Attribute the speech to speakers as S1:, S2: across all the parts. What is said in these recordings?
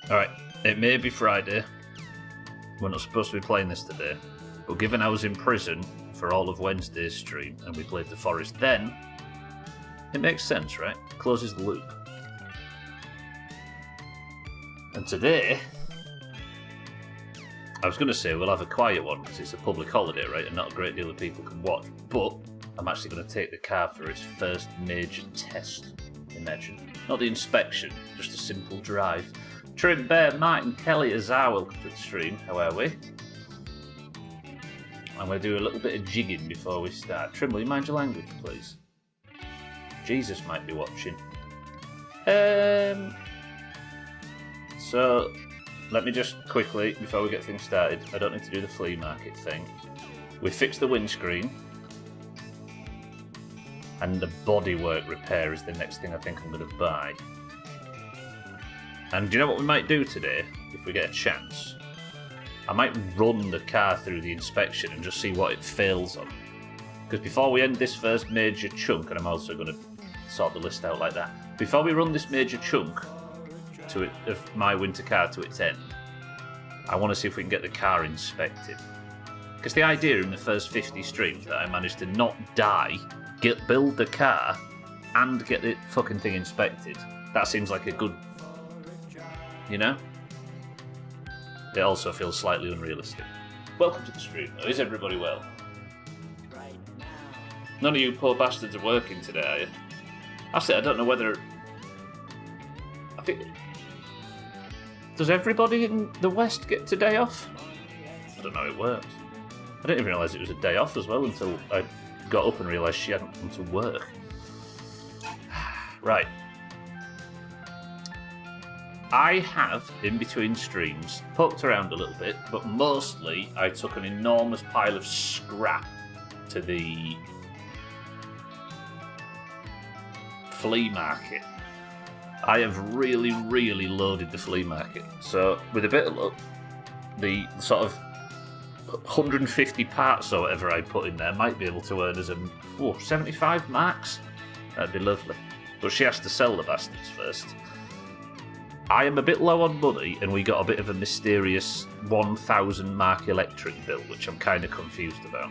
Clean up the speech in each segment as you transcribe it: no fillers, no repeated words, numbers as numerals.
S1: Alright, it may be Friday. We're not supposed to be playing this today. But given I was in prison for all of Wednesday's stream and we played the Forest then, it makes sense, right? Closes the loop. And today, I was going to say we'll have a quiet one because it's a public holiday, right? And not a great deal of people can watch. But I'm actually going to take the car for its first major test. Imagine. Not the inspection, just a simple drive. Trim, Bear, Martin, Kelly, Azar, welcome to the stream. How are we? I'm going to do a little bit of jigging before we start. Trim, will you mind your language, please? Jesus might be watching. So, let me just quickly, before we get things started, I don't need to do the flea market thing. We fixed the windscreen. And the bodywork repair is the next thing I think I'm going to buy. And do you know what we might do today, if we get a chance? I might run the car through the inspection and just see what it fails on. Because before we end this first major chunk, and I'm also going to sort the list out like that, before we run this major chunk of my winter car to its end, I want to see if we can get the car inspected. Because the idea in the first 50 streams that I managed to not die, build the car, and get the fucking thing inspected, that seems like a good... You know? It also feels slightly unrealistic. Welcome to the stream, though. Is everybody well? None of you poor bastards are working today, are you? Actually, I don't know whether... I think... Does everybody in the West get today off? I don't know how it works. I didn't even realise it was a day off as well until I got up and realised she hadn't come to work. Right. I have, in between streams, poked around a little bit, but mostly I took an enormous pile of scrap to the flea market. I have really, really loaded the flea market. So, with a bit of luck, the sort of 150 parts or whatever I put in there might be able to earn us 75 marks. That'd be lovely. But she has to sell the bastards first. I am a bit low on money, and we got a bit of a mysterious 1,000 mark electric bill, which I'm kind of confused about.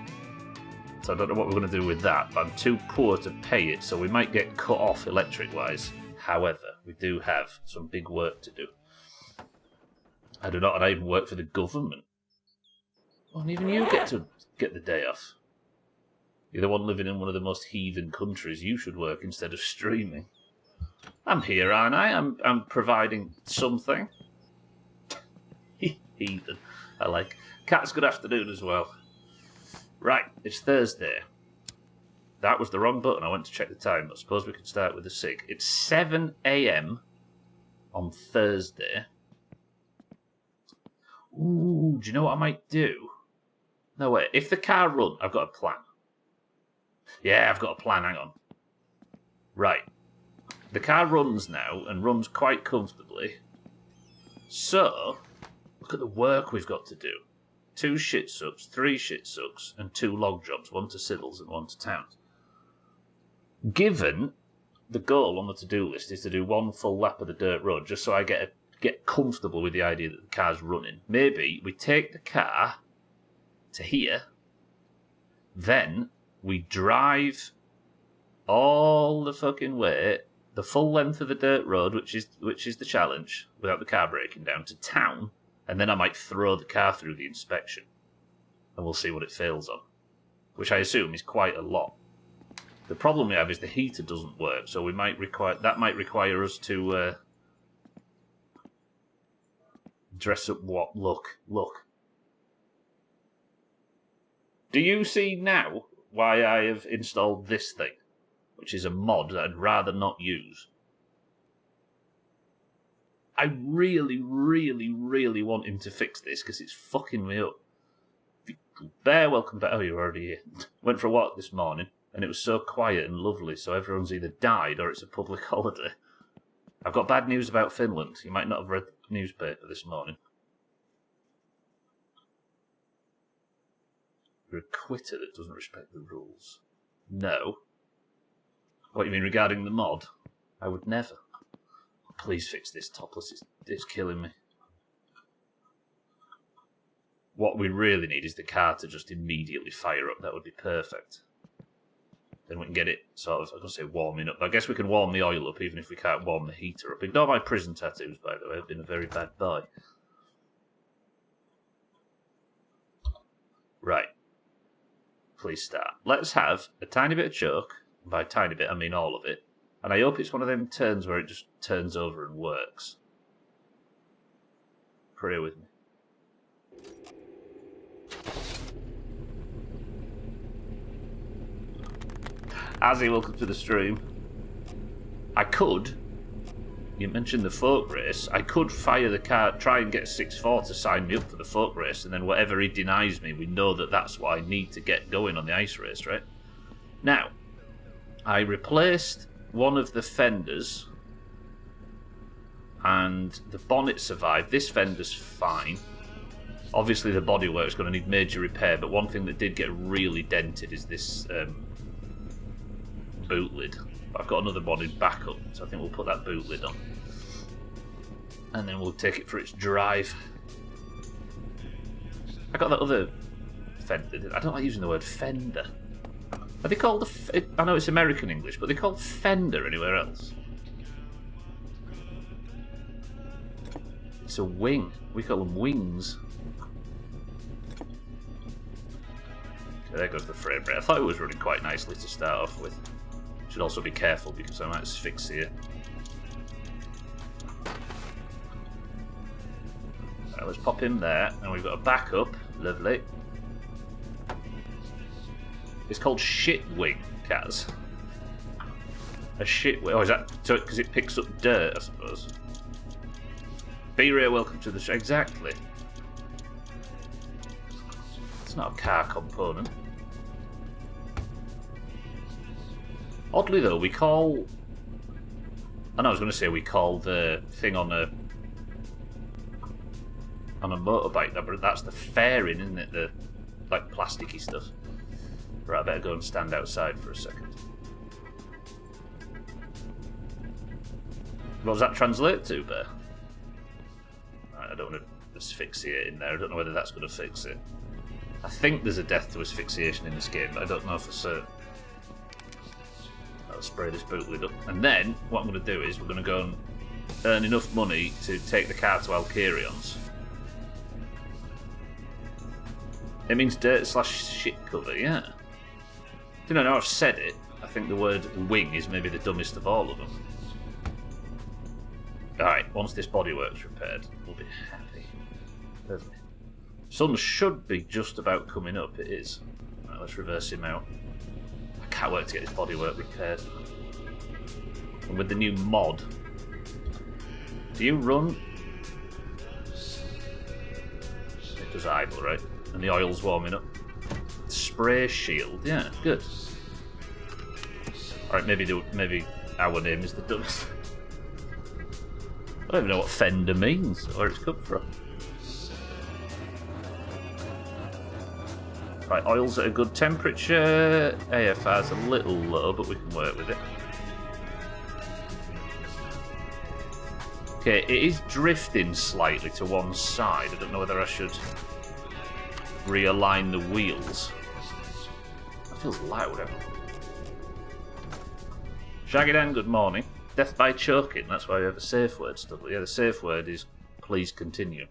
S1: So I don't know what we're going to do with that, but I'm too poor to pay it, so we might get cut off electric-wise. However, we do have some big work to do. I do not, and I even work for the government. Well, and even you get to get the day off. You're the one living in one of the most heathen countries. You should work instead of streaming. I'm here, aren't I? I'm providing something. Heathen. I like. Cat's good afternoon as well. Right, it's Thursday. That was the wrong button. I went to check the time, but suppose we can start with the SIG. It's 7 a.m. on Thursday. Ooh, do you know what I might do? No, wait. If the car runs, I've got a plan. Yeah, I've got a plan. Hang on. Right. The car runs now, and runs quite comfortably. So, look at the work we've got to do. 2 shit sucks, 3 shit sucks, and 2 log jobs. 1 to civils and 1 to towns. Given the goal on the to-do list is to do 1 full lap of the dirt road, just so I get comfortable with the idea that the car's running, maybe we take the car to here, then we drive all the fucking way, the full length of the dirt road, which is the challenge, without the car breaking down, to town, and then I might throw the car through the inspection, and we'll see what it fails on, which I assume is quite a lot. The problem we have is the heater doesn't work, so might require us to dress up what? Look. Do you see now why I have installed this thing, which is a mod that I'd rather not use? I really, really, really want him to fix this because it's fucking me up. Bear, welcome back. Oh, you're already here. Went for a walk this morning, and it was so quiet and lovely, so everyone's either died or it's a public holiday. I've got bad news about Finland. You might not have read the newspaper this morning. You're a quitter that doesn't respect the rules. No. What, you mean regarding the mod? I would never. Please fix this topless. It's killing me. what we really need is the car to just immediately fire up. That would be perfect. Then we can get it sort of, I was going to say warming up. I guess we can warm the oil up even if we can't warm the heater up. Ignore my prison tattoos, by the way. I've been a very bad boy. Right. Please start. Let's have a tiny bit of choke. By tiny bit, I mean all of it. And I hope it's one of them turns where it just turns over and works. Pray with me. Azzy, welcome to the stream. I could, you mentioned the folk race, I could fire the car, try and get 6-4 to sign me up for the folk race, and then whatever he denies me, we know that that's what I need to get going on the ice race, right? Now, I replaced one of the fenders, and the bonnet survived. This fender's fine. Obviously the bodywork's going to need major repair, but one thing that did get really dented is this boot lid. I've got another one in backup, so I think we'll put that boot lid on. And then we'll take it for its drive. I got that other fender. I don't like using the word fender. Are they called I know it's American English, but they're called fender anywhere else? It's a wing. We call them wings. Okay, there goes the frame rate. I thought it was running quite nicely to start off with. Should also be careful because I might asphyxiate. Right, let's pop him there, and we've got a backup. Lovely. It's called shit wing, Kaz. A shit wing. Oh, is that because it picks up dirt, I suppose? B-Ray, welcome to the show. Exactly. It's not a car component. Oddly though, we call... I know I was going to say we call the thing on a motorbike, but that's the fairing, isn't it? The like plasticky stuff. Right, I better go and stand outside for a second. What does that translate to, Bear? Right, I don't want to asphyxiate in there. I don't know whether that's going to fix it. I think there's a death to asphyxiation in this game, but I don't know for certain. I'll spray this boot lid up. And then, what I'm going to do is, we're going to go and earn enough money to take the car to Alcarion's. It means dirt / shit cover, yeah. You know, now I've said it, I think the word wing is maybe the dumbest of all of them. Alright, once this bodywork's repaired, we'll be happy. Lovely. Sun should be just about coming up, it is. Right, let's reverse him out. I can't wait to get this bodywork repaired. And with the new mod, do you run? It does idle, right? And the oil's warming up. Spray shield, yeah, good. Alright, maybe our name is the dumbest. I don't even know what fender means, or where it's come from. Right, oil's at a good temperature. AFR's a little low, but we can work with it. Okay, it is drifting slightly to one side. I don't know whether I should realign the wheels. That feels loud. Shaggydan, good morning. Death by choking, that's why we have a safe word stuff. Yeah, the safe word is please continue.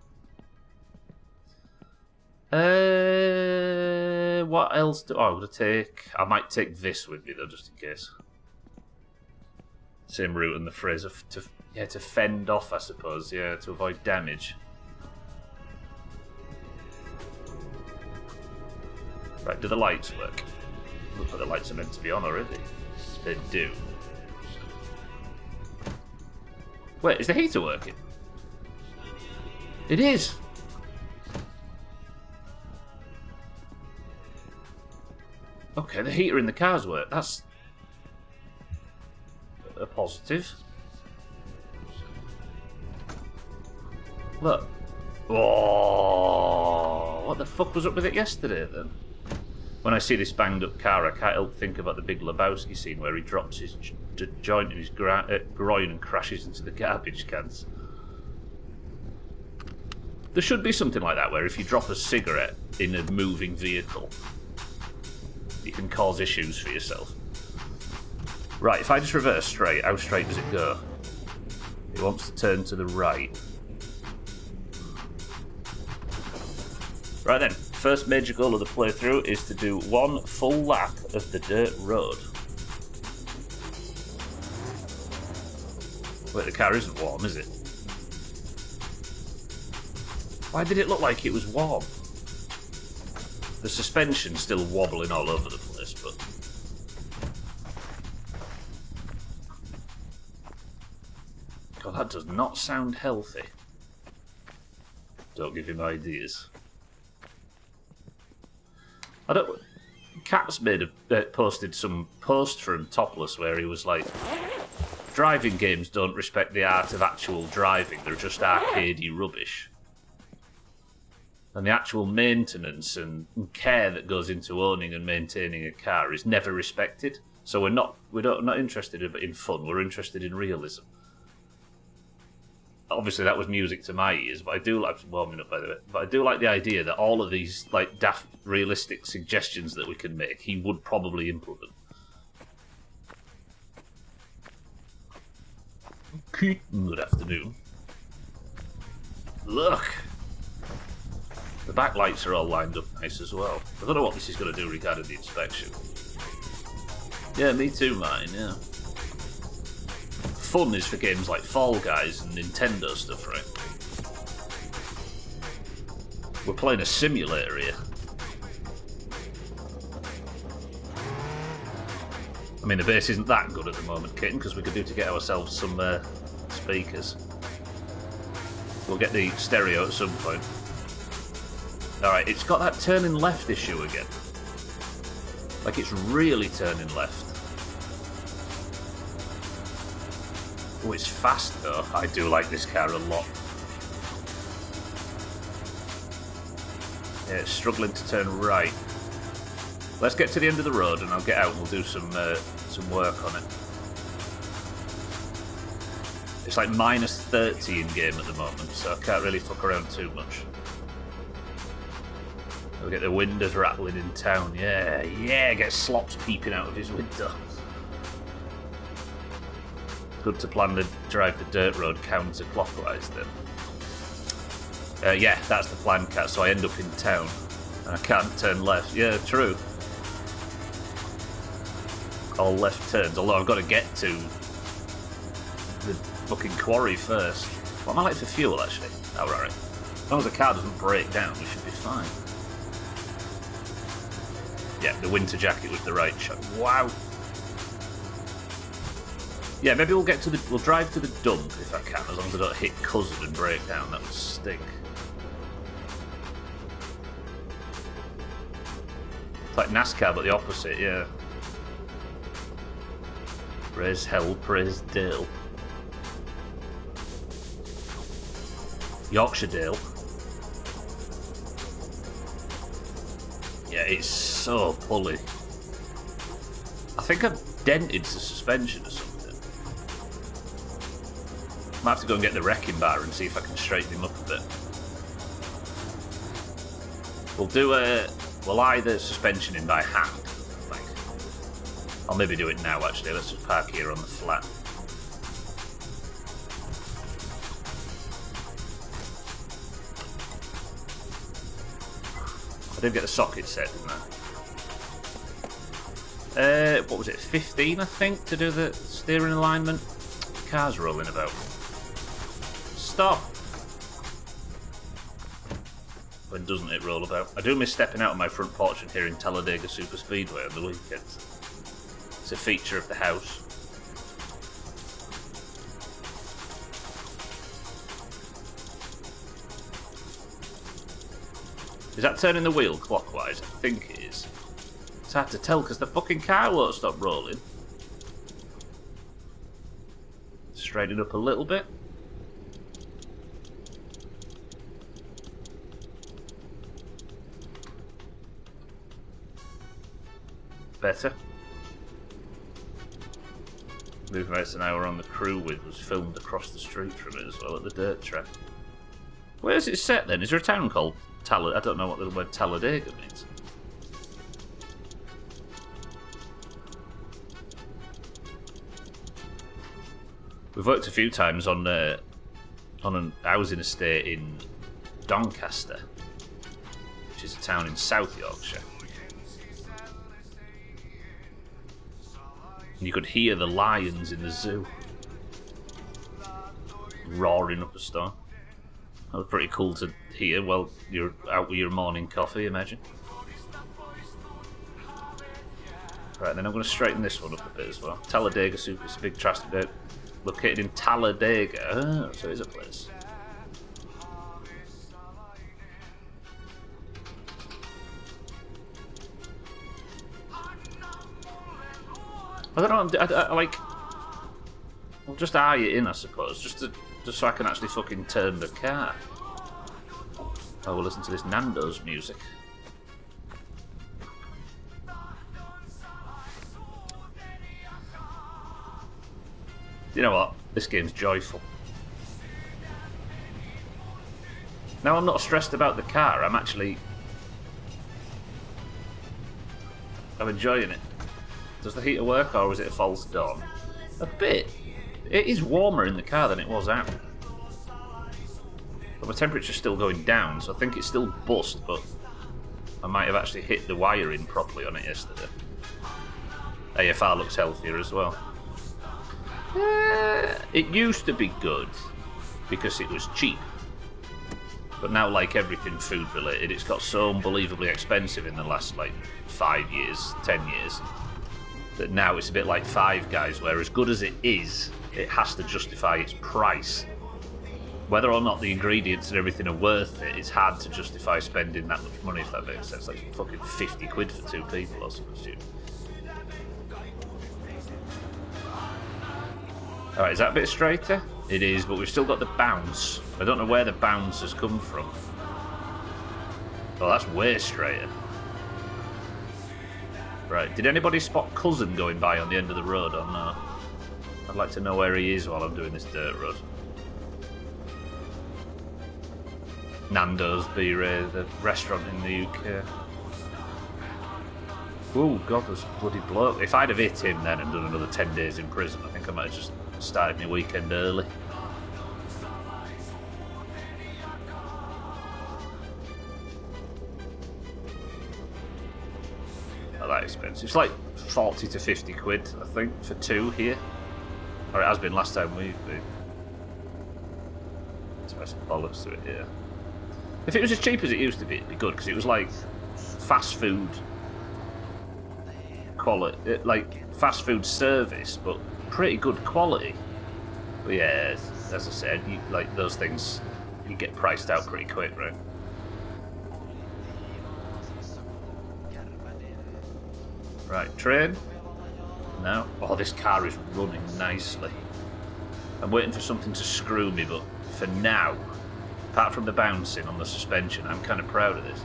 S1: What else do I'm gonna take? I might take this with me though, just in case. Same route and the phrase of to fend off, I suppose, yeah, to avoid damage. Right, do the lights work? Looks like the lights are meant to be on already. They do. Wait, is the heater working? It is! Okay, the heater in the cars work. That's a positive. Look. Oh, what the fuck was up with it yesterday then? When I see this banged up car, I can't help think about the Big Lebowski scene where he drops his joint in his groin and crashes into the garbage cans. There should be something like that where if you drop a cigarette in a moving vehicle, you can cause issues for yourself. Right, if I just reverse straight, how straight does it go? It wants to turn to the right. Right then, first major goal of the playthrough is to do one full lap of the dirt road. Wait, the car isn't warm, is it? Why did it look like it was warm? The suspension's still wobbling all over the place, but... God, that does not sound healthy. Don't give him ideas. I don't... Cat's posted some post from Topless where he was like, driving games don't respect the art of actual driving, they're just arcadey rubbish. And the actual maintenance and care that goes into owning and maintaining a car is never respected. So we're not interested in fun, we're interested in realism. Obviously that was music to my ears, but I do like warming up by the way. But I do like the idea that all of these like daft realistic suggestions that we can make, he would probably implement. Good afternoon. Look! The back lights are all lined up nice as well. I don't know what this is going to do regarding the inspection. Yeah, me too, mine, yeah. Fun is for games like Fall Guys and Nintendo stuff, right? We're playing a simulator here. I mean, the bass isn't that good at the moment, kitten, because we could do to get ourselves some speakers. We'll get the stereo at some point. Alright, it's got that turning left issue again. Like, it's really turning left. Oh, it's fast, though. I do like this car a lot. Yeah, it's struggling to turn right. Let's get to the end of the road and I'll get out and we'll do some work on it. It's like minus 30 in game at the moment, so I can't really fuck around too much. We'll get the windows rattling in town. Yeah, get slops peeping out of his window. Good to plan to drive the dirt road counterclockwise then. Yeah, that's the plan, Cat, so I end up in town. And I can't turn left. Yeah, true. All left turns, although I've got to get to the fucking quarry first. What am I like for fuel, actually? Oh, right. As long as the car doesn't break down, we should be fine. Yeah, the winter jacket was the right shot. Wow. Yeah, maybe we'll drive to the dump if I can, as long as I don't hit Cousin and break down. That would stink. It's like NASCAR, but the opposite, yeah. Praise hell, praise Dale. Yorkshire Dale. Yeah, it's so pulley. I think I've dented the suspension or something. I might have to go and get the wrecking bar and see if I can straighten him up a bit. We'll eye the suspension in by hand, I think. I'll maybe do it now, actually. Let's just park here on the flat. I did get the socket set, didn't I? What was it, 15, I think, to do the steering alignment? The car's rolling about. Stop! When doesn't it roll about? I do miss stepping out on my front porch and hearing Talladega Super Speedway on the weekends. It's a feature of the house. Is that turning the wheel clockwise? I think it is. It's hard to tell because the fucking car won't stop rolling. Straighten it up a little bit. Better. Moving Out an Hour on the crew with was filmed across the street from it as well at the dirt track. Where's it set then? Is there a town called Talladega? I don't know what the word Talladega means. We've worked a few times on a housing estate in Doncaster, which is a town in South Yorkshire. And you could hear the lions in the zoo roaring up a storm. That was pretty cool to hear while you're out with your morning coffee, imagine. Right, then I'm going to straighten this one up a bit as well. Talladega Super, it's a big trust about. Located in Talladega. Oh, so it's a place. I don't know. I like. I'll just eye it in, I suppose, just so I can actually fucking turn the car. Oh, we'll listen to this Nando's music. You know what? This game's joyful. Now I'm not stressed about the car. I'm enjoying it. Does the heater work, or is it a false dawn? A bit. It is warmer in the car than it was out. But my temperature's still going down, so I think it's still bust, but I might have actually hit the wiring properly on it yesterday. AFR looks healthier as well. It used to be good because it was cheap, but now, like everything food related, it's got so unbelievably expensive in the last 5 years, 10 years, that now it's a bit like Five Guys, where as good as it is, it has to justify its price. Whether or not the ingredients and everything are worth it, it's hard to justify spending that much money, if that makes sense. Like fucking 50 quid for 2 people or something stupid. Alright, is that a bit straighter? It is, but we've still got the bounce. I don't know where the bounce has come from. Oh, that's way straighter. Right, did anybody spot Cousin going by on the end of the road or no? I'd like to know where he is while I'm doing this dirt road. Nando's B-Ray, the restaurant in the UK. Oh God, there's a bloody bloke. If I'd have hit him then and done another 10 days in prison, I think I might have just started my weekend early. Not that expensive. It's like 40 to 50 quid, I think, for 2 here. Or it has been last time we've been. There's some bollocks to it, yeah. If it was as cheap as it used to be, it'd be good, because it was like fast food quality, like fast food service, but pretty good quality. But yeah, as I said, like those things, you get priced out pretty quick, right? Right, train. No. Oh, this car is running nicely. I'm waiting for something to screw me, but for now, apart from the bouncing on the suspension, I'm kind of proud of this.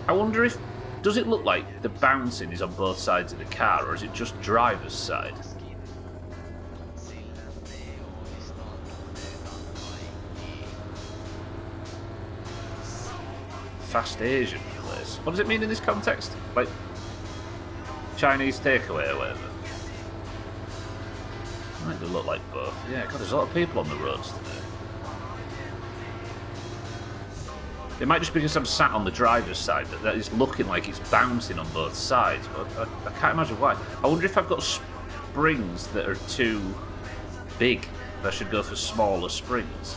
S1: I wonder if, does it look like the bouncing is on both sides of the car, or is it just driver's side? Fast Asian place. What does it mean in this context? Like Chinese takeaway or whatever? Might look like both. Yeah, God, there's a lot of people on the roads today. It might just be because I'm sat on the driver's side that it's looking like it's bouncing on both sides, but I can't imagine why. I wonder if I've got springs that are too big. I should go for smaller springs.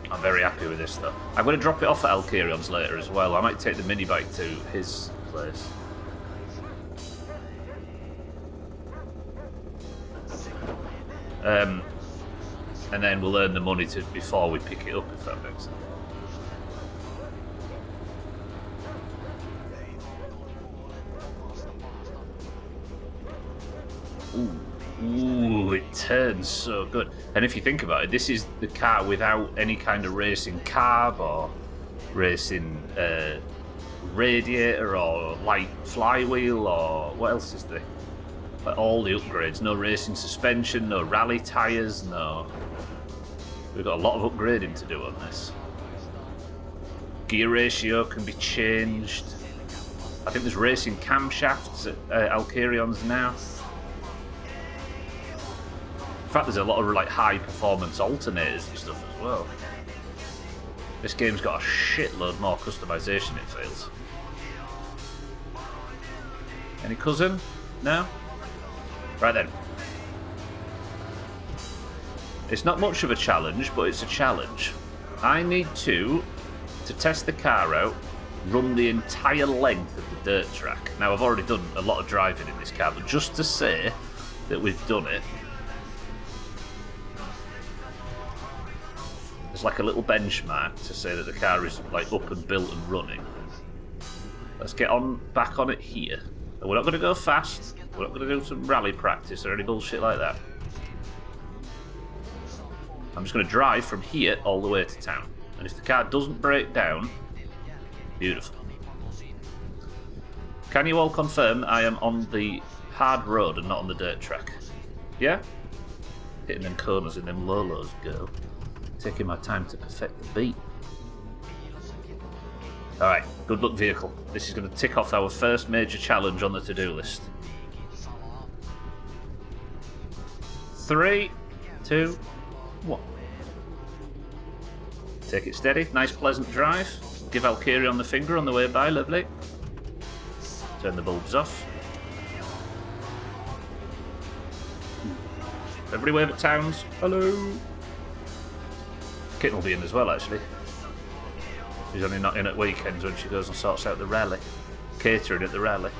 S1: I'm very happy with this though. I'm going to drop it off at Alkerion's later as well. I might take the mini bike to his place. And then we'll earn the money before we pick it up, if that makes sense. Ooh, it turns so good. And if you think about it, this is the car without any kind of racing carb or racing radiator or light flywheel or what else is there? Like all the upgrades. No racing suspension, no rally tyres, no... We've got a lot of upgrading to do on this. Gear ratio can be changed. I think there's racing camshafts at Alcarion's now. In fact, there's a lot of like high performance alternators and stuff as well. This game's got a shitload more customization, it feels. Any cousin? No? Right then. It's not much of a challenge, but it's a challenge. I need to test the car out, run the entire length of the dirt track. Now, I've already done a lot of driving in this car, but just to say that we've done it, there's like a little benchmark to say that the car is like up and built and running. Let's get on back on it here. And we're not going to go fast. We're not going to do some rally practice or any bullshit like that. I'm just going to drive from here all the way to town. And if the car doesn't break down, beautiful. Can you all confirm I am on the hard road and not on the dirt track? Yeah? Hitting them corners in them lolos, girl. Taking my time to perfect the beat. Alright, good luck vehicle. This is going to tick off our first major challenge on the to-do list. 3, 2, 1. Take it steady, nice pleasant drive. Give Alcarion the finger on the way by, lovely. Turn the bulbs off. Everybody wave at Towns. Hello. Kitten will be in as well, actually. She's only not in at weekends when she goes and sorts out the rally. Catering at the rally.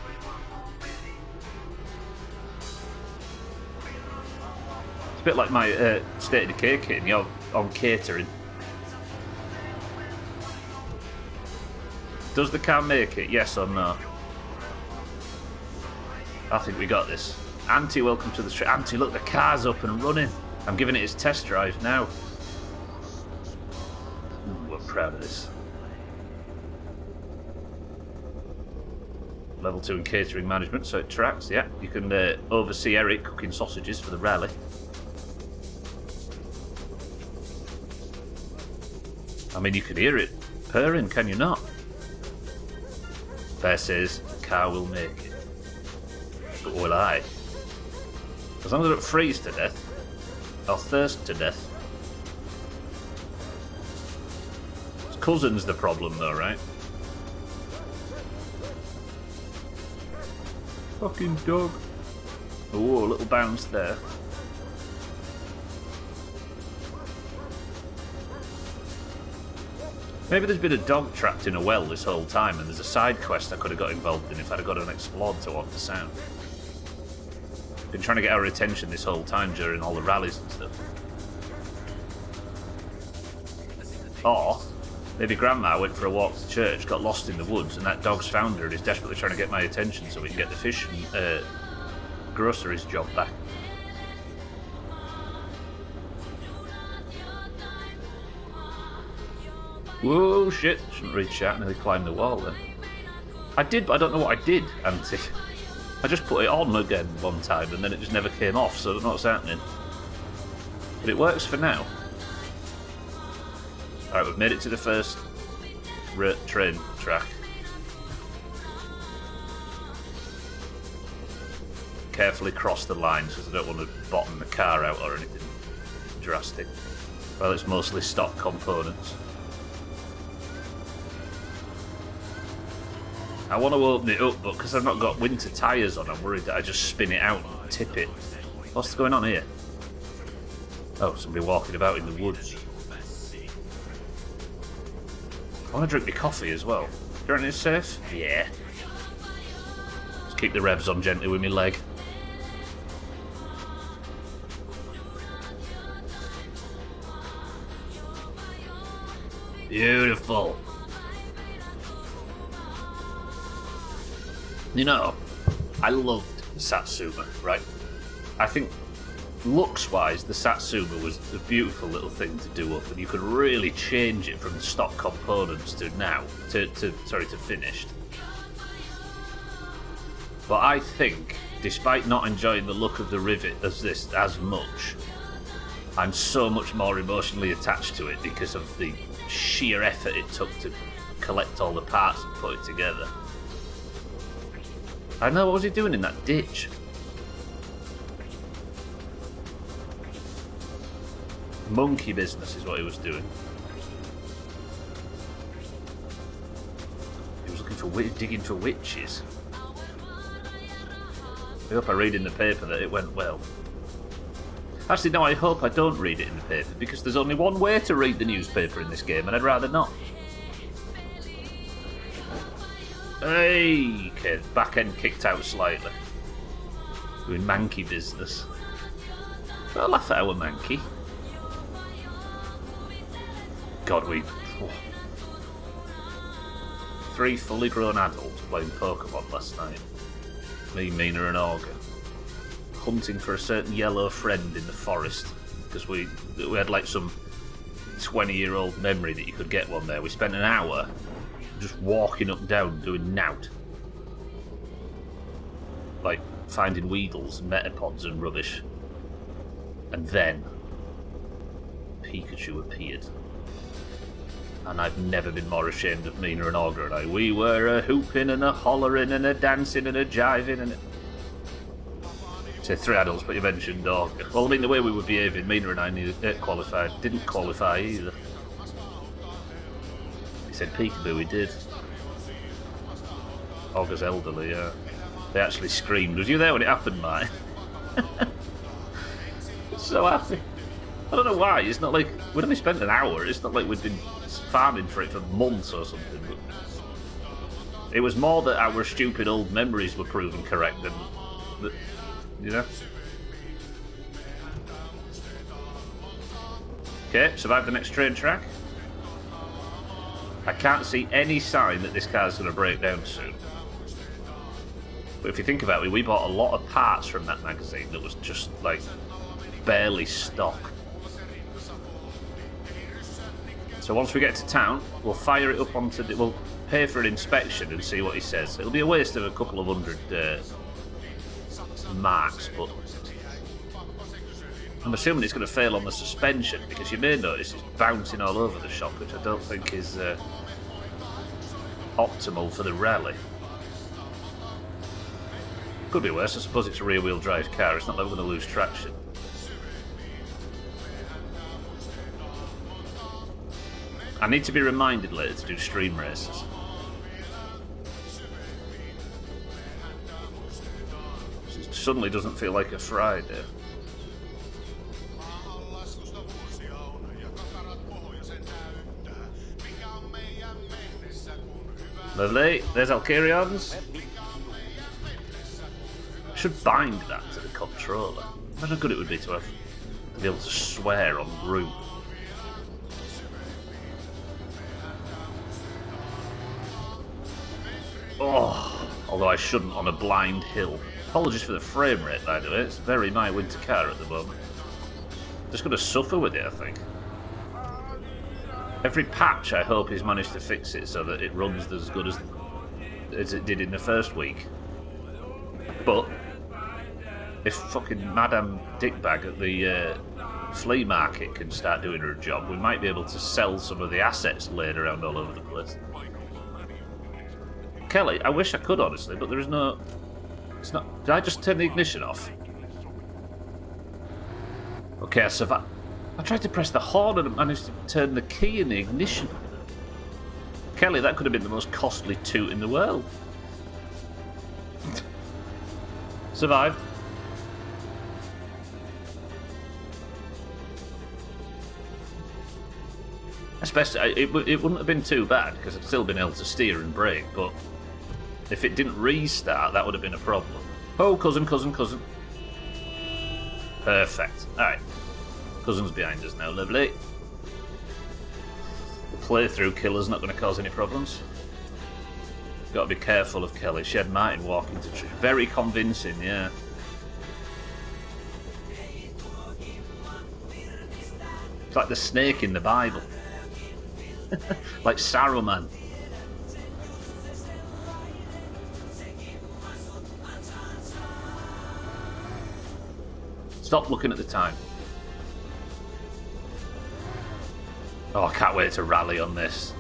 S1: It's a bit like my State of Decay kitten, you're on catering. Does the car make it? Yes or no? I think we got this. Auntie, welcome to the street. Auntie, look, the car's up and running. I'm giving it its test drive now. Ooh, I'm proud of this. Level 2 in catering management, so it tracks, yeah. You can oversee Eric cooking sausages for the rally. I mean, you can hear it purring, can you not? Bear says, the car will make it. But will I? As long as I don't freeze to death, or thirst to death. His cousin's the problem though, right? Fucking dog. Oh, a little bounce there. Maybe there's been a dog trapped in a well this whole time and there's a side quest I could have got involved in if I'd have got an Explode to walk the sound. Been trying to get our attention this whole time during all the rallies and stuff. Or, maybe Grandma went for a walk to church, got lost in the woods, and that dog's found her and is desperately trying to get my attention so we can get the fish and groceries job back. Whoa, shit. Shouldn't reach out and nearly climb the wall then. I did, but I don't know what I did, Auntie. I just put it on again one time and then it just never came off, so I don't know what's happening. But it works for now. Alright, we've made it to the first train track. Carefully cross the lines because I don't want to bottom the car out or anything drastic. Well, it's mostly stock components. I want to open it up, but because I've not got winter tyres on, I'm worried that I just spin it out and tip it. What's going on here? Oh, somebody walking about in the woods. I want to drink my coffee as well. Do you reckon it's safe? Yeah. Let's keep the revs on gently with my leg. Beautiful. You know, I loved the Satsuma, right? I think looks-wise, the Satsuma was a beautiful little thing to do up, and you could really change it from stock components to now, to finished. But I think despite not enjoying the look of the rivet as much, I'm so much more emotionally attached to it because of the sheer effort it took to collect all the parts and put it together. I know, what was he doing in that ditch? Monkey business is what he was doing. He was looking for digging for witches. I hope I read in the paper that it went well. Actually, no, I hope I don't read it in the paper, because there's only one way to read the newspaper in this game, and I'd rather not. Hey, okay, back end kicked out slightly. Doing manky business. I'll laugh at our manky. God, we... Oh. 3 fully grown adults playing Pokemon last night. Me, Mina and Augur. Hunting for a certain yellow friend in the forest. Because we had like some 20-year-old memory that you could get one there. We spent an hour just walking up and down doing nout. Like finding Weedles and Metapods and rubbish. And then Pikachu appeared. And I've never been more ashamed of Mina and Augur and I. We were a hooping and a hollering and a dancing and a jiving and say 3 adults, but you mentioned Augur. Well, I mean, the way we were behaving, Mina and I didn't qualify either. He said peekaboo, we did. Augur's elderly, yeah. They actually screamed. Was you there when it happened, Mike? So happy. I don't know why. It's not like we'd only spent an hour. It's not like we'd been farming for it for months or something. But it was more that our stupid old memories were proven correct than that, you know. Okay, survive the next train track. I can't see any sign that this car's going to break down soon. But if you think about it, we bought a lot of parts from that magazine that was just like barely stock. So once we get to town, we'll fire it up onto we'll pay for an inspection and see what he says. It'll be a waste of a couple of hundred marks, but I'm assuming it's going to fail on the suspension, because you may notice it's bouncing all over the shop, which I don't think is optimal for the rally. Could be worse. I suppose it's a rear-wheel drive car. It's not like we're going to lose traction. I need to be reminded later to do stream races. It suddenly doesn't feel like a Friday. Lovely. There's Alkarions. Should bind that to the controller. Imagine how good it would be to be able to swear on route. Oh, although I shouldn't on a blind hill. Apologies for the frame rate, by the way. It's very my winter car at the moment. Just going to suffer with it, I think. Every patch, I hope he's managed to fix it so that it runs as good as it did in the first week. But if fucking Madame Dickbag at the flea market can start doing her job, we might be able to sell some of the assets laid around all over the place. Kelly, I wish I could, honestly, but there is no... It's not... Did I just turn the ignition off? Okay, I survived. I tried to press the horn and managed to turn the key in the ignition. Kelly, that could have been the most costly toot in the world. Survived. Especially, it wouldn't have been too bad, because I'd still been able to steer and brake, but if it didn't restart, that would have been a problem. Oh, cousin. Perfect. Alright. Cousin's behind us now, lovely. The playthrough killer's not going to cause any problems. Got to be careful of Kelly. She had Martin walk into tree. Very convincing, yeah. It's like the snake in the Bible. Like Saruman. Stop looking at the time. Oh, I can't wait to rally on this.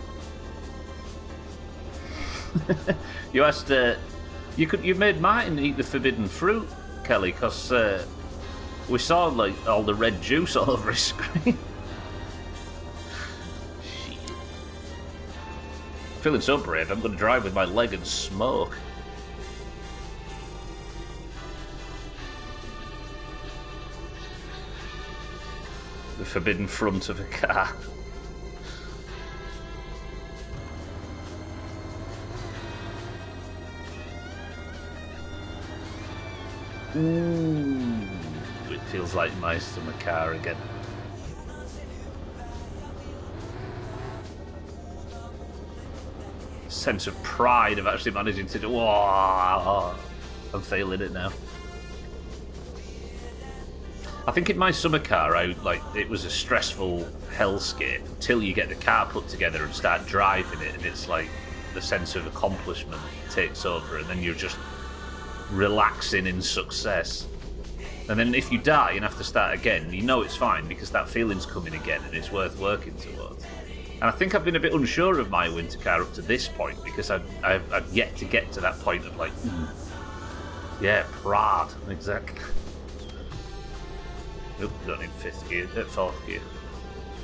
S1: You asked, you made Martin eat the forbidden fruit, Kelly, because we saw like all the red juice all over his screen. Shit. Feeling so brave, I'm going to drive with my leg and smoke. The forbidden front of a car. Ooh, it feels like my summer car again. Sense of pride of actually managing to do. Whoa, I'm feeling it now. I think in my summer car, it was a stressful hellscape until you get the car put together and start driving it, and it's like the sense of accomplishment takes over, and then you're just relaxing in success. And then if you die and have to start again, you know it's fine because that feeling's coming again and it's worth working towards. And I think I've been a bit unsure of my winter car up to this point because I've yet to get to that point of like, yeah, pride, exactly. Nope, don't need fourth gear.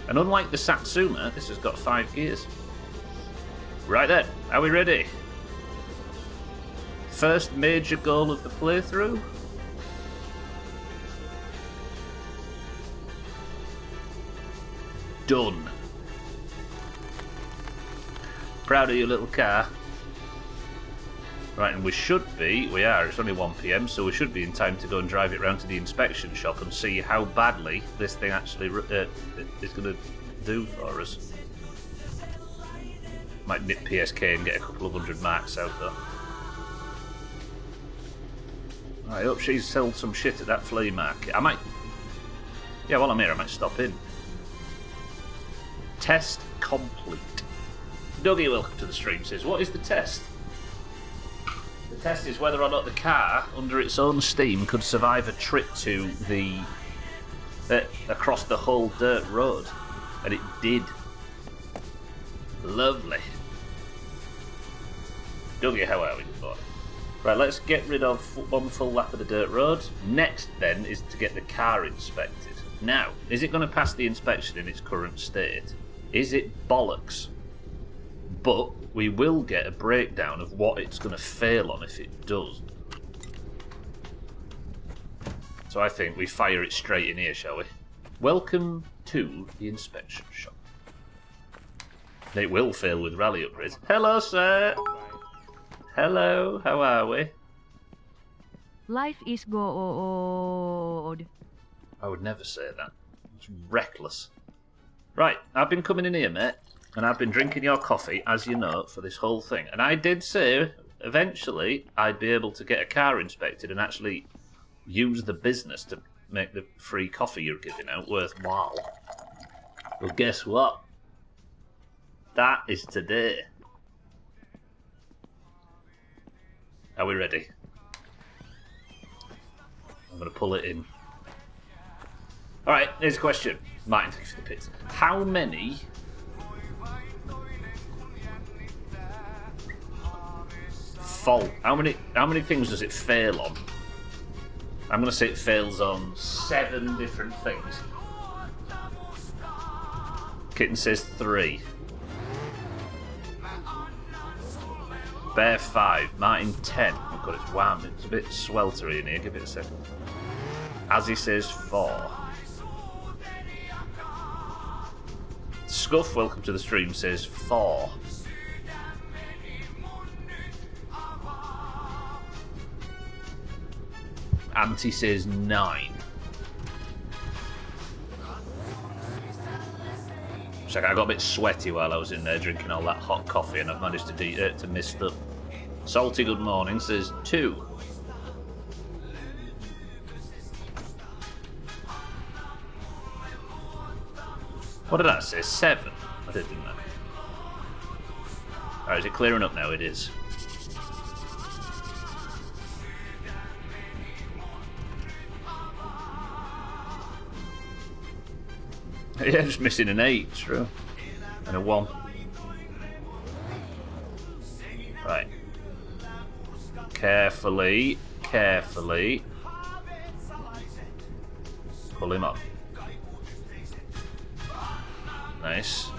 S1: And unlike the Satsuma, this has got 5 gears. Right then, are we ready? First major goal of the playthrough. Done. Proud of your little car. Right, and we are, it's only 1 PM, so we should be in time to go and drive it round to the inspection shop and see how badly this thing actually is going to do for us. Might nip PSK and get a couple of 100 marks out though. I hope she's sold some shit at that flea market. Yeah, while I'm here, I might stop in. Test complete. Dougie, welcome to the stream, says, what is the test? The test is whether or not the car, under its own steam, could survive a trip to the across the whole dirt road. And it did. Lovely. Dougie, how are we, boy? Right, let's get rid of one full lap of the dirt road. Next, then, is to get the car inspected. Now, is it going to pass the inspection in its current state? Is it bollocks? But we will get a breakdown of what it's going to fail on if it does. So I think we fire it straight in here, shall we? Welcome to the inspection shop. It will fail with rally upgrades. Hello, sir. Hello, how are we?
S2: Life is good.
S1: I would never say that. It's reckless. Right, I've been coming in here, mate, and I've been drinking your coffee, as you know, for this whole thing. And I did say, eventually, I'd be able to get a car inspected and actually use the business to make the free coffee you're giving out worthwhile. Well, guess what? That is today. Are we ready? I'm going to pull it in. Alright, here's a question. Martin, thanks for the pits. How many How many things does it fail on? I'm going to say it fails on 7 different things. Kitten says 3. Bear 5. Martin 10. Oh god, it's wham. It's a bit sweltery in here. Give it a second. Azzy says 4. Scuff, welcome to the stream, says 4. Auntie says 9. So I got a bit sweaty while I was in there drinking all that hot coffee, and I've managed to mist up. Salty good morning says 2. What did that say? 7? I didn't know. Alright, is it clearing up now? It is. Yeah, just missing an 8, it's true. And a 1. Right. Carefully, carefully. Pull him up. Nice.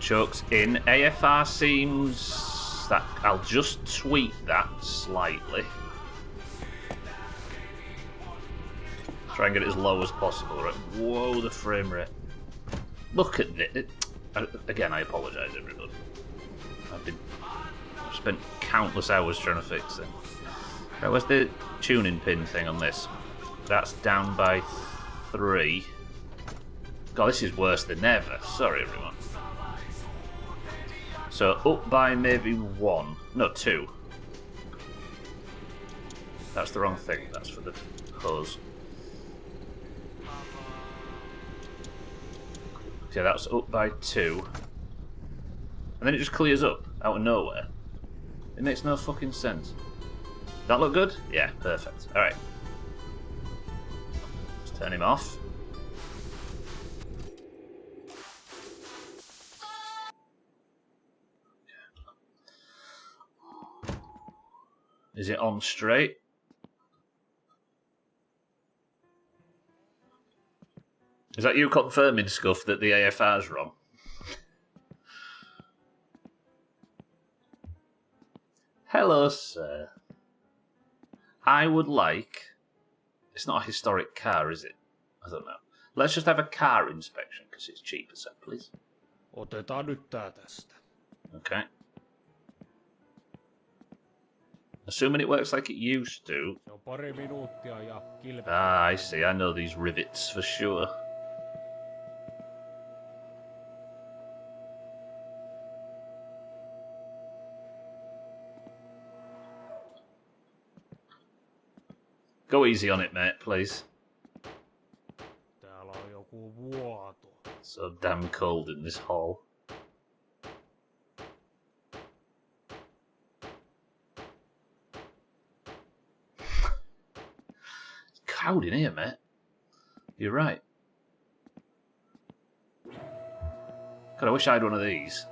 S1: Chokes in. AFR seems that I'll just tweak that slightly. Try and get it as low as possible. Right? Whoa, the frame rate. Look at this. Again, I apologise, everybody. I've spent countless hours trying to fix it. Right, where's the tuning pin thing on this? That's down by 3. God, this is worse than ever. Sorry, everyone. So, up by maybe 1. No, 2. That's the wrong thing. That's for the hose. Yeah, that's up by 2. And then it just clears up out of nowhere. It makes no fucking sense. That look good? Yeah, perfect. Alright. Let's turn him off. Is it on straight? Is that you confirming, Scuff, that the AFR's wrong? Hello, sir. I would like... It's not a historic car, is it? I don't know. Let's just have a car inspection, because it's cheaper, sir, please.
S3: Otetaan nyt tää tästä.
S1: Okay. Assuming it works like it used to.
S3: Se on pari minuuttia ja kilpe.
S1: Ah, I see. I know these rivets for sure. Go easy on it, mate, please.
S3: Täällä on joku vuoto.
S1: So damn cold in this hall. It's cold in here, mate. You're right. God, I wish I had one of these.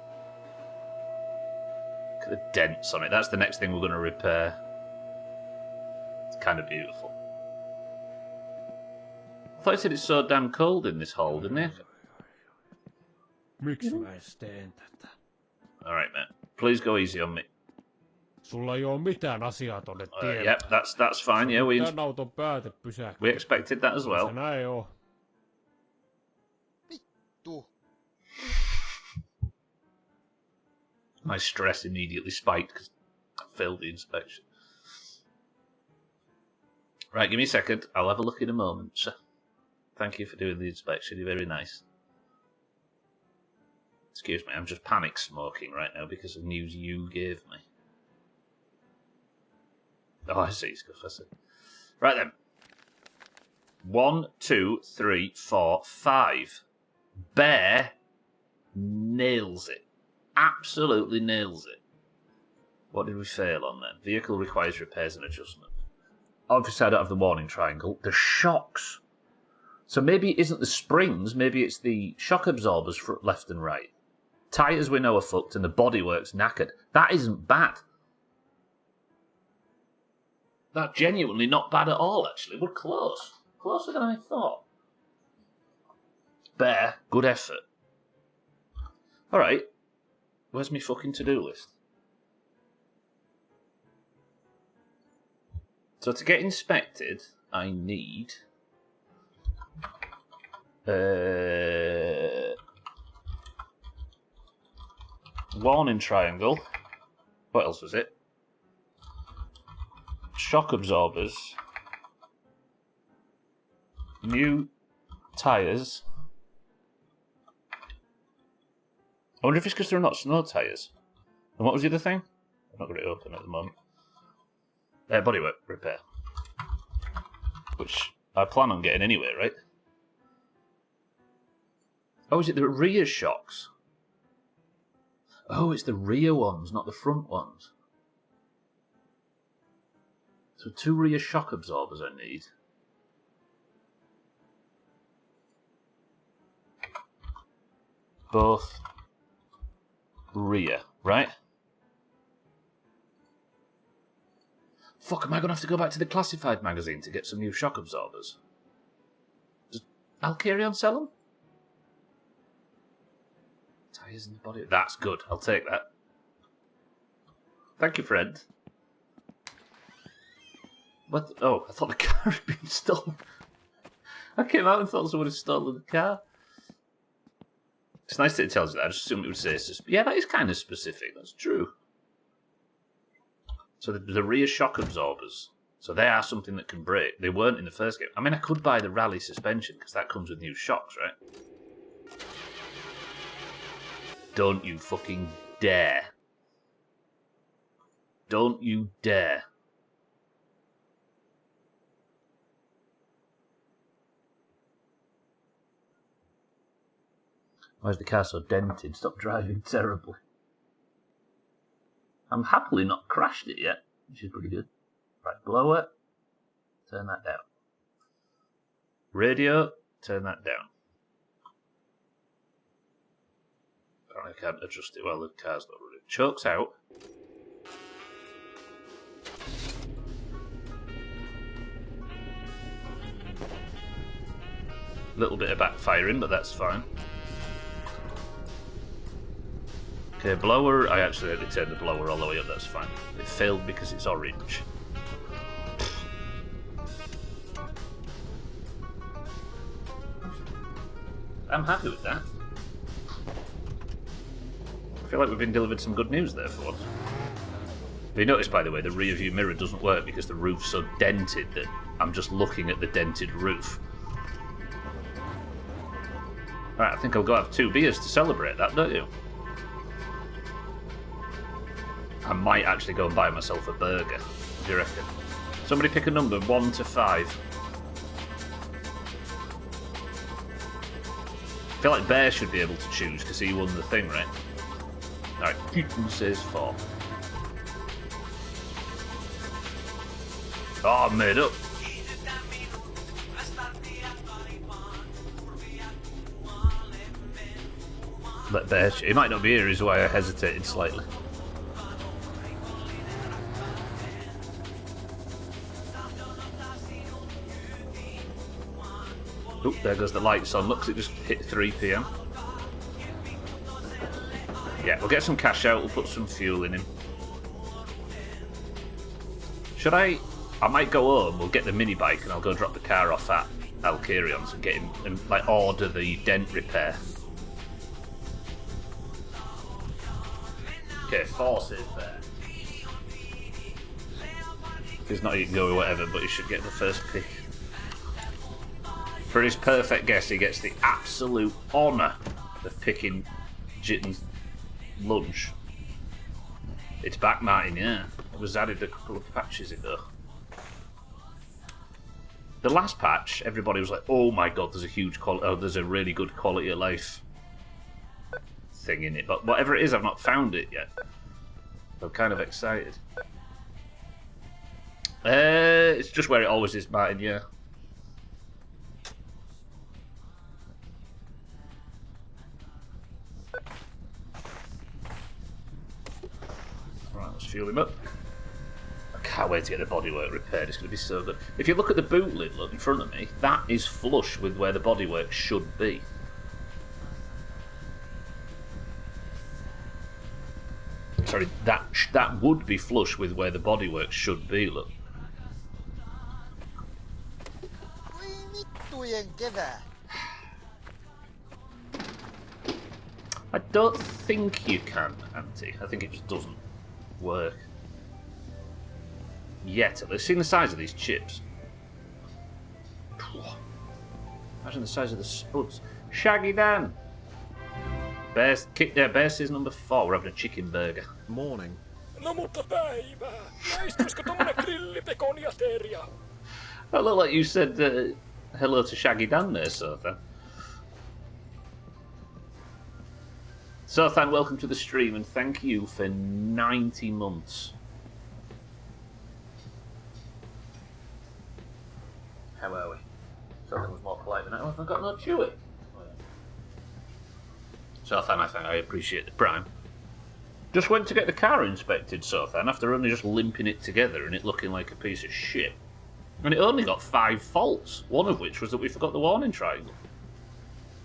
S1: Look at the dents on it. That's the next thing we're going to repair. It's kind of beautiful. I thought you said it's so damn cold in this hole, didn't it?
S3: Miksi mä edes teen tätä?
S1: Alright, mate. Please go easy on me.
S3: Sulla ei oo mitään asiaa tonne tielle.
S1: Yep, that's fine. Yeah,
S3: Tän auton pääte pysähtyy.
S1: we expected that as well.
S3: Se näin oo.
S4: Vittu.
S1: My stress immediately spiked because I failed the inspection. Right, give me a second. I'll have a look in a moment, sir. Thank you for doing the inspection. You're very nice. Excuse me, I'm just panic smoking right now because of news you gave me. Oh, I see, Scuff, I see. Right then. 1, 2, 3, 4, 5. Bear nails it. Absolutely nails it. What did we fail on then? Vehicle requires repairs and adjustment. Obviously, I don't have the warning triangle. The shocks. So maybe it isn't the springs, maybe it's the shock absorbers for left and right. Tyres we know are fucked and the bodywork's knackered. That isn't bad. That's genuinely not bad at all, actually. We're close. Closer than I thought. Bear, good effort. Alright. Where's my fucking to-do list? So to get inspected, I need... warning triangle. What else was it? Shock absorbers. New tyres. I wonder if it's because they're not snow tyres. And what was the other thing? I've not got it open at the moment. Bodywork repair. Which I plan on getting anyway, right? Oh, is it the rear shocks? Oh, it's the rear ones, not the front ones. So 2 rear shock absorbers I need. both rear, right? Fuck, am I going to have to go back to the classified magazine to get some new shock absorbers? Does Alkarion sell them? Tyres in the body. That's good. I'll take that. Thank you, friend. What? Oh, I thought the car had been stolen. I came out and thought someone had stolen the car. It's nice that it tells you that. I just assumed it would say... Yeah, that is kind of specific. That's true. So the rear shock absorbers. So they are something that can break. They weren't in the first game. I mean, I could buy the rally suspension because that comes with new shocks, right? Don't you fucking dare. Don't you dare. Why is the car so dented? Stop driving terribly. I'm happily not crashed it yet, which is pretty good. Right, blower. Turn that down. Radio. Turn that down. Apparently I can't adjust it while the car's not running. Chokes out. Little bit of backfiring, but that's fine. Okay, blower. I accidentally turned the blower all the way up, that's fine. It failed because it's orange. I'm happy with that. I feel like we've been delivered some good news there for once. Have you noticed, by the way, the rear view mirror doesn't work because the roof's so dented that I'm just looking at the dented roof. Right, I think I'll go have 2 beers to celebrate that, don't you? I might actually go and buy myself a burger. What do you reckon? Somebody pick a number, 1 to 5. I feel like Bear should be able to choose because he won the thing, right? Alright, Keaton says 4. Oh, I'm made up. Let Bear... He might not be here, is why I hesitated slightly. Oop, there goes the lights on. Looks it just hit 3 PM. Yeah, we'll get some cash out. We'll put some fuel in him. Should I might go home. We'll get the mini bike and I'll go drop the car off at Alkarion's and get him and like order the dent repair. Okay, 4 says there. He's not eating go or whatever, but he should get the first pick. For his perfect guess, he gets the absolute honour of picking Jitten's lunch. It's back, Martin, yeah. It was added a couple of patches ago. The last patch, everybody was like, oh my god, there's a huge quality, oh, there's a really good quality of life thing in it. But whatever it is, I've not found it yet. I'm kind of excited. It's just where it always is, Martin, yeah. Right, let's fuel him up. I can't wait to get the bodywork repaired, it's going to be so good. If you look at the boot lid, look, in front of me, that is flush with where the bodywork should be. Sorry, that would be flush with where the bodywork should be, look. I don't think you can, Auntie. I think it just doesn't work. Yet. Let's see the size of these chips. Imagine the size of the spuds. Shaggy Dan! Bear says number 4. We're having a chicken burger.
S4: Morning.
S3: No mutta päivää. Maistuisiko tommonen grillipekoni ateria?
S1: That looked like you said hello to Shaggy Dan there, Sothan. Sothan, welcome to the stream and thank you for 90 months. How are we? Sothan was more polite than I was. I've got no chewy. So then I think I appreciate the prime. Just went to get the car inspected, so then, after only just limping it together and it looking like a piece of shit. And it only got 5 faults, one of which was that we forgot the warning triangle.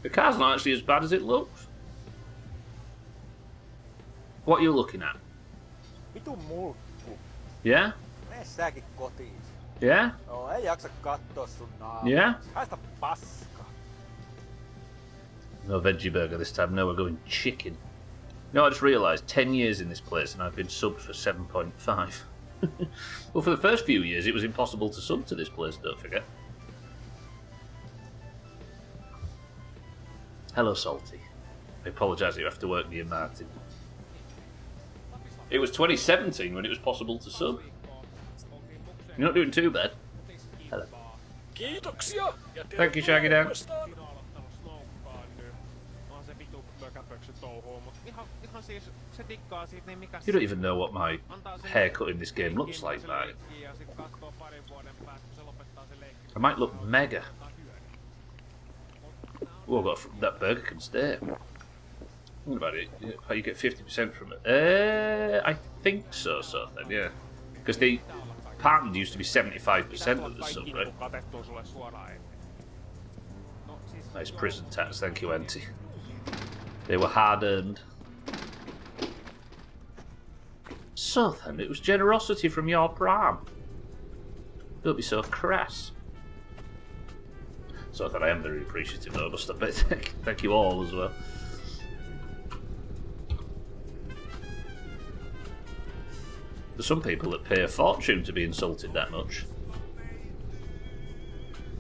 S1: The car's not actually as bad as it looks. What are you looking at?
S3: Vitu mulkku.
S1: Yeah?
S3: Mene säkin kotiin.
S1: Yeah?
S3: Joo, ei jaksa kattoo sun naamaa.
S1: Yeah?
S3: Haista paskaa.
S1: No veggie burger this time, no, we're going chicken. No, I just realised 10 years in this place and I've been subbed for 7.5. Well, for the first few years it was impossible to sub to this place, don't forget. Hello, Salty. I apologise that you have to work near Martin. It was 2017 when it was possible to sub. You're not doing too bad. Hello.
S3: Kiitoksia. Ja
S1: Thank you, Shaggy Dan.
S3: uudestaan.
S1: You don't even know what my haircut in this game looks like, mate. I might look mega. Oh, I've got that burger can stay. What about it? How you get 50% from it? I think so, then, yeah. Because the patent used to be 75% of the sub, right? Nice prison tax, thank you, Auntie. They were hard earned. So then, it was generosity from your prime. Don't be so crass. So that I am very appreciative, though, I must admit. Thank you all as well. There's some people that pay a fortune to be insulted that much.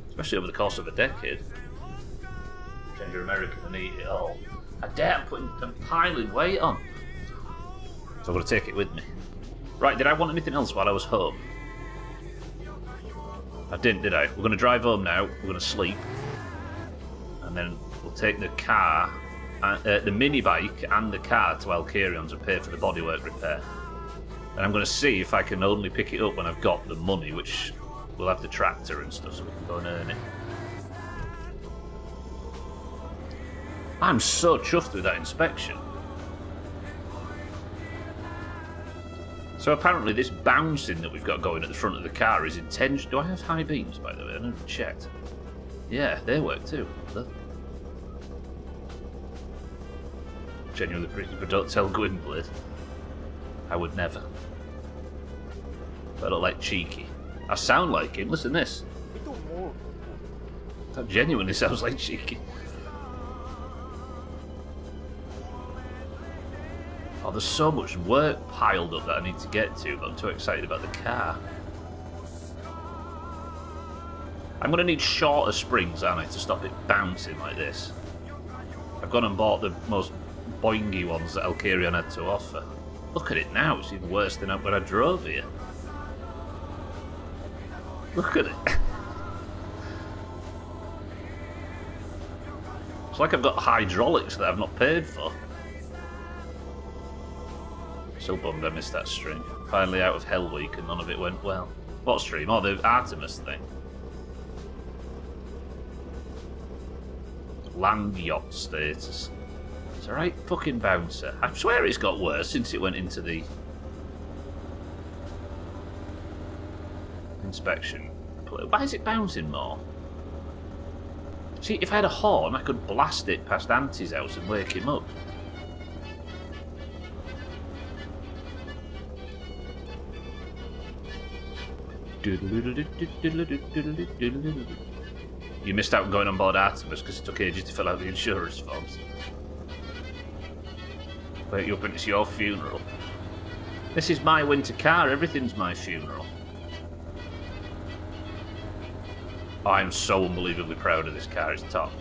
S1: Especially over the course of a decade. Pretend you're American and eat it all. I dare I'm piling weight on. So I've got to take it with me. Right, did I want anything else while I was home? I didn't, did I? We're going to drive home now. We're going to sleep. And then we'll take the car, the mini bike and the car to Alcarion's and pay for the bodywork repair. And I'm going to see if I can only pick it up when I've got the money, which we'll have the tractor and stuff so we can go and earn it. I'm so chuffed with that inspection. So apparently this bouncing that we've got going at the front of the car is intentional. Do I have high beams, by the way? I never checked. Yeah, they work too. Lovely. Genuinely pretty, but don't tell Gwynblade. I would never. But I look like Cheeky. I sound like him. Listen to this.
S3: Vitu mulkku.
S1: That genuinely sounds like Cheeky. Oh, there's so much work piled up that I need to get to, but I'm too excited about the car. I'm going to need shorter springs, aren't I, to stop it bouncing like this. I've gone and bought the most boingy ones that Alcarion had to offer. Look at it now, it's even worse than when I drove here. Look at it. It's like I've got hydraulics that I've not paid for. Still bummed I missed that stream. Finally out of Hell Week and none of it went well. What stream? Oh, the Artemis thing. Land yacht status. It's a right fucking bouncer. I swear it's got worse since it went into the inspection. Why is it bouncing more? See, if I had a horn, I could blast it past Auntie's house and wake him up. You missed out on going on board Artemis because it took ages to fill out the insurance forms. Wake you up and it's your funeral. This is my winter car, everything's my funeral. I'm so unbelievably proud of this car, it's top.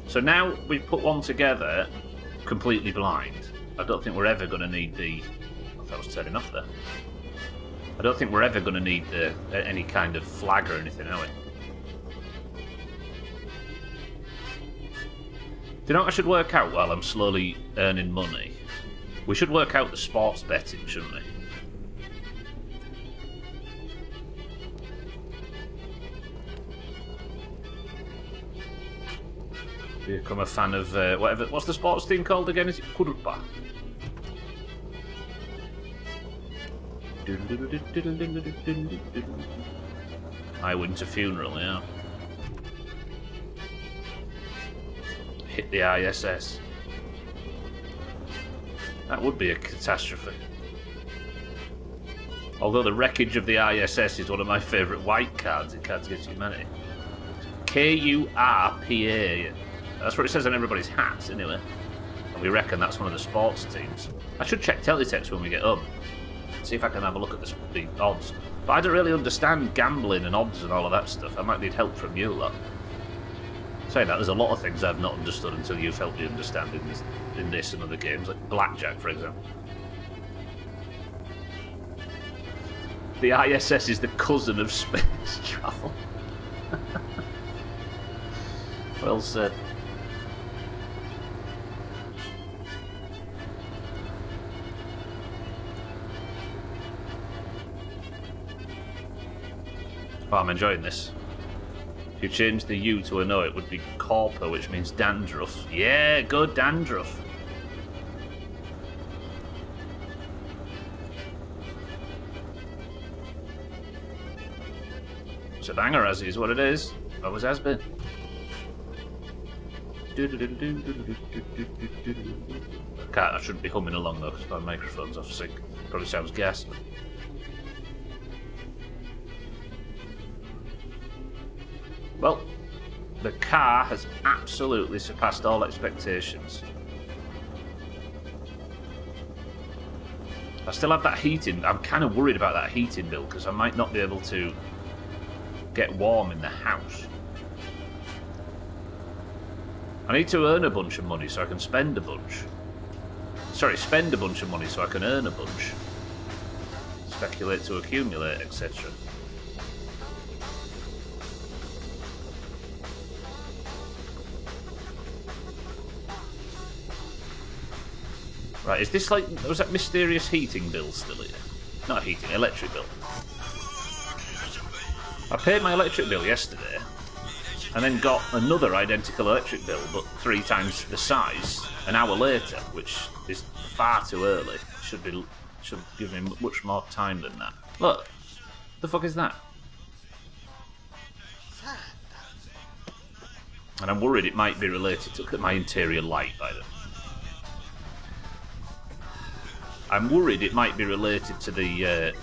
S1: So now we've put one together, completely blind. I don't think we're ever going to need the... That was turning off there. I don't think we're ever going to need any kind of flag or anything, are we? Do you know what I should work out while I'm slowly earning money? We should work out the sports betting, shouldn't we? Become a fan of whatever. What's the sports team called again? Is it Kurpa? My winter funeral, yeah. Hit the ISS. That would be a catastrophe. Although the wreckage of the ISS is one of my favourite white cards in Cards Against Humanity. Kurpa. That's what it says on everybody's hats, anyway. And we reckon that's one of the sports teams. I should check teletext when we get home. See if I can have a look at the odds. But I don't really understand gambling and odds and all of that stuff. I might need help from you lot. Saying that, there's a lot of things I've not understood until you've helped me understand in this and other games, like blackjack, for example. The ISS is the cousin of space travel. Well said. Oh, I'm enjoying this. If you change the U to an O, it would be Corpa, which means dandruff. Yeah, good dandruff. It's a banger, as is what it is. Always has been. I shouldn't be humming along though, because my microphone's off sync. Probably sounds ghastly. Well, the car has absolutely surpassed all expectations. I still have that heating. I'm kind of worried about that heating bill because I might not be able to get warm in the house. I need to earn a bunch of money so I can spend a bunch. Sorry, spend a bunch of money so I can earn a bunch. Speculate to accumulate, etc. Right, is this like... was that mysterious heating bill still here? Not heating, electric bill. I paid my electric bill yesterday, and then got another identical electric bill, but 3 times the size, an hour later, which is far too early. Should give me much more time than that. Look, the fuck is that? And I'm worried it might be related to... Look at my interior light, by the way. I'm worried it might be related to the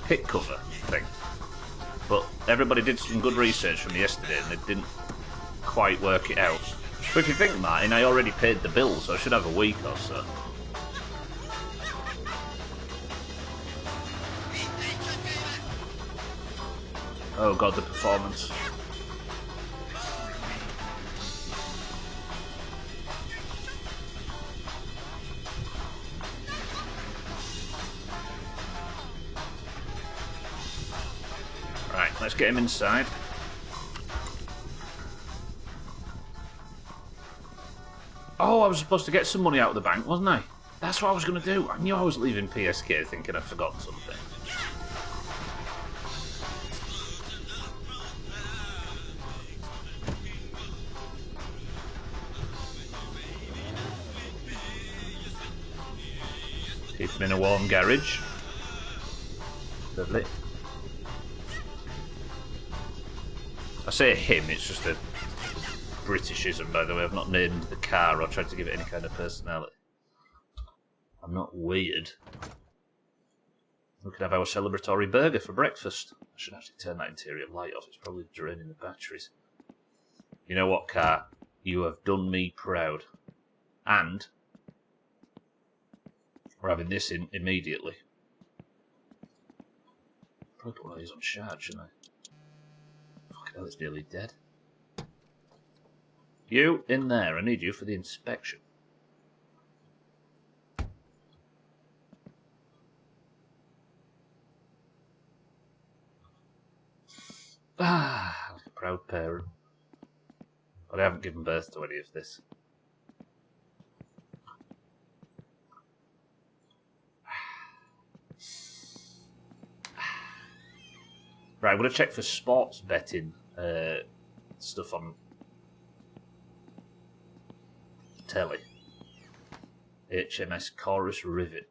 S1: pit cover thing. But everybody did some good research from yesterday and they didn't quite work it out. But if you think, Martin, I already paid the bill, so I should have a week or so. Oh god, the performance. Right, let's get him inside. Oh, I was supposed to get some money out of the bank, wasn't I? That's what I was going to do. I knew I was leaving PSK thinking I'd forgotten something. Keep him in a warm garage. Lovely. I say him, it's just a Britishism, by the way. I've not named the car or tried to give it any kind of personality. I'm not weird. We could have our celebratory burger for breakfast. I should actually turn that interior light off. It's probably draining the batteries. You know what, car? You have done me proud. And we're having this in immediately. Probably put one of these on charge, shouldn't I? Fucking hell, it's nearly dead. You, in there. I need you for the inspection. Ah, like a proud parent. But I haven't given birth to any of this. Right, I'm going to check for sports betting stuff on telly. HMS Chorus Rivet.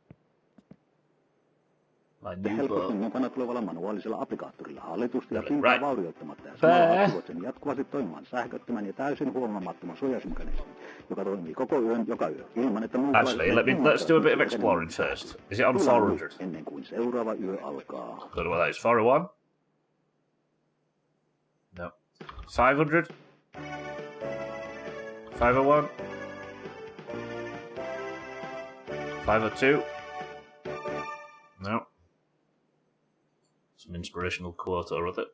S1: My new boat.
S4: Mukana tulevalla manuaalisella applikaattorilla hallitusti ja
S1: Right.
S4: pintaa vaurioittamatta ja samalla aktivoit sen jatkuvasti toimimaan sähköttömän ja täysin huomaamattoman suojausmekanismin, joka toimii koko yön joka yö ilman että
S1: Actually, let's do a bit of exploring first. Is it on 400?
S4: Ennen kuin seuraava yö alkaa.
S1: Don't know what that is. 401? No. 500? 501? 502? No. Some inspirational quote or other.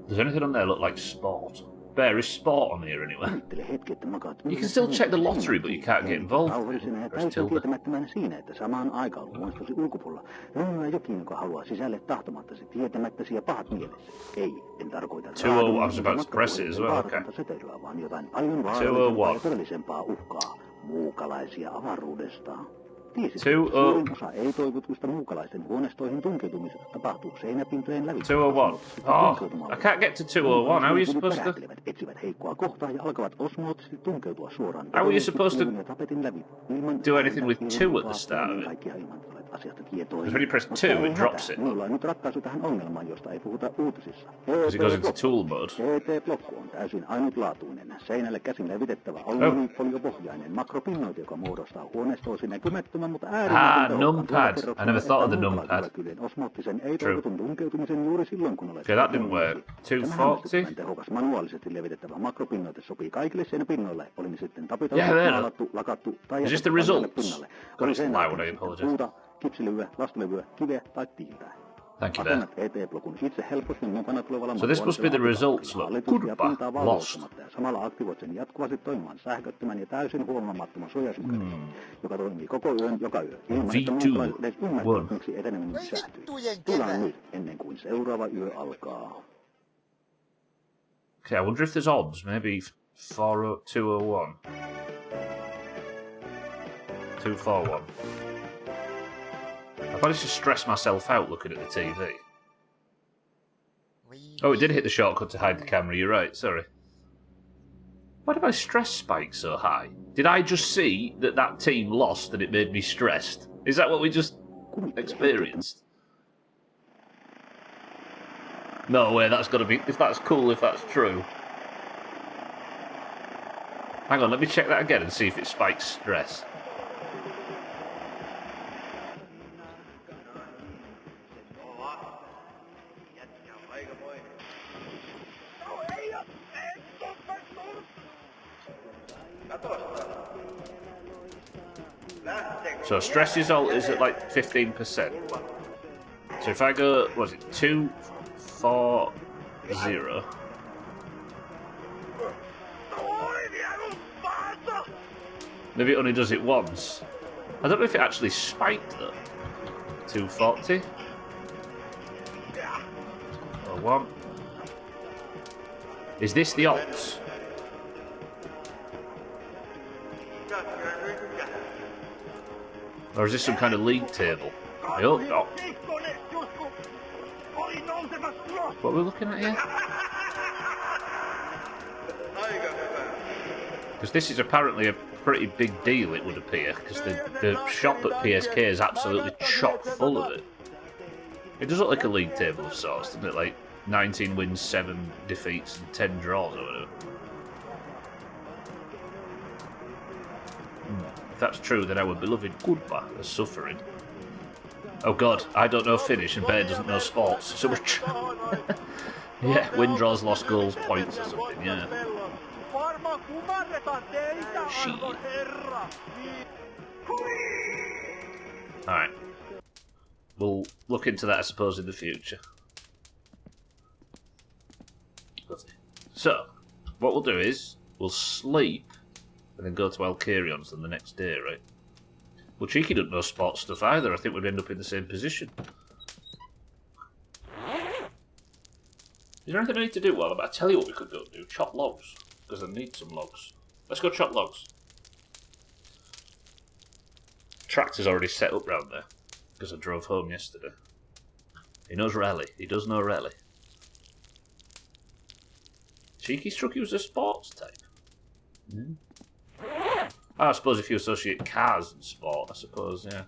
S1: Does anything on there look like sport? Bear, is sport on here anywhere? You can still check the lottery, but you can't get involved. Press tilde.
S4: Tietämättömänä siinä, että samaan aikaan luonstosi ulkopuolella rönnyää jokin, joka haluaa sisälle tahtomattasi tietämättäsi ja pahat mielessä. Ei, en tarkoita
S1: 201, I was about to press it as well, okay.
S4: Setelyä, vaan jotain paljon
S1: 201.
S4: vaarallisempaa ja todellisempaa uhkaa. Muukalaisia avaruudesta. Tiesit,
S1: 201.
S4: suurin osa ei-toivotuista muukalaisten huoneistoihin tunkeutumisesta tapahtuu seinäpintojen lävitse.
S1: 201. Oh, I can't get to 201. How are you supposed to...
S4: Etsivät heikkoa kohtaa ja alkavat osmoottisesti tunkeutua suoraan.
S1: How are you supposed to do anything with 2 at the start of it? Because when you press 2, it drops it.
S4: Minulla on nyt ratkaisu tähän ongelmaan, josta ei puhuta uutisissa.
S1: Because it goes into tool mode.
S4: PT-blokku on täysin ainutlaatuinen, seinälle käsin levitettävä aluminiumfoliopohjainen makropinnoite, joka muodostaa huoneistoosi näkymättömän, mutta äärimmäisen
S1: numpad. I never thought of the numpad.
S4: Osmoottisen ei-toivotun tunkeutumisen juuri silloin, kun olet...
S1: Okay, that didn't work. 240?
S4: Tehokas manuaalisesti levitettävä makropinnoite sopii kaikille seinäpinnoille, oli ne sitten tapita, maalattu, lakattu tai
S1: is this the results? God, it's loud, I apologize.
S4: Puuta, kipsilevyä, lastulevyä, kiveä tai tiiltä.
S1: Thank you there.
S4: Asennat ET-blokun itse helposti mukana tulevalla
S1: So this must be the results, look. Goodbye. Lost.
S4: Samalla aktivoit sen jatkuvasti toimimaan sähköttömän ja täysin huomaamattoman suojausmekanismin, joka toimii koko yön joka yö. Ilman, että muut edes ymmärtävät, miksi eteneminen pysähtyy. Tullaan nyt, ennen kuin seuraava yö alkaa.
S1: Okay, I wonder if there's odds. Maybe 201. 241. I managed to stress myself out looking at the TV. Oh, it did hit the shortcut to hide the camera, you're right, sorry. Why did my stress spike so high? Did I just see that that team lost and it made me stressed? Is that what we just experienced? No way, that's got to be... If that's cool, if that's true. Hang on, let me check that again and see if it spikes stress. So stress result is at like 15%. So if I go, what was it, 240? Maybe it only does it once. I don't know if it actually spiked though. 240. Or 1. Is this the odds? Or is this some kind of league table? I hope not. What are we looking at here? Because this is apparently a pretty big deal, it would appear, because the shop at PSK is absolutely chock full of it. It does look like a league table of sorts, doesn't it? Like 19 wins, 7 defeats, and 10 draws or whatever. If that's true, then our beloved Goodba is suffering. Oh god, I don't know Finnish and Bear doesn't know sports, so we're yeah, win, draws, lost, goals, points or something, yeah. Shit. Alright. We'll look into that, I suppose, in the future. So, what we'll do is, we'll sleep and then go to Alcarion's on the next day, right? Well, Cheeky doesn't know sports stuff either. I think we'd end up in the same position. Is there anything I need to do? Well, I tell you what we could go do. Chop logs. Because I need some logs. Let's go chop logs. Tractor's already set up round there. Because I drove home yesterday. He knows rally. He does know rally. Cheeky struck you as a sports type. I suppose if you associate cars and sport, I suppose, yeah.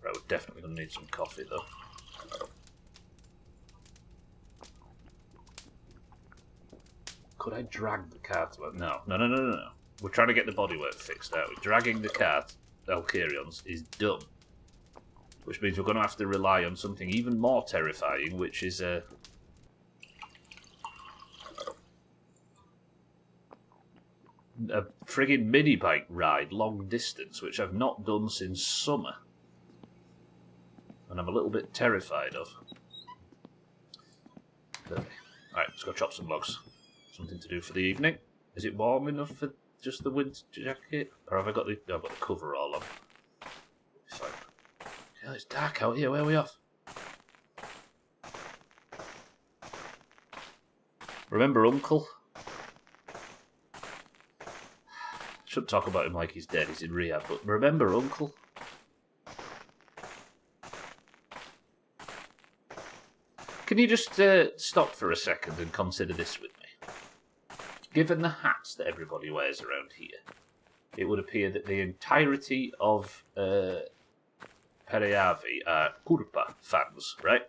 S1: Right, we're definitely going to need some coffee, though. Could I drag the car to... No. We're trying to get the bodywork fixed, aren't we? Dragging the car to Alcarion's is dumb. Which means we're going to have to rely on something even more terrifying, which is a friggin' mini-bike ride long distance, which I've not done since summer. And I'm a little bit terrified of. Alright, let's go chop some logs. Something to do for the evening. Is it warm enough for just the winter jacket? Or have I got the... I've got the cover all on. Fine. Yeah, it's dark out here. Where are we off? Remember Uncle? Shouldn't talk about him like he's dead. He's in rehab. But remember Uncle? Can you just stop for a second and consider this with me? Given the hats that everybody wears around here, it would appear that the entirety of Pereavi are Kurpa fans, right?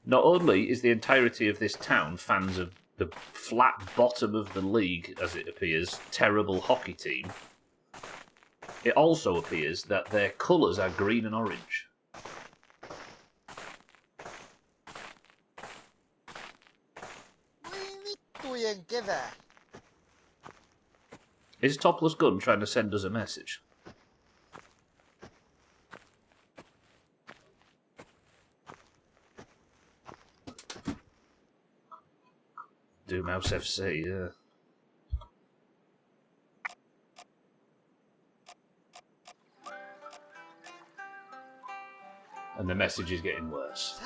S1: Not only is the entirety of this town fans of the flat bottom of the league, as it appears, terrible hockey team, it also appears that their colours are green and orange. Is Topless Gun trying to send us a message? Doomhaus FC, yeah. And the message is getting worse.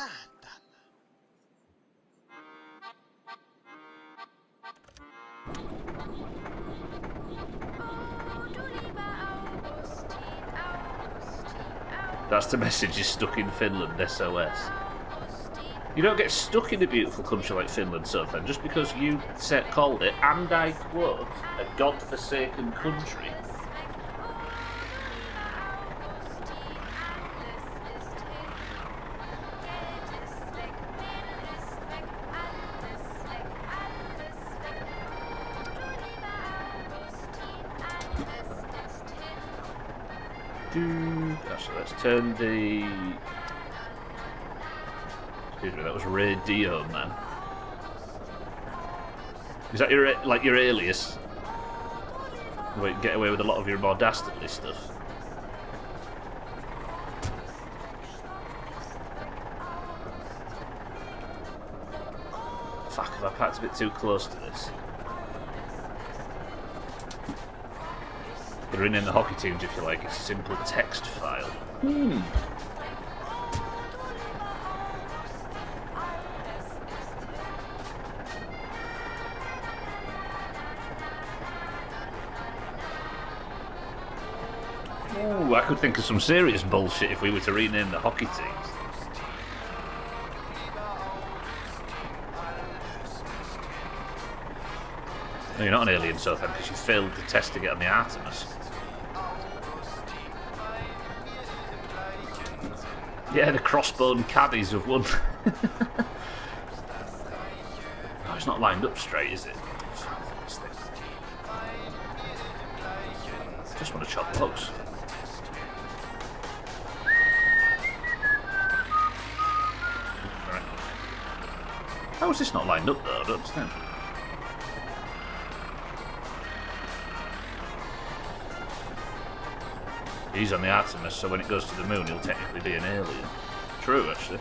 S1: That's the message is stuck in Finland, SOS. You don't get stuck in a beautiful country like Finland, Southern, just because you called it, and I quote, a god-forsaken country. Actually, let's turn the... Excuse me, that was Radio Man. Is that your alias? Where you can get away with a lot of your more dastardly stuff. Fuck, have I packed a bit too close to this? They're in the hockey teams, if you like. It's a simple text file. Ooh, I could think of some serious bullshit if we were to rename the hockey teams. No, you're not an alien, Southampton, because you failed the test to get on the Artemis. Yeah, the crossbone caddies have won. Oh, it's not lined up straight, is it? Just want to chop logs. Right. How is this not lined up, though? I don't understand. He's on the Artemis, so when it goes to the moon, he'll technically be an alien. True, actually.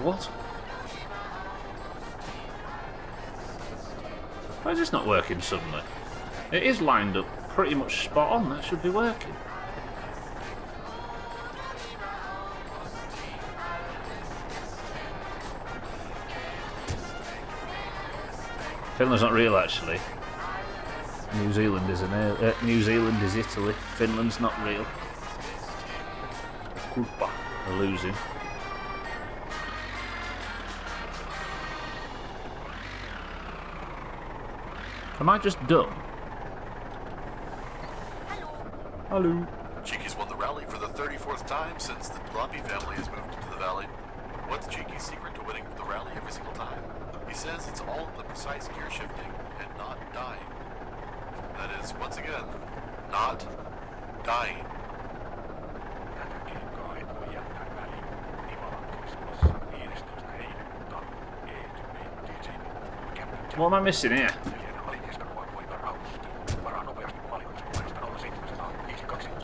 S1: What? Why is this not working suddenly? It is lined up pretty much spot on. That should be working. Finland's not real, actually. New Zealand is New Zealand is Italy. Finland's not real. Culpa. They're losing. Am I just dumb? Hello.
S5: Cheeky's won the rally for the 34th time since the Gloppy family has moved into the valley. What's Cheeky's secret to winning the rally every single time? He says it's all the precise gear shifting and not dying. That is, once again, not dying.
S1: What am I missing here?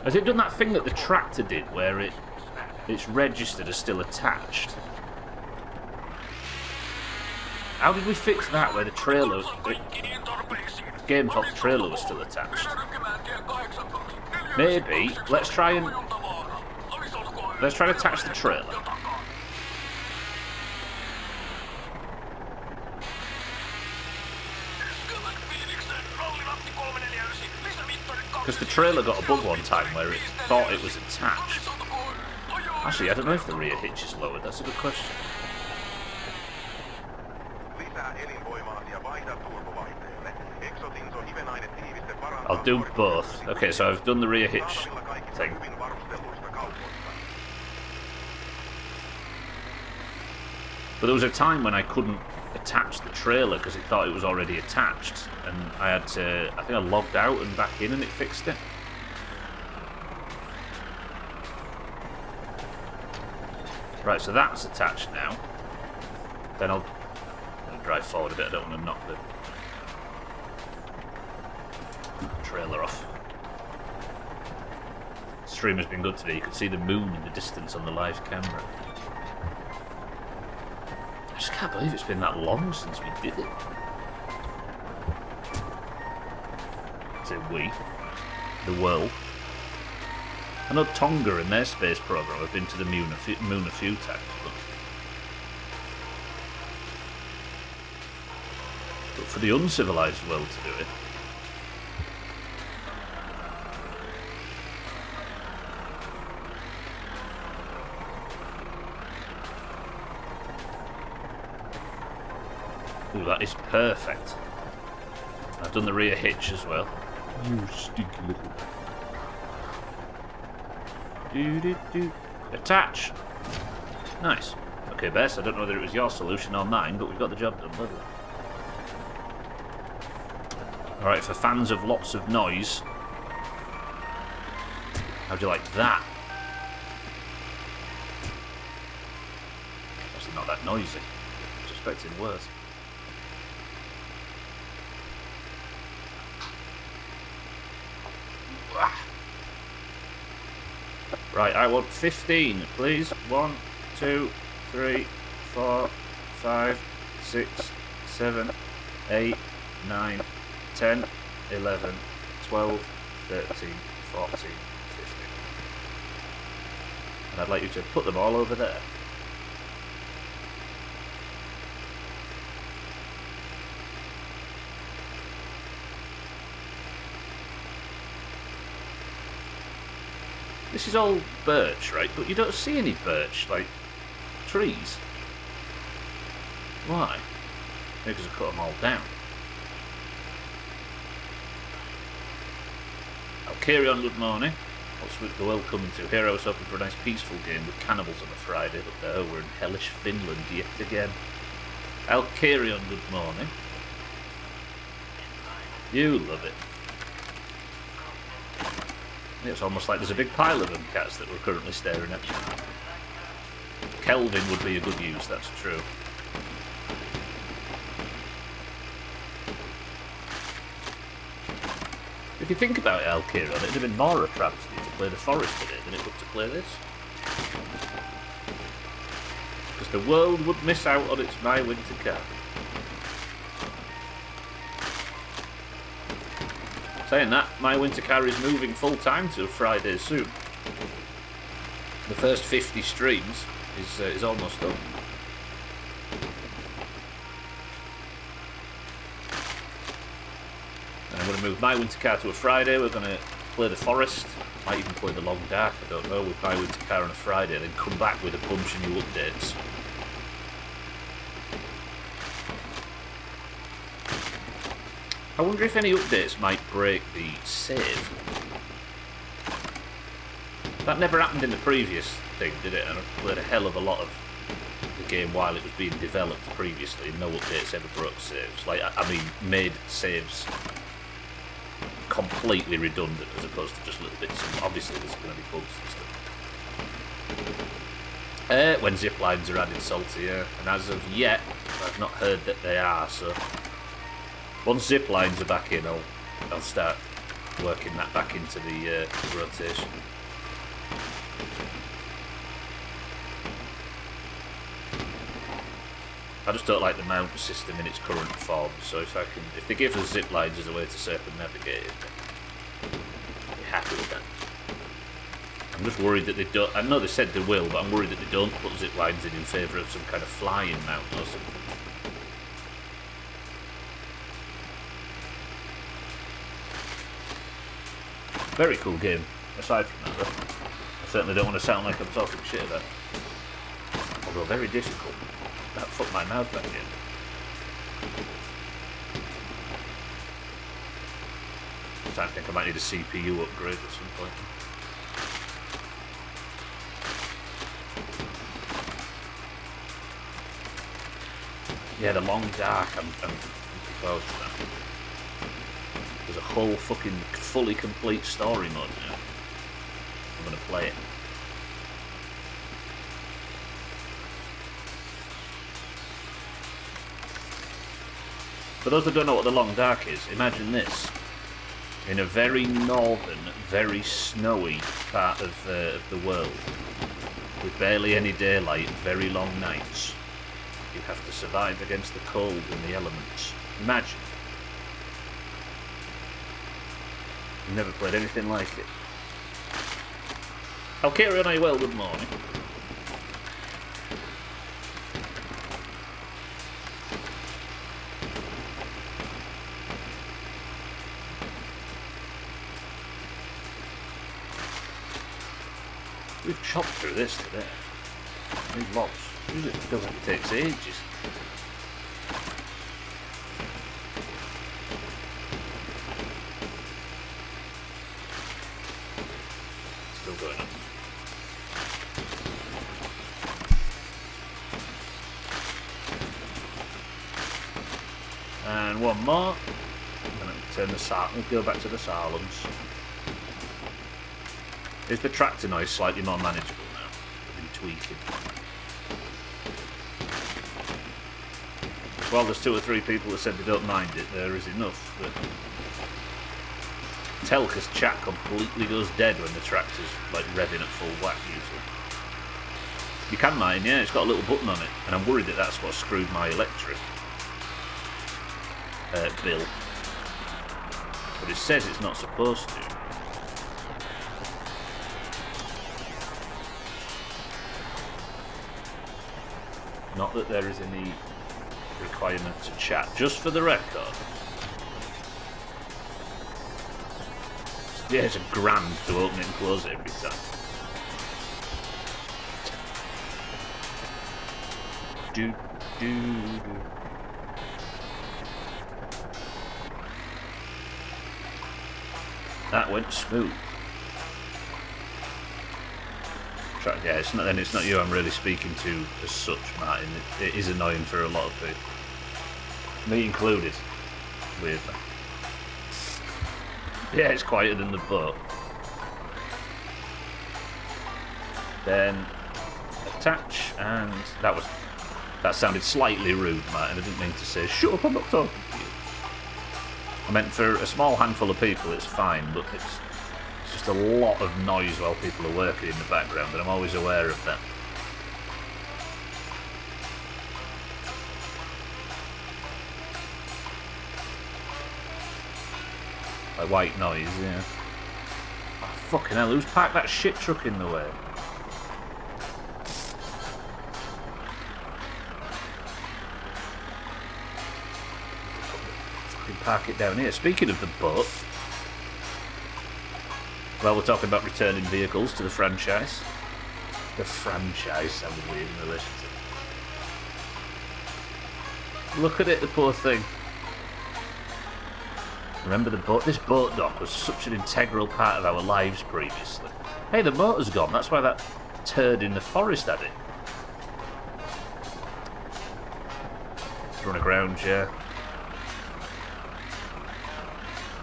S1: Has it done that thing that the tractor did where it's registered as still attached? How did we fix that where the trailer, the game thought the trailer was still attached? Maybe, let's try and attach the trailer. Because the trailer got a bug one time where it thought it was attached. Actually, I don't know if the rear hitch is lowered. That's a good question. I'll do both. Okay, so I've done the rear hitch thing. But there was a time when I couldn't attach the trailer because it thought it was already attached, and I had to, I think I logged out and back in and it fixed it. Right, so that's attached now. Then I'll drive forward a bit. I don't want to knock the trailer off. The stream has been good today. You could see the moon in the distance on the live camera. I just can't believe it's been that long since we did it. Say we. The world. I know Tonga and their space program have been to the moon a few times, but for the uncivilized world to do it. Ooh, that is perfect. I've done the rear hitch as well. You stinky little. Attach. Nice. Okay, Bess, I don't know whether it was your solution or mine, but we've got the job done, lovely. Alright, for fans of lots of noise, how'd you like that? Actually not that noisy. I was expecting worse. Right, I want 15, please. 1, 2, 3, 4, 5, 6, 7, 8, 9, 10, 11, 12, 13, 14, 15. And I'd like you to put them all over there. This is all birch, right? But you don't see any birch, like, trees. Why? Maybe because I cut them all down. I'll carry on, good morning. What's with the world coming to? Here I was hoping for a nice peaceful game with cannibals on a Friday, but there we're in hellish Finland yet again. I'll carry on, good morning. You love it. It's almost like there's a big pile of them cats that we're currently staring at. Kelvin would be a good use, that's true. If you think about it, Alkiron, it'd have been more attractive to play the forest today than it would to play this. Because the world would miss out on its My Winter Car. Saying that, My Winter Car is moving full time to Fridays soon. The first 50 streams is almost done. going to move my winter car to a Friday. We're going to play the Forest. Might even play the Long Dark, I don't know, with my winter car on a Friday, then come back with a bunch of new updates. I wonder if any updates might break the save. That never happened in the previous thing, did it? And I played a hell of a lot of the game while it was being developed previously. No updates ever broke saves. Like, I mean, made saves completely redundant as opposed to just little bits. And obviously, there's going to be bugs and stuff. When zip lines are added, salty, yeah. And as of yet, I've not heard that they are. So once zip lines are back in, I'll start working that back into the rotation. I just don't like the mount system in its current form, so if they give us zip lines as a way to circumnavigate it, then I'll be happy with that. I'm just worried that they don't. I know they said they will, but I'm worried that they don't put zip lines in favour of some kind of flying mount or something. Very cool game. Aside from that, though, I certainly don't want to sound like I'm talking shit about it. Although very difficult. That fucked my mouth that game. I think I might need a CPU upgrade at some point. Yeah, the Long Dark, I'm looking forward to that. There's a whole fucking fully complete story mode now. I'm gonna play it. For those that don't know what the Long Dark is, imagine this. In a very northern, very snowy part of the world, with barely any daylight and very long nights, you have to survive against the cold and the elements. Imagine. I've never played anything like it. Oh, carry on, well, good morning. We've chopped through this today. These logs. Usually it feels like it takes ages. Still going on. And one more. I'm going to turn the we'll go back to the silence. Is the tractor noise slightly more manageable now? I've been tweaking. While there's 2 or 3 people that said they don't mind it, there is enough. But tell because chat completely goes dead when the tractor's like revving at full whack usually. You can mine, yeah, it's got a little button on it, and I'm worried that that's what screwed my electric bill. But it says it's not supposed to. Not that there is any requirement to chat, just for the record. Yeah, it's $1,000 to open it and close it every time. That went smooth. Yeah, it's not you I'm really speaking to as such, Martin. It is annoying for a lot of people. Me included. Weirdly. Yeah, it's quieter than the boat. Then attach, and that sounded slightly rude, Martin. I didn't mean to say, shut up, I'm not talking to you. I meant for a small handful of people it's fine, but it's just a lot of noise while people are working in the background, and I'm always aware of that. Like white noise, yeah. Oh, fucking hell, who's parked that shit truck in the way? can park it down here. Speaking of the boat, well, we're talking about returning vehicles to the franchise. The franchise sounds weird in relation to... Look at it, the poor thing. Remember the boat? This boat dock was such an integral part of our lives previously. Hey, the motor's gone. That's why that turd in the forest had it. Let's run aground, yeah.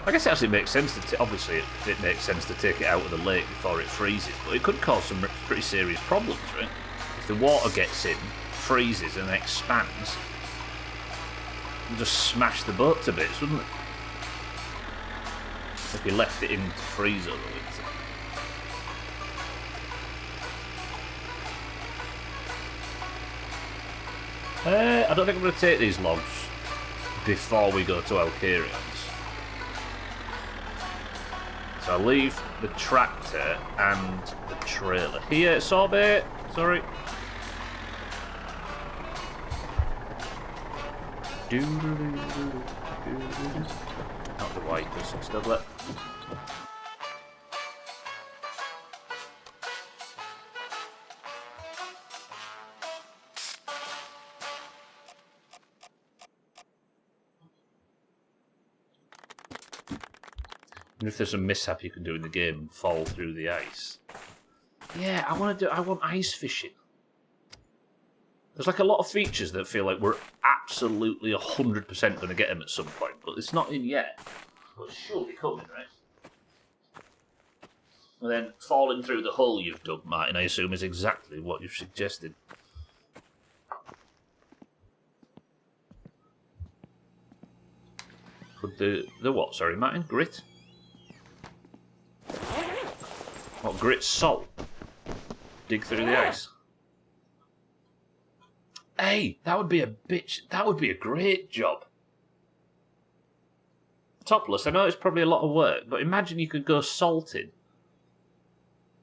S1: I guess it actually makes sense to... Obviously, it makes sense to take it out of the lake before it freezes, but it could cause some pretty serious problems, right? If the water gets in, freezes, and expands, it'll just smash the boat to bits, wouldn't it? If you left it in to freeze over the winter. I don't think I'm going to take these logs before we go to Alcarians. So I'll leave the tractor and the trailer here. Sorbet! Sorry. Not the wipers, still there. And if there's a mishap you can do in the game and fall through the ice. Yeah, I want ice fishing. There's like a lot of features that feel like we're absolutely 100% going to get them at some point, but it's not in yet. But it's surely coming, right? And then falling through the hole you've dug, Martin, I assume is exactly what you've suggested. Could the what, sorry, Martin? Grit? What, grit salt? Dig through the ice? Hey, that would be a bitch. That would be a great job. Topless, I know it's probably a lot of work, but imagine you could go salting.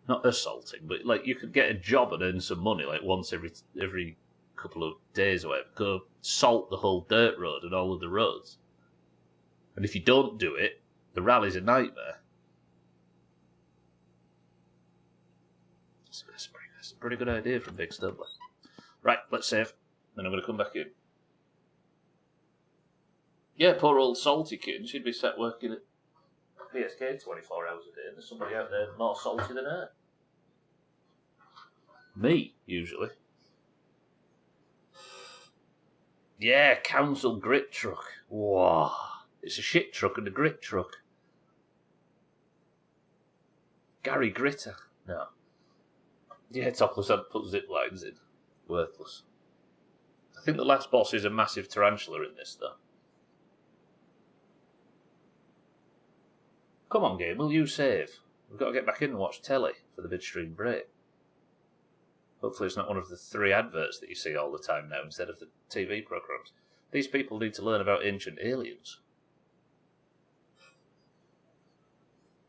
S1: Not assaulting, but like you could get a job and earn some money like once every couple of days or whatever. Go salt the whole dirt road and all of the roads. And if you don't do it, the rally's a nightmare. That's a pretty good idea from Big Stubbler. Right, let's save. Then I'm going to come back in. Yeah, poor old salty kitten. She'd be set working at PSK 24 hours a day, and there's somebody out there more salty than her. Me, usually. Yeah, council grit truck. Wow. It's a shit truck and a grit truck. Gary Gritter. No. Yeah, Topless had put zip lines in. Worthless. I think the last boss is a massive tarantula in this, though. Come on, game, will you save? We've got to get back in and watch telly for the midstream break. Hopefully it's not one of the 3 adverts that you see all the time now instead of the TV programmes. These people need to learn about ancient aliens.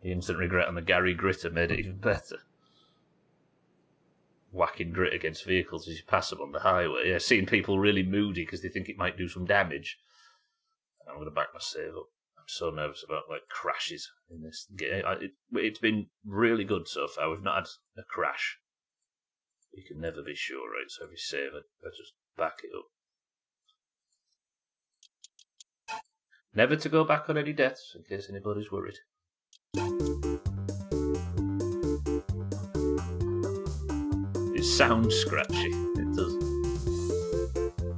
S1: The instant regret on the Gary Gritter made it even better. Whacking grit against vehicles as you pass them on the highway. Yeah, seeing people really moody because they think it might do some damage. I'm going to back my save up. I'm so nervous about like crashes in this game. It's been really good so far. We've not had a crash. You can never be sure, right? So every save, I just back it up. Never to go back on any deaths, in case anybody's worried. It sounds scratchy. It does.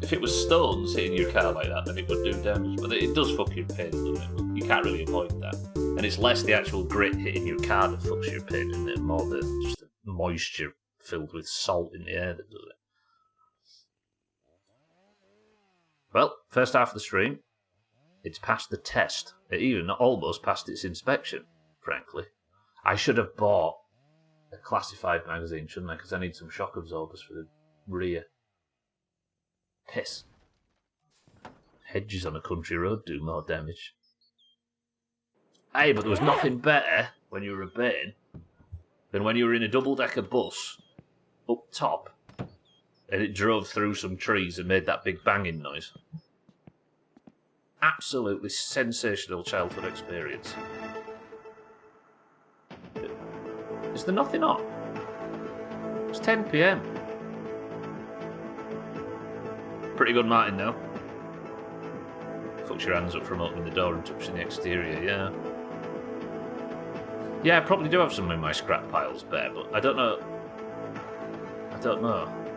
S1: If it was stones hitting your car like that, then it would do damage. But it does fuck your pain, doesn't it? You can't really avoid that. And it's less the actual grit hitting your car that fucks your pain, isn't it? More just the moisture filled with salt in the air that does it. Well, first half of the stream, it's passed the test. It even almost passed its inspection, frankly. I should have bought a classified magazine, shouldn't I? Because I need some shock absorbers for the rear. Piss. Hedges on a country road do more damage. Hey, but there was nothing better when you were a Bane than when you were in a double-decker bus up top and it drove through some trees and made that big banging noise. absolutely sensational childhood experience. Is there nothing on? It's 10 PM. Pretty good, Martin, now. Fucks your hands up from opening the door and touching the exterior, yeah. Yeah, I probably do have some in my scrap piles, Bear, but I don't know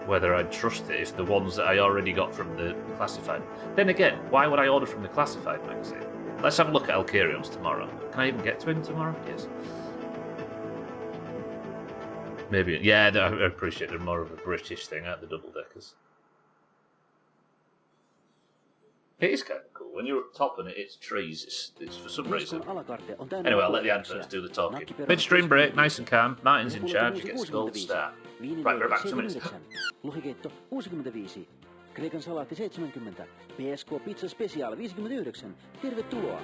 S1: whether I'd trust it if the ones that I already got from the classified. Then again, why would I order from the classified magazine? Let's have a look at Alcarion's tomorrow. Can I even get to him tomorrow? Yes. Maybe, yeah, I appreciate they're more of a British thing, aren't the double-deckers? It is kind of cool. When you're up top and it's trees, it's for some reason. Anyway, I'll let the adverts do the talking. Midstream break, nice and calm. Martin's in charge, gets gold star. Right, we're back 2 minutes.
S6: Lohikeitto 65, Kreikan salaatti 70, PSK Pizza Special 59. Tervetuloa!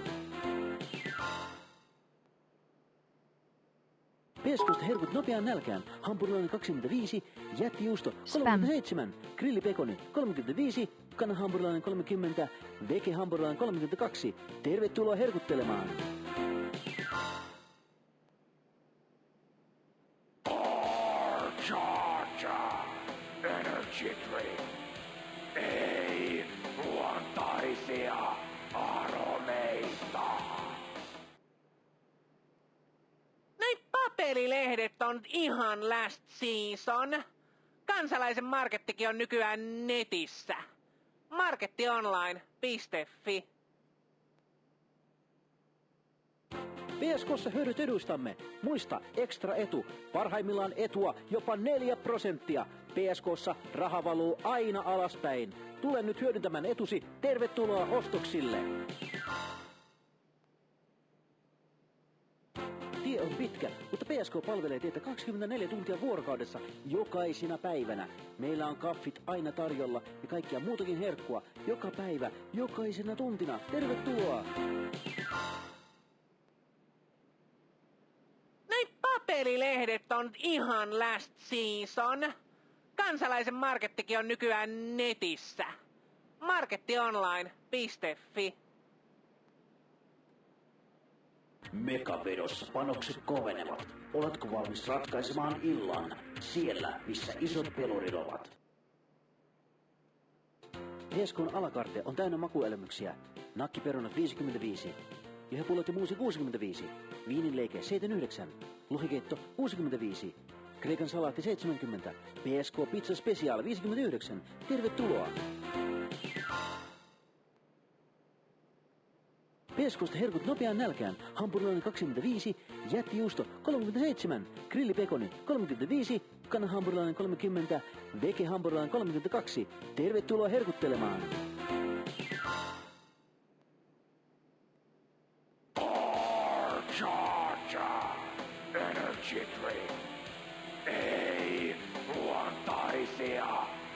S6: PSK:sta herkut nopeaan nälkään. Hampurilainen 25, jättijuusto 37, grillipekoni 35, kanahampurilainen 30, vegehampurilainen 32. Tervetuloa herkuttelemaan!
S3: Energy drink. Ei luontaisia aromeita.
S7: Näin paperilehdet on ihan last season. Kansalaisen markettikin on nykyään netissä. Markettionline.fi.
S6: PSK:ssa hyödyt eduistamme. Muista, ekstra etu. Parhaimmillaan etua jopa 4%. PSK:ssa raha valuu aina alaspäin. Tule nyt hyödyntämään etusi. Tervetuloa ostoksille. Tie on pitkä, mutta PSK palvelee teitä 24 tuntia vuorokaudessa jokaisena päivänä. Meillä on kaffit aina tarjolla ja kaikkia muutakin herkkua joka päivä, jokaisena tuntina. Tervetuloa!
S7: Näin paperilehdet on ihan last season. Kansalaisen markettikin on nykyään netissä. Markettionline.fi.
S6: Megavedossa panokset kovenevat. Oletko valmis ratkaisemaan illan siellä, missä isot pelurit ovat? PSK:n alakarte on täynnä makuelämyksiä. Nakkiperunat 55, jyhäpullot ja muusi 65, viininleike 79, lohikeitto 65, Kreikan salaatti 70, PSK Pizza Special 59. Tervetuloa! PSK:sta herkut nopeaan nälkään. Hampurilainen 25, jättijuusto 37, grillipekoni 35, kanahampurilainen 30, vegehampurilainen 32. Tervetuloa herkuttelemaan!
S3: Energy drink. Ei luontaisia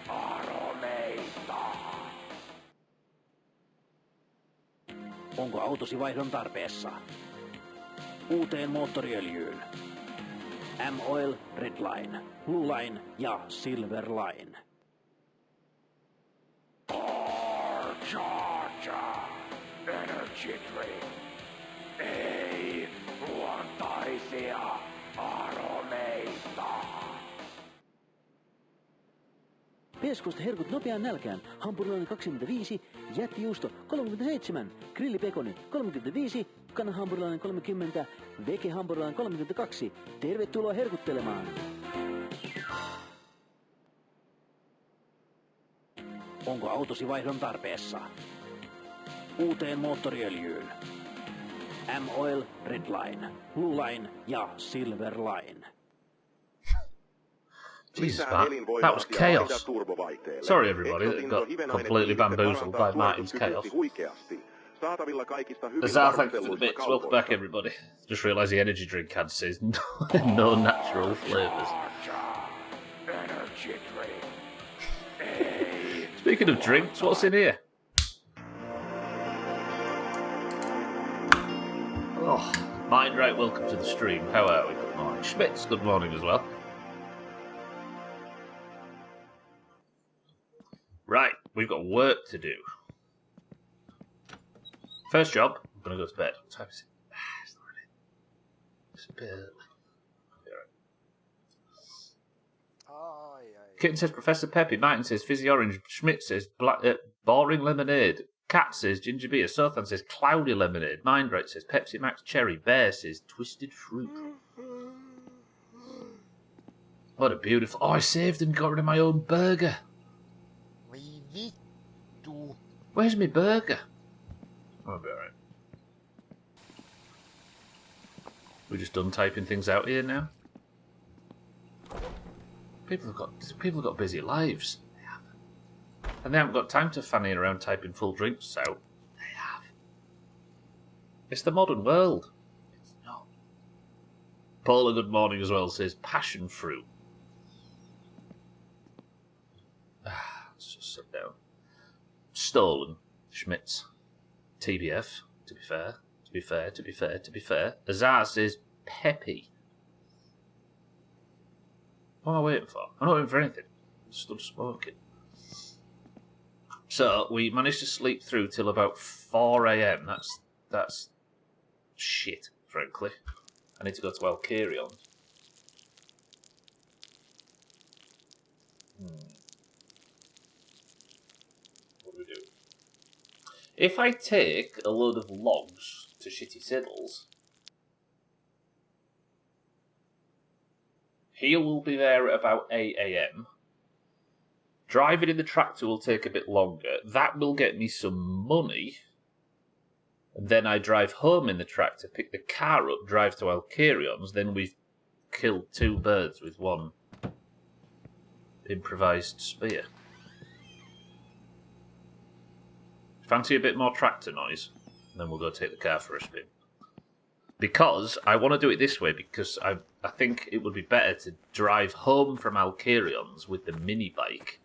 S3: aromeita.
S6: Onko autosi vaihdon tarpeessa? Uuteen moottoriöljyyn. M-Oil Red Line, Blue Line ja Silver Line.
S3: Charger. Energy drink. Ei luontaisia aromeita.
S6: PSK:sta herkut nopeaan nälkään. Hampurilainen 25, jättijuusto 37, grillipekoni 35, kanahampurilainen 30, vegehampurilainen 32. Tervetuloa herkuttelemaan! Onko autosi vaihdon tarpeessa? Uuteen moottoriöljyyn. M-Oil Red Line, Blue Line ja Silver Line.
S1: Jesus, that was chaos. Sorry, everybody, that got completely bamboozled by Martin's chaos. Azar, thank you for the bits. Welcome back, everybody. Just realised the energy drink had says no natural flavours. Speaking of drinks, what's in here? Oh, Martin, right, welcome to the stream. How are we? Good morning. Schmitz, good morning as well. Right, we've got work to do. First job, I'm going to go to bed. What time is it? It's not ready. It's a bit early. Kitten says Professor Peppy. Martin says Fizzy Orange. Schmidt says Boring Lemonade. Cat says Ginger Beer. Sothan says Cloudy Lemonade. Mindrate says Pepsi Max Cherry. Bear says Twisted Fruit. What a beautiful... Oh, I saved and got rid of my own burger. Where's my burger? Oh, I'll be alright. We're just done typing things out here now. People have got busy lives. They have. And they haven't got time to fanny around typing full drinks out. They have. It's the modern world. It's not. Paula, good morning as well, says passion fruit. Let's just sit down. Stolen. Schmitz. TBF, to be fair. To be fair, to be fair, to be fair. Azar says Peppy. What am I waiting for? I'm not waiting for anything. I'm stood smoking. So, we managed to sleep through till about 4 a.m. That's shit, frankly. I need to go to Alkarion. What do we do? If I take a load of logs to Shitty Siddles, he will be there at about 8 a.m. Driving in the tractor will take a bit longer. That will get me some money. And then I drive home in the tractor, pick the car up, drive to Alkarion's. Then we've killed 2 birds with one improvised spear. Fancy a bit more tractor noise? And then we'll go take the car for a spin. Because I want to do it this way, because I think it would be better to drive home from Alkarion's with the mini bike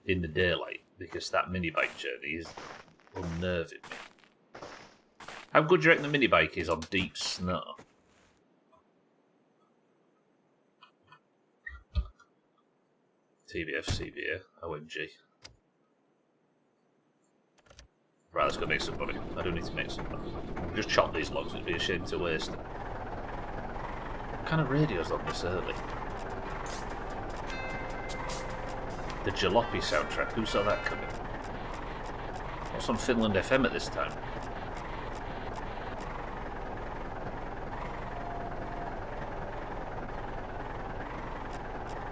S1: in the daylight, because that mini bike journey is unnerving me. How good do you reckon the mini bike is on deep snow? TBF, CBA, OMG. Right, let's go make some money. I do need to make some money. Just chop these logs, it'd be a shame to waste them. What kind of radio's on this early? The Jalopy soundtrack, who saw that coming? What's on Finland FM at this time?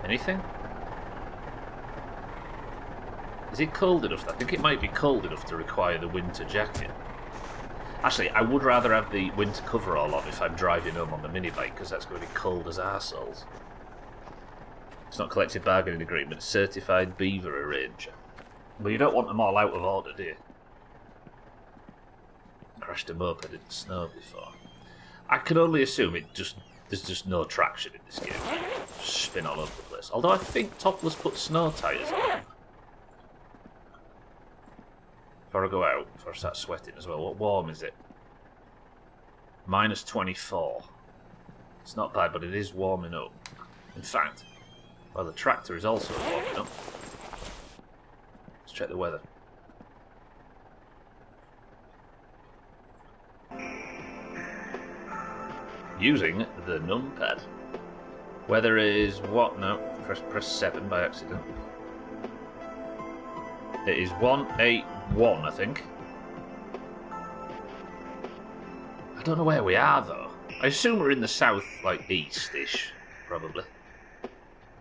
S1: Anything? Is it cold enough? I think it might be cold enough to require the winter jacket. Actually, I would rather have the winter coverall on if I'm driving home on the minibike, because that's going to be cold as arseholes. It's not collective bargaining agreement, certified beaver arranger. But you don't want them all out of order, do you? Crashed a moped in the snow before. I can only assume there's just no traction in this game. Just spin all over the place. Although I think Topless put snow tyres on. Before I go out, before I start sweating as well. What warm is it? Minus 24. It's not bad, but it is warming up. In fact, well, the tractor is also warming up. Let's check the weather. Using the numpad. Weather is what? No, press 7 by accident. It is 181, I think. I don't know where we are, though. I assume we're in the south, like, east-ish, probably.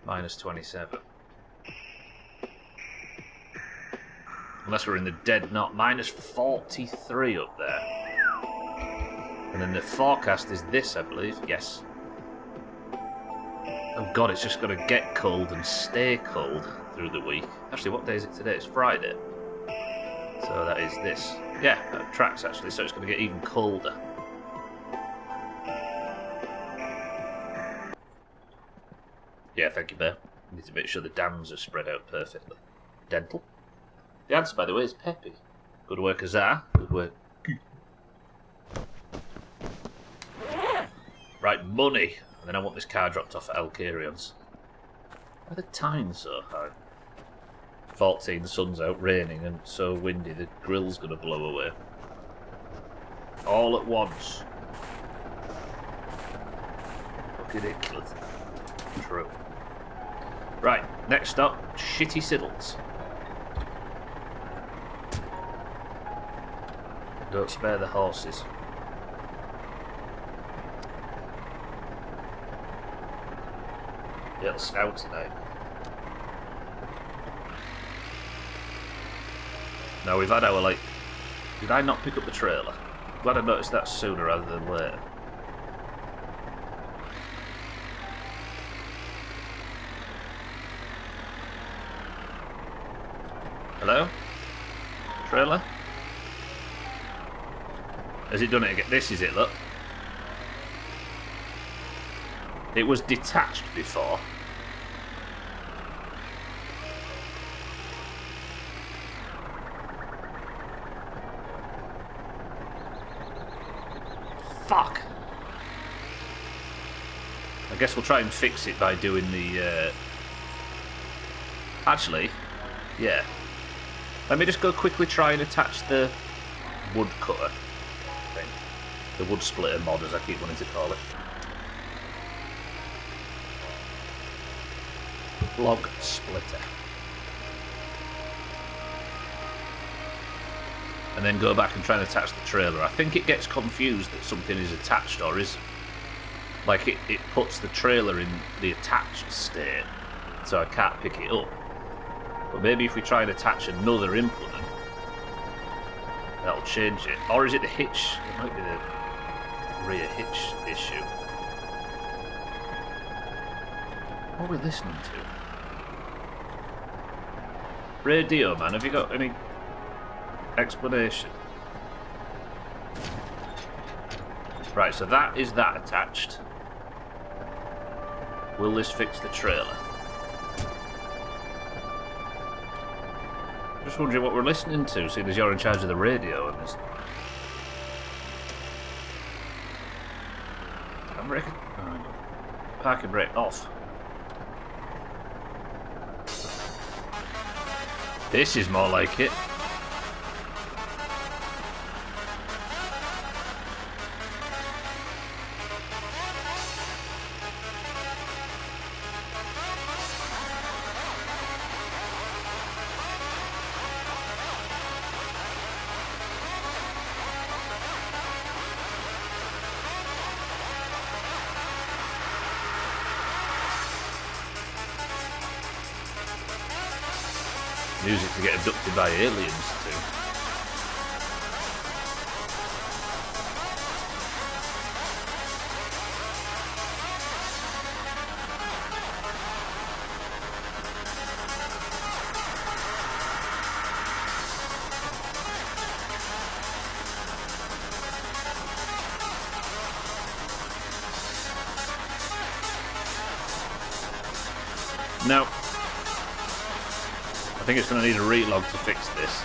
S1: Minus 27. Unless we're in the dead knot. Minus 43 up there. And then the forecast is this, I believe. Yes. Oh god, it's just going to get cold and stay cold through the week. Actually, what day is it today? It's Friday. So that is this. Yeah, that tracks actually, so it's going to get even colder. Yeah, thank you, Bear. We need to make sure the dams are spread out perfectly. Dental. The answer, by the way, is Peppy. Good work, Azar. Good work. Right, money. And then I want this car dropped off at Alkarion's. Why are the times so high? 14, the sun's out, raining, and so windy, the grill's going to blow away. all at once. Fucking ridiculous. True. Right, next stop, Shitty Siddles. Don't spare the horses. It'll snow tonight. Now we've had our, like... Did I not pick up the trailer? Glad I noticed that sooner rather than later. Hello? Trailer? Has it done it again? This is it, look. It was detached before. Fuck! I guess we'll try and fix it by doing the... Actually, yeah. Let me just go quickly try and attach the wood cutter thing. The wood splitter mod, as I keep wanting to call it. Log splitter. And then go back and try and attach the trailer. I think it gets confused that something is attached or isn't. Like it puts the trailer in the attached state, so I can't pick it up. But maybe if we try and attach another implement, that'll change it. Or is it the hitch? It might be the rear hitch issue. What are we listening to? Radio, man, have you got any explanation? Right, so that is that attached. Will this fix the trailer? Just wondering what we're listening to, seeing as you're in charge of the radio and this. Handbrake? Oh, parking brake off. This is more like it. Music to get abducted by aliens too. No. I think it's going to need a relog to fix this.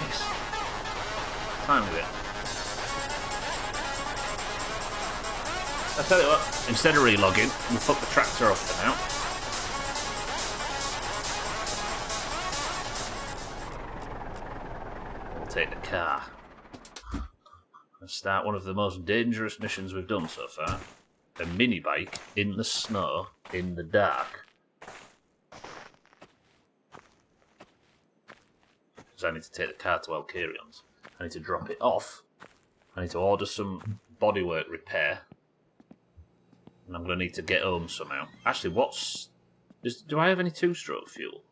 S1: Yes. Time with it. I tell you what, instead of relogging, we'll fuck the tractor off for now. We'll take the car. Let's start one of the most dangerous missions we've done so far. A mini bike in the snow, in the dark. Because I need to take the car to Alcarion's. I need to drop it off. I need to order some bodywork repair. And I'm going to need to get home somehow. Actually, do I have any two-stroke fuel?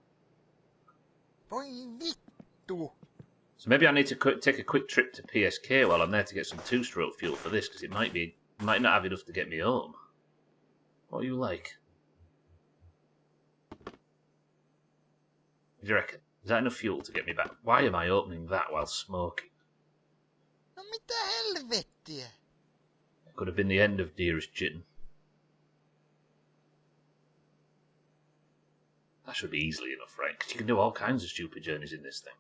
S1: So maybe I need to take a quick trip to PSK while I'm there to get some two-stroke fuel for this, because it might not have enough to get me home. What do you like? What do you reckon? Is that enough fuel to get me back? Why am I opening that while smoking?
S8: No mitä helvettiä?
S1: It could have been the end of Dearest Jitten. That should be easily enough, right? Because you can do all kinds of stupid journeys in this thing.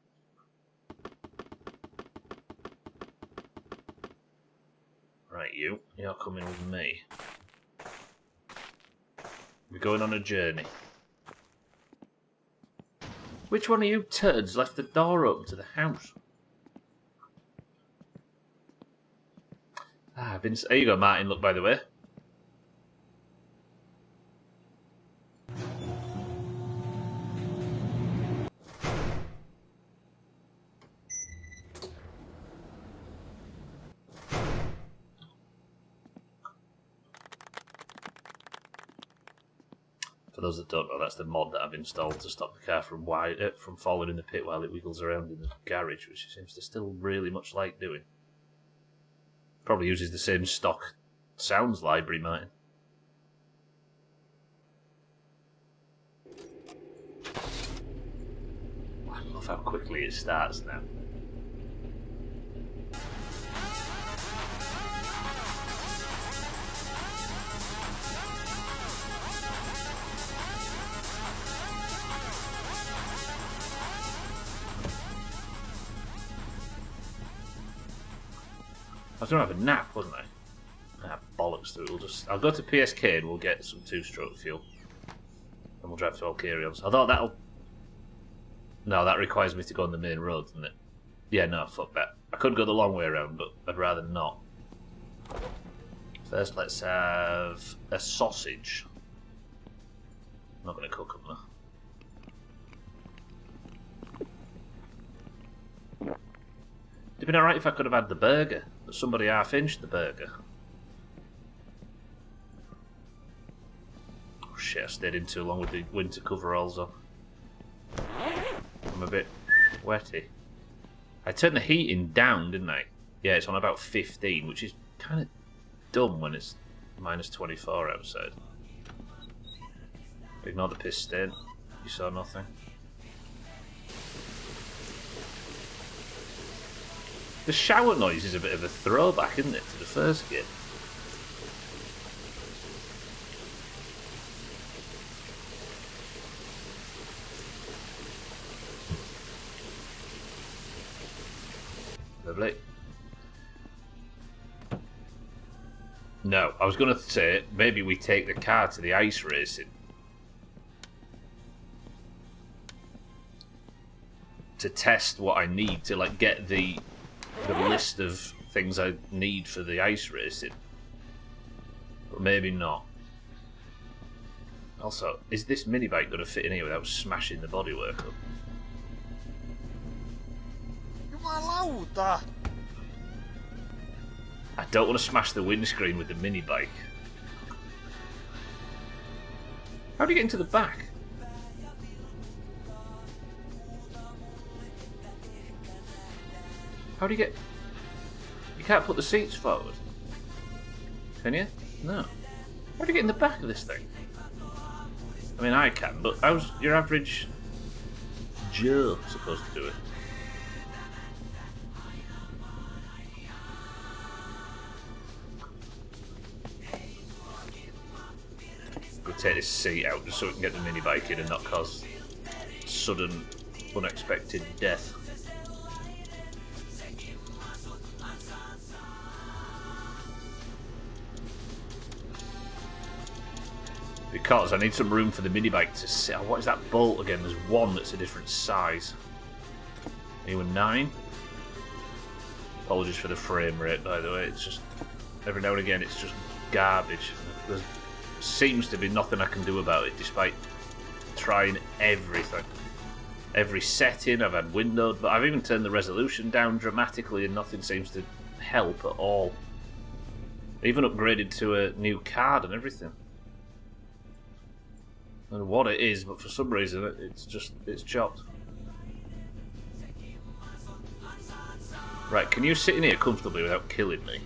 S1: Right, you're coming with me. We're going on a journey. Which one of you turds left the door open to the house? Ah, there you go, Martin. Look, by the way. For those that don't know, that's the mod that I've installed to stop the car from falling in the pit while it wiggles around in the garage, which it seems to still really much like doing. Probably uses the same stock sounds library, Martin. I love how quickly it starts now. I was going to have a nap, wasn't I? Ah, bollocks to it. I'll go to PSK and we'll get some 2-stroke fuel. And we'll drive to Alcarios. Although that'll... No, that requires me to go on the main road, doesn't it? Yeah, no, fuck that. I could go the long way around, but I'd rather not. First, let's have a sausage. I'm not going to cook them, though. It'd been alright if I could have had the burger, but somebody half-inched the burger. Oh shit, I stayed in too long with the winter coveralls on. I'm a bit wetty. I turned the heating down, didn't I? Yeah, it's on about 15, which is kind of dumb when it's minus 24 outside. Ignore the piss stain. You saw nothing. The shower noise is a bit of a throwback, isn't it, to the first game? Lovely. No, I was going to say, maybe we take the car to the ice racing. To test what I need to, like, get the list of things I need for the ice racing. But maybe not. Also, is this mini bike going to fit in here without smashing the bodywork up?
S8: Jumalauta!
S1: I don't want to smash the windscreen with the mini bike. How do you get into the back? How do you get... You can't put the seats forward. Can you? No. How do you get in the back of this thing? I mean, I can, but how's your average Joe supposed to do it? We'll take this seat out just so we can get the mini bike in and not cause sudden, unexpected death. Because I need some room for the mini bike to sit. Oh, what is that bolt again? There's one that's a different size. Are you a 9? Apologies for the frame rate, by the way. It's just every now and again it's just garbage. There seems to be nothing I can do about it, despite trying everything. Every setting I've had windowed, but I've even turned the resolution down dramatically, and nothing seems to help at all. I even upgraded to a new card and everything. I don't know what it is, but for some reason it's chopped. Right, can you sit in here comfortably without killing me?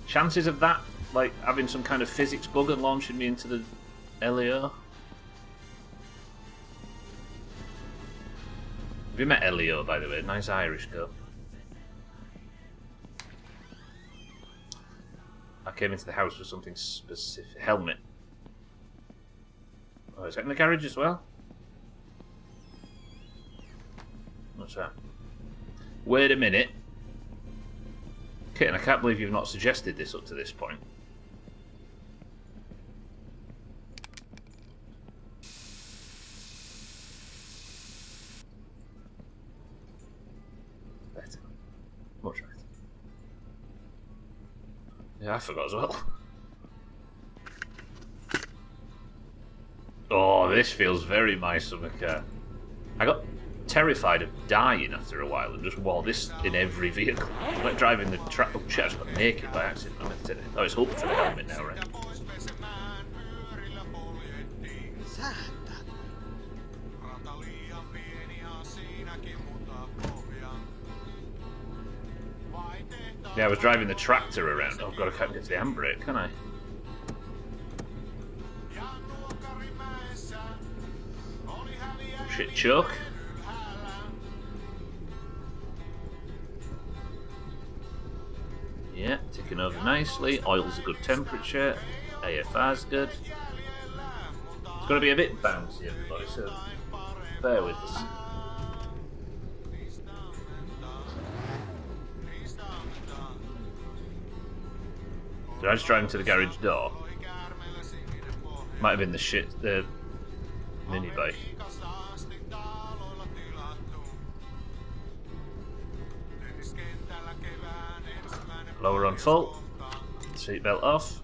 S1: Chances of that, like, having some kind of physics bug and launching me into the LEO? Have you met LEO, by the way? Nice Irish girl. I came into the house for something specific. Helmet. Oh, is that in the garage as well? What's that? Wait a minute. Kitten, I can't believe you've not suggested this up to this point. Yeah, I forgot as well. Oh, this feels very my summer car. I got terrified of dying after a while and just wore this in every vehicle. Like driving the track. Oh shit, I just got naked by accident. Oh, it's hope for the helmet now, right? Yeah, I was driving the tractor around. Oh god, I can't get to the handbrake, can I? Shit, Chuck. Yeah, ticking over nicely. Oil's a good temperature. AFR's good. It's going to be a bit bouncy, everybody, so bear with us. Did I just drive into the garage door? Might have been the mini bike. Lower on full. Seatbelt off.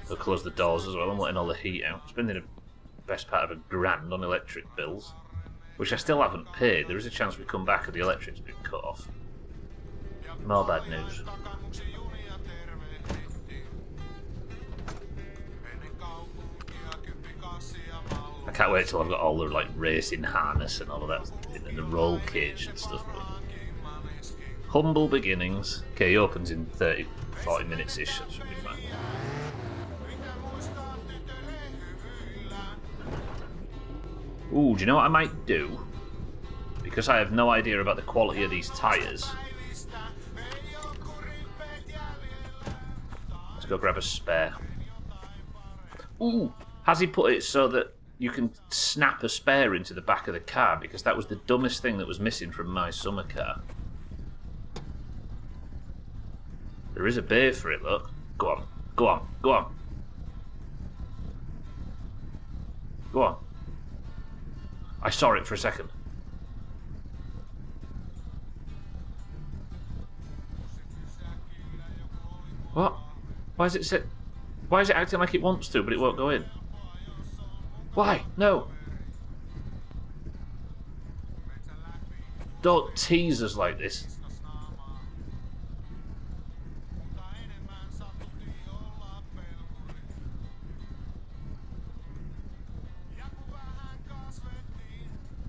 S1: I'll close the doors as well. I'm letting all the heat out. Spending the best part of £1,000 on electric bills, which I still haven't paid. There is a chance we come back and the electric's been cut off. More bad news. I can't wait till I've got all the like racing harness and all of that, and the roll cage and stuff. Humble beginnings. Okay, he opens in 30-40 minutes-ish, that should be fine. Ooh, do you know what I might do? Because I have no idea about the quality of these tyres. Let's go grab a spare. Ooh, has he put it so that you can snap a spare into the back of the car? Because that was the dumbest thing that was missing from my summer car. There is a bay for it, look. Go on, go on, go on. Go on. I saw it for a second. What? Why is it acting like it wants to, but it won't go in? Why? No. Don't tease us like this.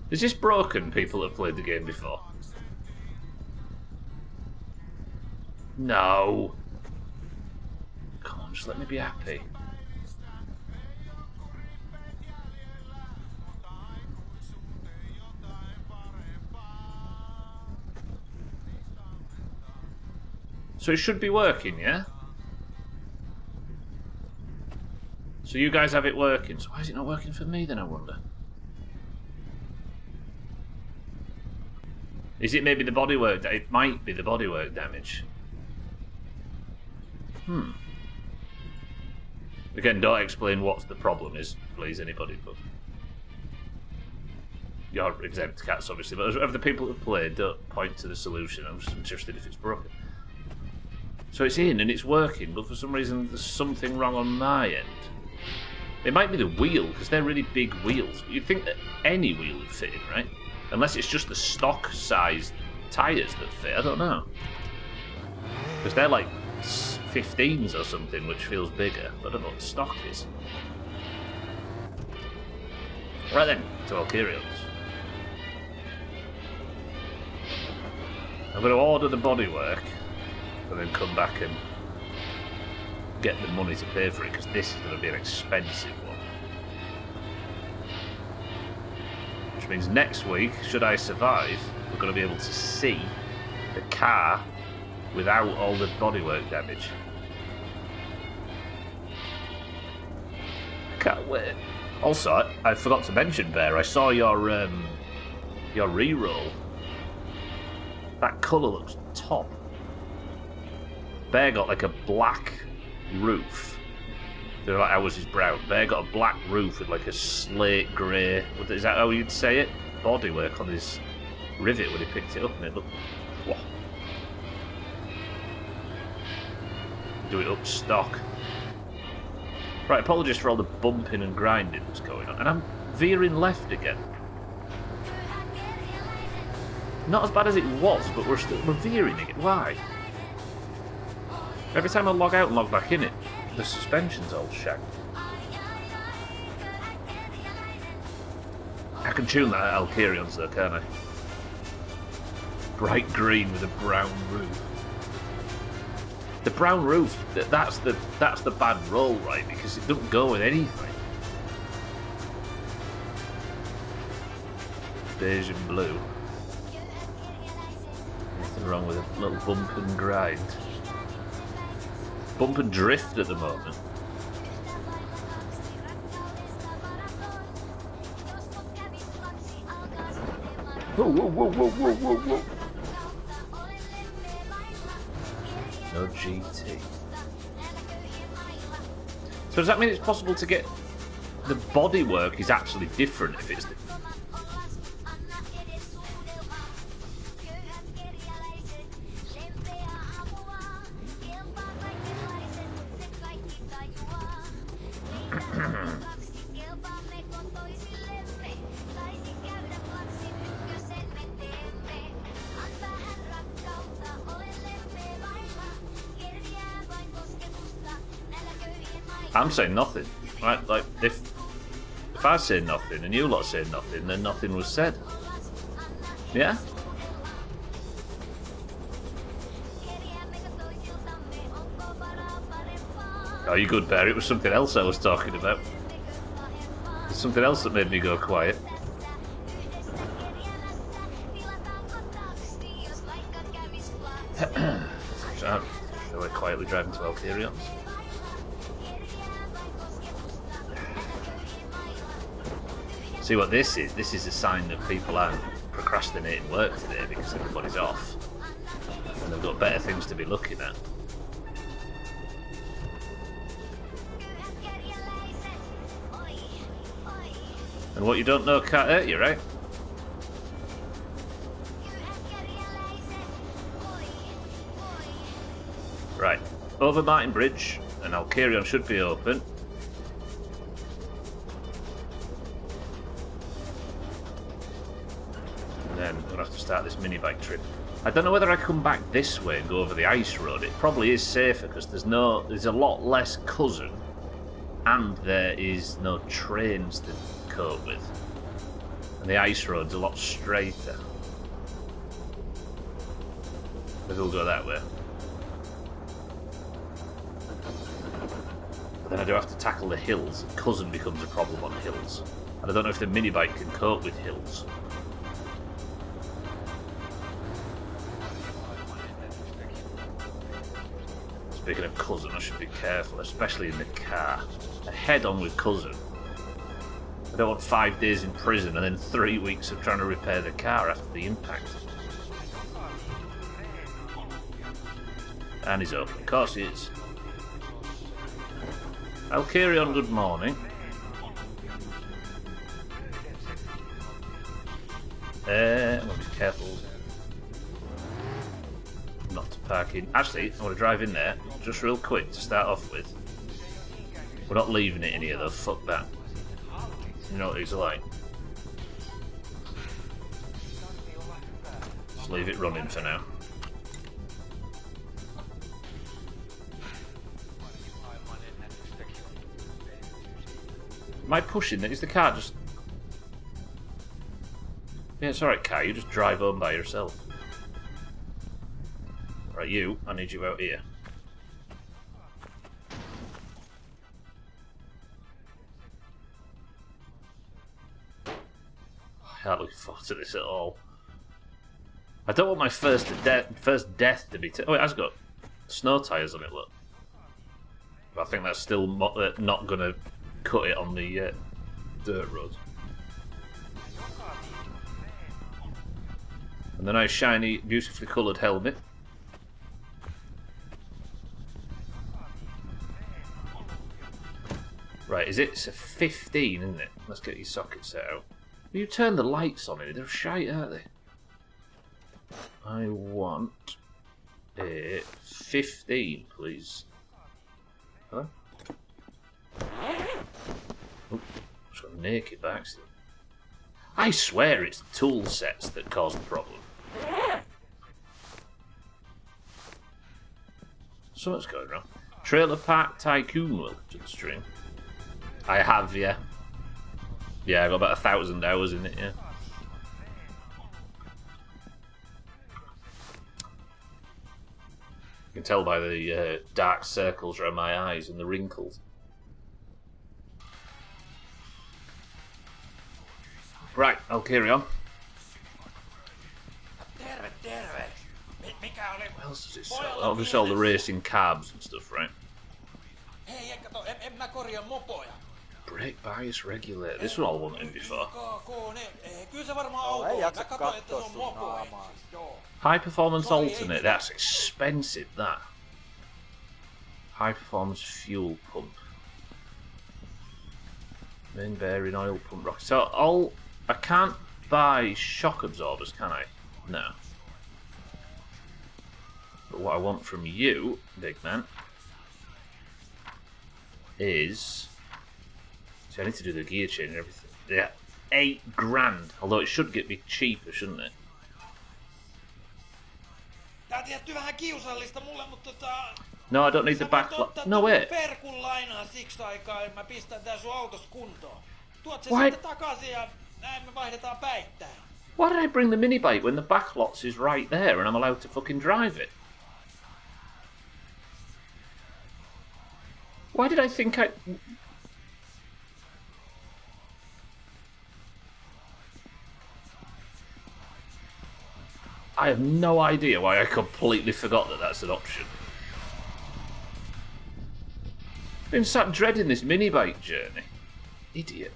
S1: Is this broken? People have played the game before. No. Come on, just let me be happy. So it should be working, yeah? So you guys have it working. So why is it not working for me then, I wonder? Is it maybe the bodywork? It might be the bodywork damage. Again, don't explain what the problem is, please, anybody. But you're exempt, cats, obviously. But of the people who've played, don't point to the solution. I'm just interested if it's broken. So it's in and it's working, but for some reason there's something wrong on my end. It might be the wheel, because they're really big wheels. You'd think that any wheel would fit in, right? Unless it's just the stock sized tyres that fit, I don't know. Because they're like 15s or something, which feels bigger. I don't know what the stock is. Right then, to Valkyrians. I'm going to order the bodywork and then come back and get the money to pay for it, because this is going to be an expensive one. Which means next week, should I survive, we're going to be able to see the car without all the bodywork damage. I can't wait. Also, I forgot to mention, Bear, I saw your reroll. That colour looks top. Bear got like a black roof. They're like ours is brown. Bear got a black roof with like a slate grey. Is that how you'd say it? Bodywork on his rivet when he picked it up, and it looked. Whoa. do it up stock. Right, apologies for all the bumping and grinding that's going on. And I'm veering left again. Not as bad as it was, but we're veering again. Why? Every time I log out and log back in it, the suspension's all shagged. I can tune that at Alkyrion's though, can't I? Bright green with a brown roof. The brown roof, that's the bad roll, right? Because it doesn't go with anything. Beige and blue. Nothing wrong with a little bump and grind. Bump and drift at the moment. Whoa, whoa, whoa, whoa, whoa, whoa, whoa. No GT. So does that mean it's possible to get the bodywork is actually different if it's the... I'm saying nothing, right? Like, if I say nothing and you lot say nothing, then nothing was said. Yeah? Oh, you good, Bear? It was something else I was talking about. There's something else that made me go quiet. So we're quietly driving to Alkyrion's. See what this is? This is a sign that people aren't procrastinating work today because everybody's off. And they've got better things to be looking at. And what you don't know can't hurt you, right? Right. Over Martin Bridge, and Alkyrien should be open. Then I'm going to have to start this mini bike trip. I don't know whether I come back this way and go over the ice road. It probably is safer because there's a lot less cousin and there is no trains to cope with. And the ice road's a lot straighter. Maybe we'll go that way. But then I do have to tackle the hills. Cousin becomes a problem on hills. And I don't know if the mini bike can cope with hills. Speaking of cousin, I should be careful, especially in the car. A head on with cousin. I don't want 5 days in prison and then 3 weeks of trying to repair the car after the impact. And he's open. Of course he is. Alkyrien, good morning. I'm going to be careful not to park in. Actually, I want to drive in there just real quick to start off with. We're not leaving it in here though, fuck that. You know what these are like. Just leave it running for now. Am I pushing it? Is the car just... Yeah, it's alright, car, you just drive home by yourself. Right, you, I need you out here. I'm not looking forward to this at all. I don't want my first death to be... Oh, it has got snow tyres on it, look. But I think that's still not going to cut it on the dirt road. And the nice shiny, beautifully coloured helmet. Right, it's a 15, isn't it? Let's get your sockets out. Will you turn the lights on here? They're shite, aren't they? I want a 15, please. Huh? Oh, it's got naked by accident. I swear it's the tool sets that cause the problem. Something's going wrong. Trailer Park Tycoon will to the stream. I have, yeah. Yeah, I got about 1,000 hours in it, yeah. You can tell by the dark circles around my eyes and the wrinkles. Right, I'll carry on.
S8: Terve, terve. Mikä oli?
S1: What else does it sell? Obviously all the racing carbs and stuff, right?
S8: Hei, kato, en mä korjaa mopoja.
S1: Brake bias regulator. This one I wanted before.
S8: Kyllä se varmaan auto on. Mä katsoin, että se on mopo. Joo.
S1: High performance alternate. That's expensive, that. High performance fuel pump. Main bearing oil pump rocket. So I can't buy shock absorbers, can I? No. But what I want from you, big man, is... See, I need to do the gear change and everything. Yeah, 8 grand. Although it should get me cheaper, shouldn't it?
S8: Tää tietty vähän kiusallista mulle, mutta
S1: No, I don't need the backlight. No, wait.
S8: Perkun lainaa siksi aikaa, ja mä pistän tää sun autos kuntoon. Tuot se
S1: Why?
S8: sitten takaisin ja näin me vaihdetaan päittäin.
S1: Why did I bring the minibike when the backlots is right there and I'm allowed to fucking drive it? Why did I think I... I have no idea why I completely forgot that that's an option. I've been sat dreading this minibike journey. Idiot.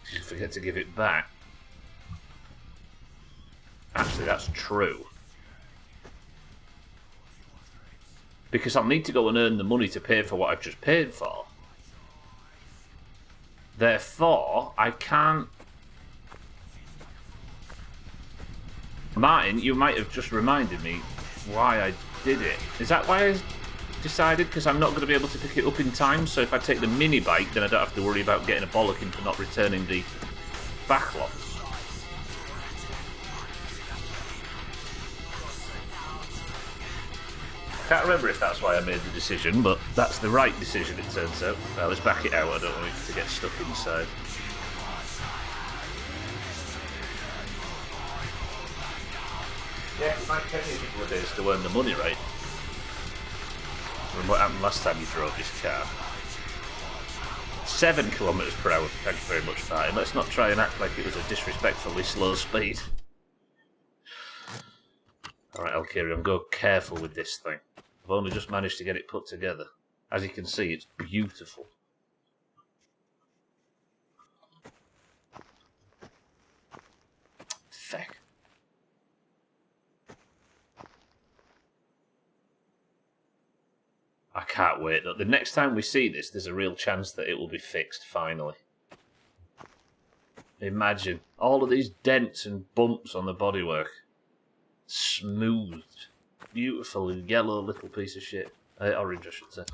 S1: Did you forget to give it back? Actually, that's true. Because I'll need to go and earn the money to pay for what I've just paid for. Therefore, I can't... Martin, you might have just reminded me why I did it. Is that why I decided? Because I'm not going to be able to pick it up in time, so if I take the mini bike, then I don't have to worry about getting a bollocking for not returning the backlots. I can't remember if that's why I made the decision, but that's the right decision, it turns out. Well, let's back it out, I don't want it to get stuck inside. Yeah, it might take me a couple of days to earn the money, right? From what happened last time you drove this car. 7 kilometres per hour, thank you very much, Martin. Let's not try and act like it was a disrespectfully slow speed. Alright, I'll carry on. Go careful with this thing. I've only just managed to get it put together. As you can see, it's beautiful. Feck. I can't wait. The next time we see this, there's a real chance that it will be fixed, finally. Imagine all of these dents and bumps on the bodywork. Smoothed. Beautiful yellow little piece of shit. Orange, I should say.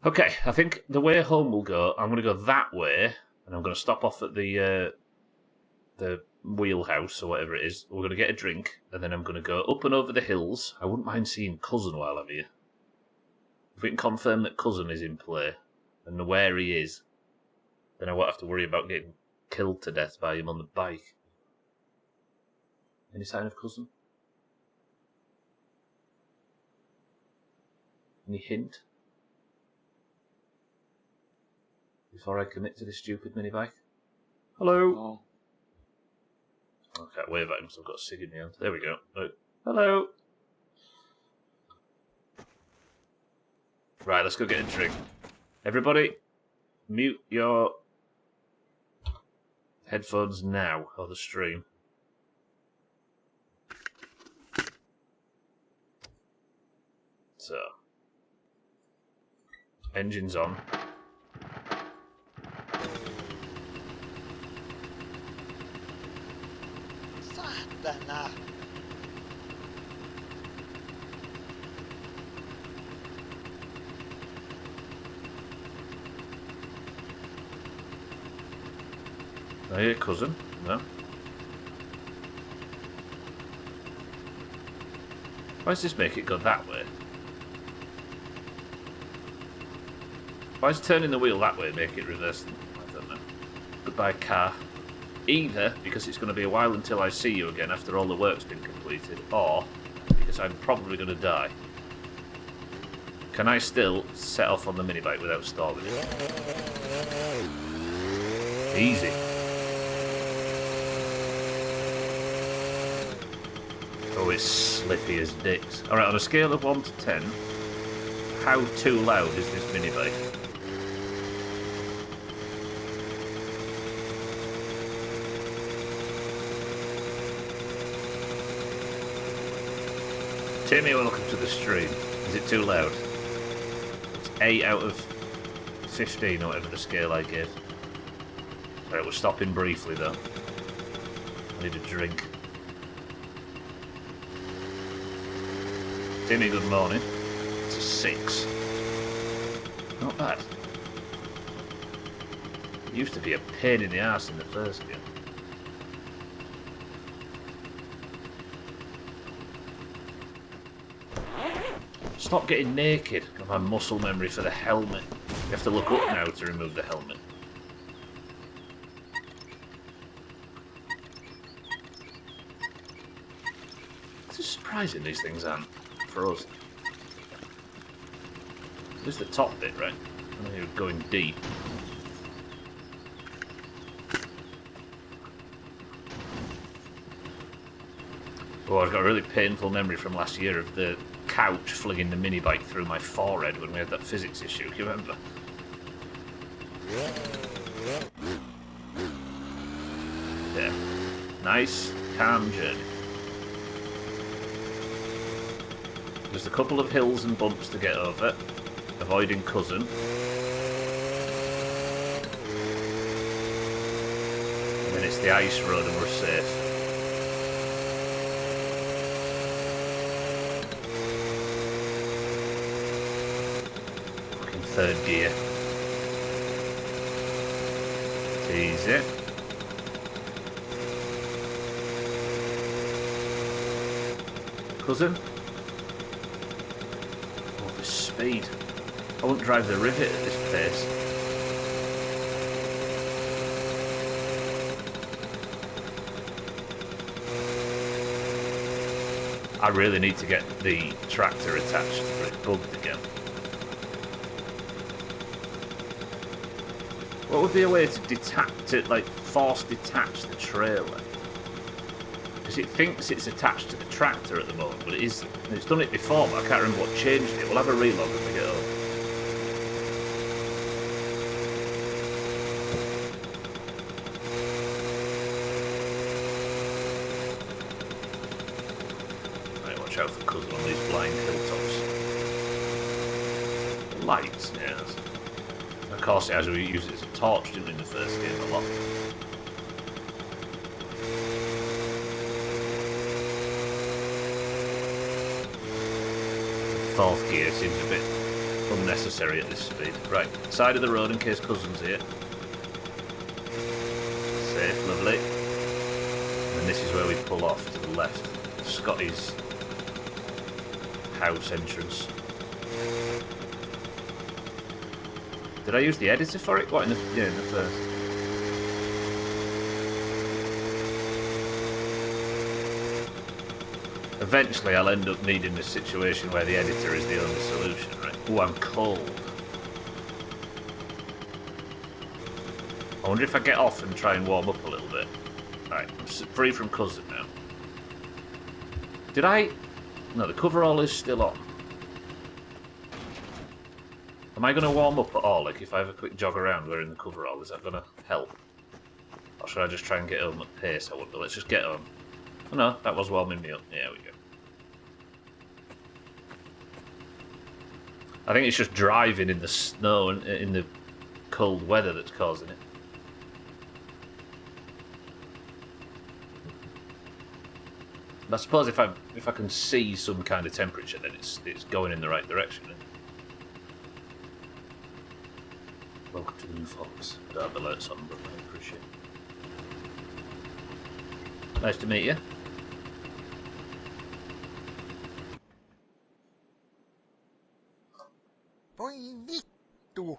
S1: Okay, I think the way home will go, I'm going to go that way, and I'm going to stop off at the wheelhouse, or whatever it is. We're going to get a drink, and then I'm going to go up and over the hills. I wouldn't mind seeing Cousin while I'm here. If we can confirm that Cousin is in play, and where he is, then I won't have to worry about getting killed to death by him on the bike. Any sign of Cousin? Any hint? Before I commit to this stupid minibike? Hello? Oh. I can't wave at him, so I've got a cig in my hand. There we go. Look. Hello? Right, let's go get a drink. Everybody, mute your headphones now, or the stream. So, engine's on.
S8: Saatana.
S1: Are you a cousin? No. Why does this make it go that way? Why is turning the wheel that way make it reverse? I don't know. Goodbye, car. Either because it's going to be a while until I see you again after all the work's been completed, or because I'm probably going to die. Can I still set off on the minibike without stalling it? Easy. Oh, it's slippy as dicks. Alright, on a scale of 1 to 10, how too loud is this minibike? Timmy, welcome to the stream. Is it too loud? It's 8 out of 15 or whatever the scale I gave. Alright, we're stopping briefly though. I need a drink. Timmy, good morning. It's a 6. Not bad. It used to be a pain in the arse in the first game. Stop getting naked. Got my muscle memory for the helmet. You have to look up now to remove the helmet. It's just surprising these things aren't for us. This is the top bit, right? I know you're going deep. Oh, I've got a really painful memory from last year of the couch flinging the minibike through my forehead when we had that physics issue. Do you remember? Yeah. Nice, calm journey. There's a couple of hills and bumps to get over, avoiding cousin. And then it's the ice road and we're safe. Fucking third gear. It's easy. Cousin? Speed. I won't drive the rivet at this pace. I really need to get the tractor attached for it bugged again. What would be a way to force detach the trailer? Because it thinks it's attached to the tractor at the moment, but it isn't. It's done it before, but I can't remember what changed it. We'll have a relog when we get home. Right, watch out for cousin on these blind hilltops. Lights, yes. Of course, as we used it as a torch, didn't we, in the first game a lot. Fourth gear seems a bit unnecessary at this speed. Right, side of the road in case cousin's here. Safe, lovely. And this is where we pull off to the left. Scotty's house entrance. Did I use the editor for it? What, in the first? Eventually I'll end up needing a situation where the editor is the only solution, right? Oh, I'm cold. I wonder if I get off and try and warm up a little bit. Right, I'm free from cousin now. Did I... No, the coverall is still on. Am I going to warm up at all? Like, if I have a quick jog around wearing the coverall, is that going to help? Or should I just try and get home at pace? I wonder. Let's just get home. Oh no, that was warming me up. There we go. I think it's just driving in the snow and in the cold weather that's causing it. But I suppose if I can see some kind of temperature, then it's going in the right direction. Welcome to the new Fox. I don't have alerts on, but I appreciate it. Nice to meet you.
S8: Voi vittu.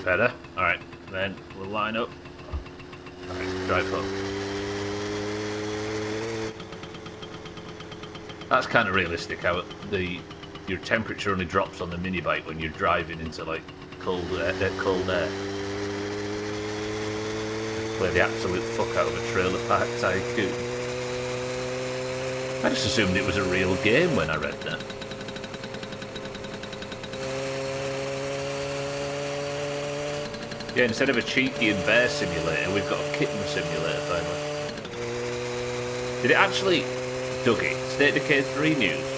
S1: Better? Alright, then we'll line up. Alright, drive home. That's kind of realistic how your temperature only drops on the mini bike when you're driving into like cold air. Play the absolute fuck out of a trailer park tycoon. I just assumed it was a real game when I read that. Yeah, instead of a cheeky and bear simulator, we've got a kitten simulator finally. Did it actually, Dougie, State of Decay 3 news?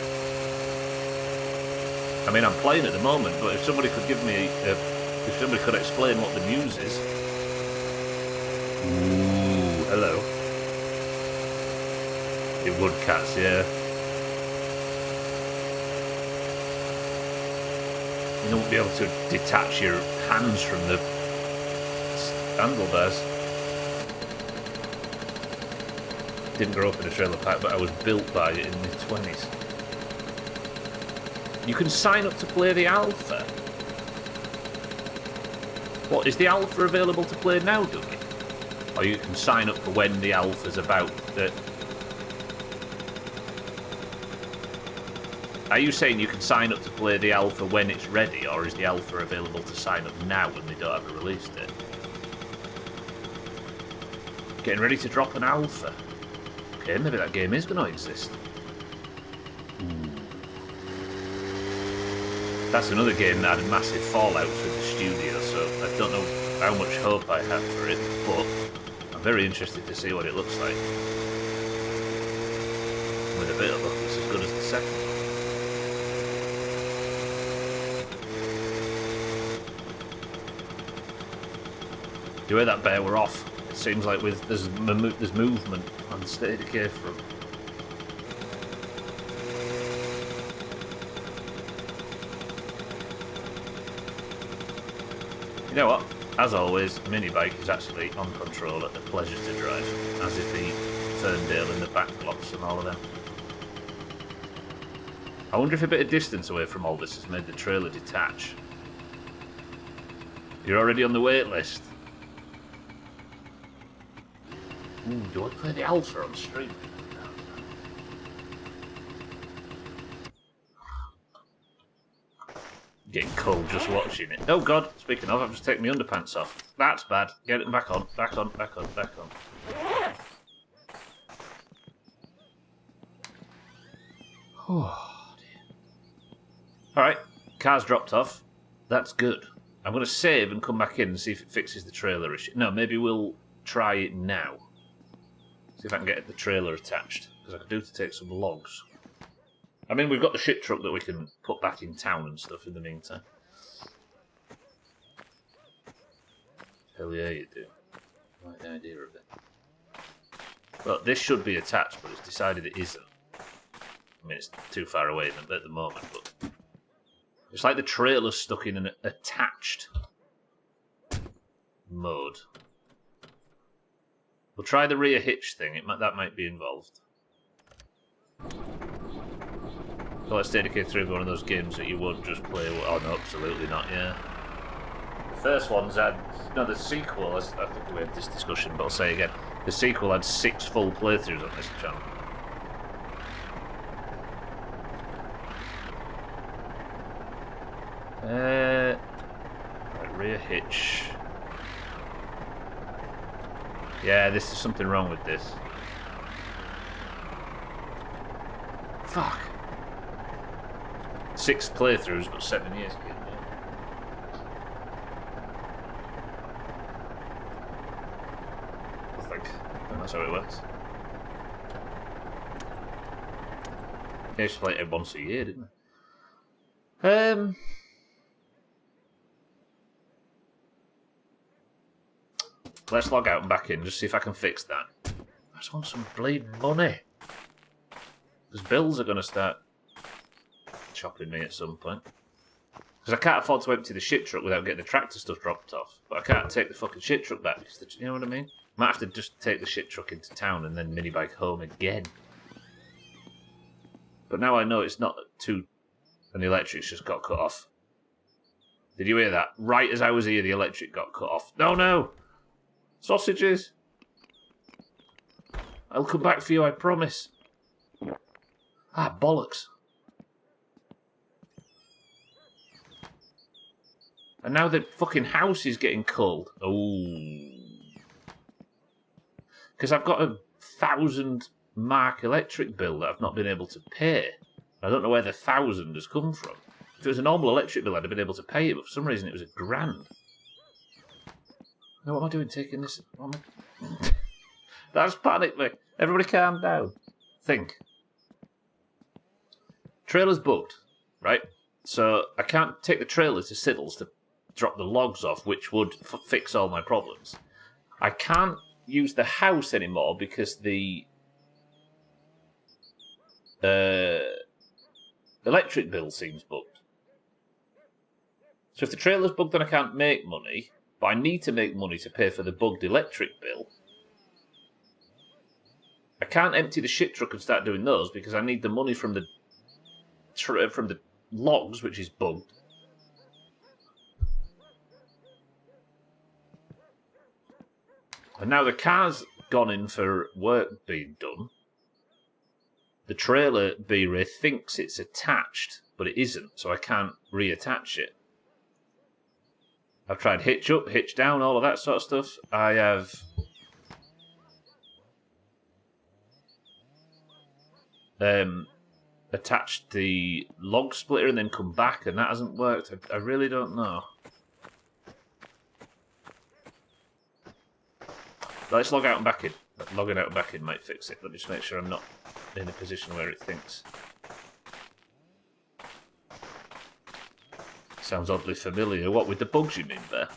S1: I mean, I'm playing at the moment, but if somebody could give me, if somebody could explain what the news is. Ooh, hello. It would cats, yeah. You won't be able to detach your hands from the handlebars. Didn't grow up in a trailer park, but I was built by it in my 20s. You can sign up to play the alpha. What, is the alpha available to play now, Dougie? Or you can sign up for when the alpha's about. Are you saying you can sign up to play the alpha when it's ready, or is the alpha available to sign up now when they don't have a release date? Getting ready to drop an alpha. Okay, maybe that game is going to exist. That's another game that had massive fallouts with the studio, so I don't know how much hope I have for it, but I'm very interested to see what it looks like. With a bit of luck, it's as good as the second one. The way that bear were off, it seems like there's movement on the State of Decay front. You know what? As always, the mini bike is actually on control at a pleasure to drive, as is the Ferndale and the backblocks and all of them. I wonder if a bit of distance away from all this has made the trailer detach. You're already on the wait list. Ooh, do I play the alpha on stream? Getting cold just watching it. Oh god, speaking of, I've just taken my underpants off. That's bad. Get it back on, back on, back on, back on. Oh dear. Alright, car's dropped off. That's good. I'm going to save and come back in and see if it fixes the trailer issue. No, maybe we'll try it now. See if I can get the trailer attached. Because I could do to take some logs. I mean, we've got the shit truck that we can put back in town and stuff in the meantime. Hell yeah, you do. I like the idea of it. Well, this should be attached, but it's decided it isn't. I mean, it's too far away at the moment, but... It's like the trailer's stuck in an attached mode. We'll try the rear hitch thing. That might be involved. So let's take it through one of those games that you would just play. Oh no, absolutely not. Yeah. The first one's had the sequel. I think we had this discussion, but I'll say again. The sequel had 6 full playthroughs on this channel. Right, rear hitch. Yeah, this is something wrong with this. Fuck. 6 playthroughs, but 7 years ago. I think that's how it works. They used to play it once a year, didn't they? Let's log out and back in, just see if I can fix that. I just want some bleeding money. Because bills are going to start chopping me at some point. Because I can't afford to empty the shit truck without getting the tractor stuff dropped off. But I can't take the fucking shit truck back. Because you know what I mean? Might have to just take the shit truck into town and then minibike home again. But now I know it's not too... And the electric's just got cut off. Did you hear that? Right as I was here, the electric got cut off. No, no! Sausages! I'll come back for you, I promise. Ah, bollocks. And now the fucking house is getting cold. Oh. Because I've got a 1,000 mark electric bill that I've not been able to pay. I don't know where the 1,000 has come from. If it was a normal electric bill, I'd have been able to pay it, but for some reason it was £1,000. Now, what am I doing taking this? That's panicked me. Everybody calm down. Think. Trailer's bugged, right? So I can't take the trailer to Siddles to drop the logs off, which would fix all my problems. I can't use the house anymore because the electric bill seems bugged. So if the trailer's bugged, then I can't make money, but I need to make money to pay for the bugged electric bill. I can't empty the shit truck and start doing those because I need the money from the logs, which is bugged. And now the car's gone in for work being done. The trailer B-Ray thinks it's attached, but it isn't, so I can't reattach it. I've tried hitch up, hitch down, all of that sort of stuff. I have attached the log splitter and then come back, and that hasn't worked. I really don't know. Let's log out and back in. Logging out and back in might fix it. Let me just make sure I'm not in a position where it thinks. Sounds oddly familiar. What, with the bugs you mean there?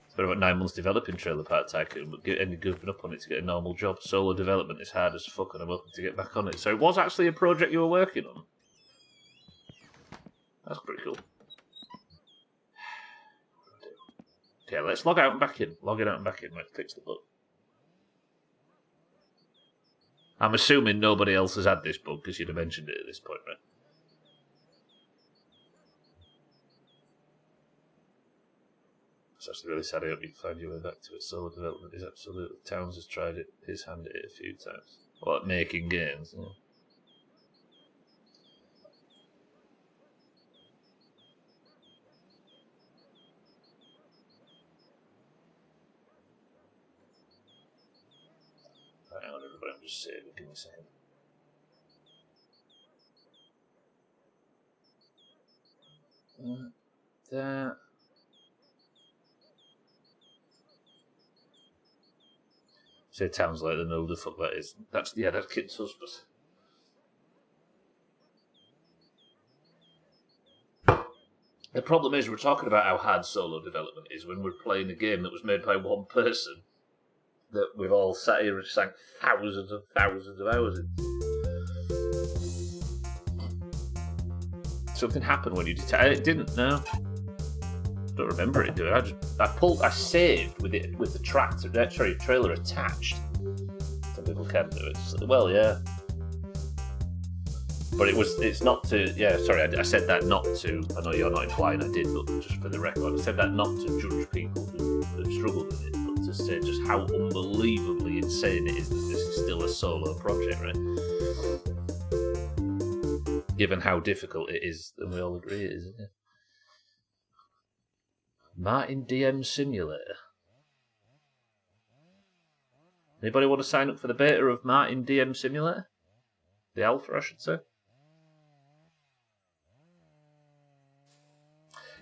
S1: It's been about 9 months developing Trailer Park Tycoon, but ended giving up on it to get a normal job. Solo development is hard as fuck, and I'm hoping to get back on it. So it was actually a project you were working on? That's pretty cool. Okay, let's log out and back in. Logging out and back in might fix the bug. I'm assuming nobody else has had this bug because you'd have mentioned it at this point, right? It's actually really sad. I hope you can find your way back to it. Solo development is absolutely... Towns has tried it. His hand at it a few times. What, making games? Yeah. Hang on, everybody. I'm just saving. Give me a second. That. Say towns like they know who the fuck that is. That's Kit's husband. The problem is we're talking about how hard solo development is when we're playing a game that was made by one person that we've all sat here and sank thousands and thousands of hours in. Something happened when you did it. Didn't, no. Don't remember it doing. I saved with it with the trailer attached. Some people can do it. Well, yeah. But it's not to. Yeah, sorry, I said that not to. I know you're not implying I did, but just for the record, I said that not to judge people who struggle with it, but to say just how unbelievably insane it is that this is still a solo project, right? Given how difficult it is, and we all agree it is, isn't it? Martin DM Simulator. Anybody want to sign up for the beta of Martin DM Simulator? The alpha, I should say.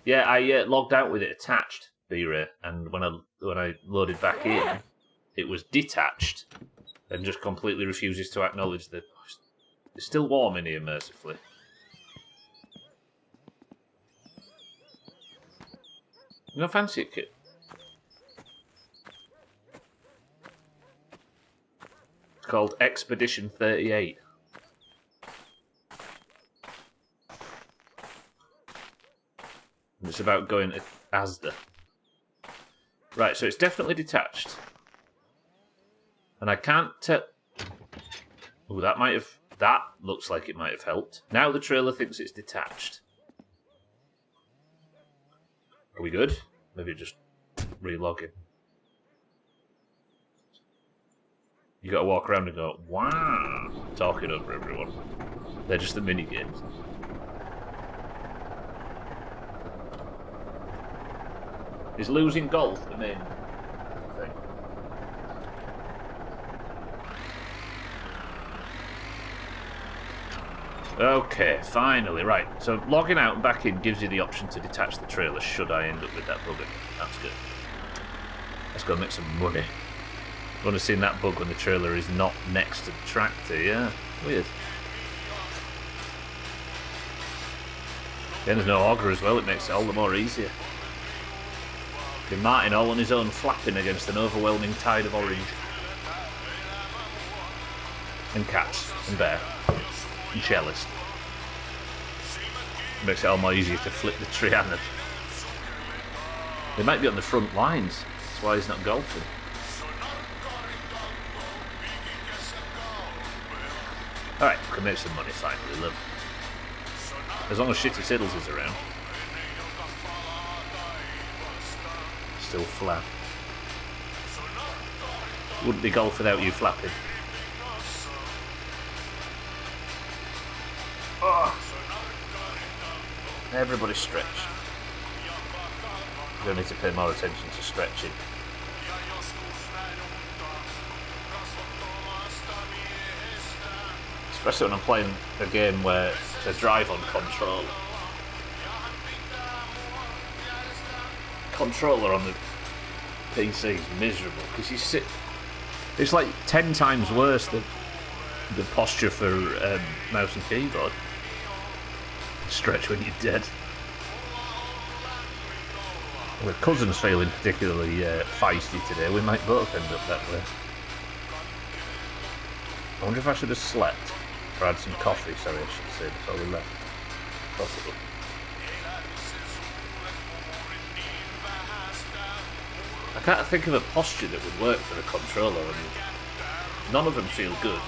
S1: Yeah, I logged out with it attached, B-Ray, and when I loaded back in, it was detached and just completely refuses to acknowledge the... It's still warm in here, mercifully. You don't fancy it, Kit? It's called Expedition 38. And it's about going to Asda. Right, so it's definitely detached. And I can't tell... Oh, that might have... That looks like it might have helped. Now the trailer thinks it's detached. Are we good? Maybe just re-log in. You gotta walk around and go, wow, talking over everyone. They're just the mini games. Is losing golf the main thing? Okay, finally, right. So logging out and back in gives you the option to detach the trailer should I end up with that bug again. That's good. Let's go make some money. I've only seen that bug when the trailer is not next to the tractor, yeah. Weird. Then there's no auger as well, it makes it all the more easier. Be Martin all on his own flapping against an overwhelming tide of orange. And cats, and bear, and cellist. Makes it all more easier to flip the Triana. They might be on the front lines, that's why he's not golfing. Alright, we can make some money finally, love. As long as Shitty Siddles is around. Still flap. Wouldn't be golf without you flapping. Oh. Everybody stretch. You don't need to pay more attention to stretching. Especially when I'm playing a game where it's a drive-on controller. Controller on the PC is miserable because you sit. It's like 10 times worse than the posture for mouse and keyboard. Stretch when you're dead. With Cousin's feeling particularly feisty today, we might both end up that way. I wonder if I should have slept or had some coffee. Sorry, I should say before we left. Possible. I can't think of a posture that would work for the controller, and none of them feel good.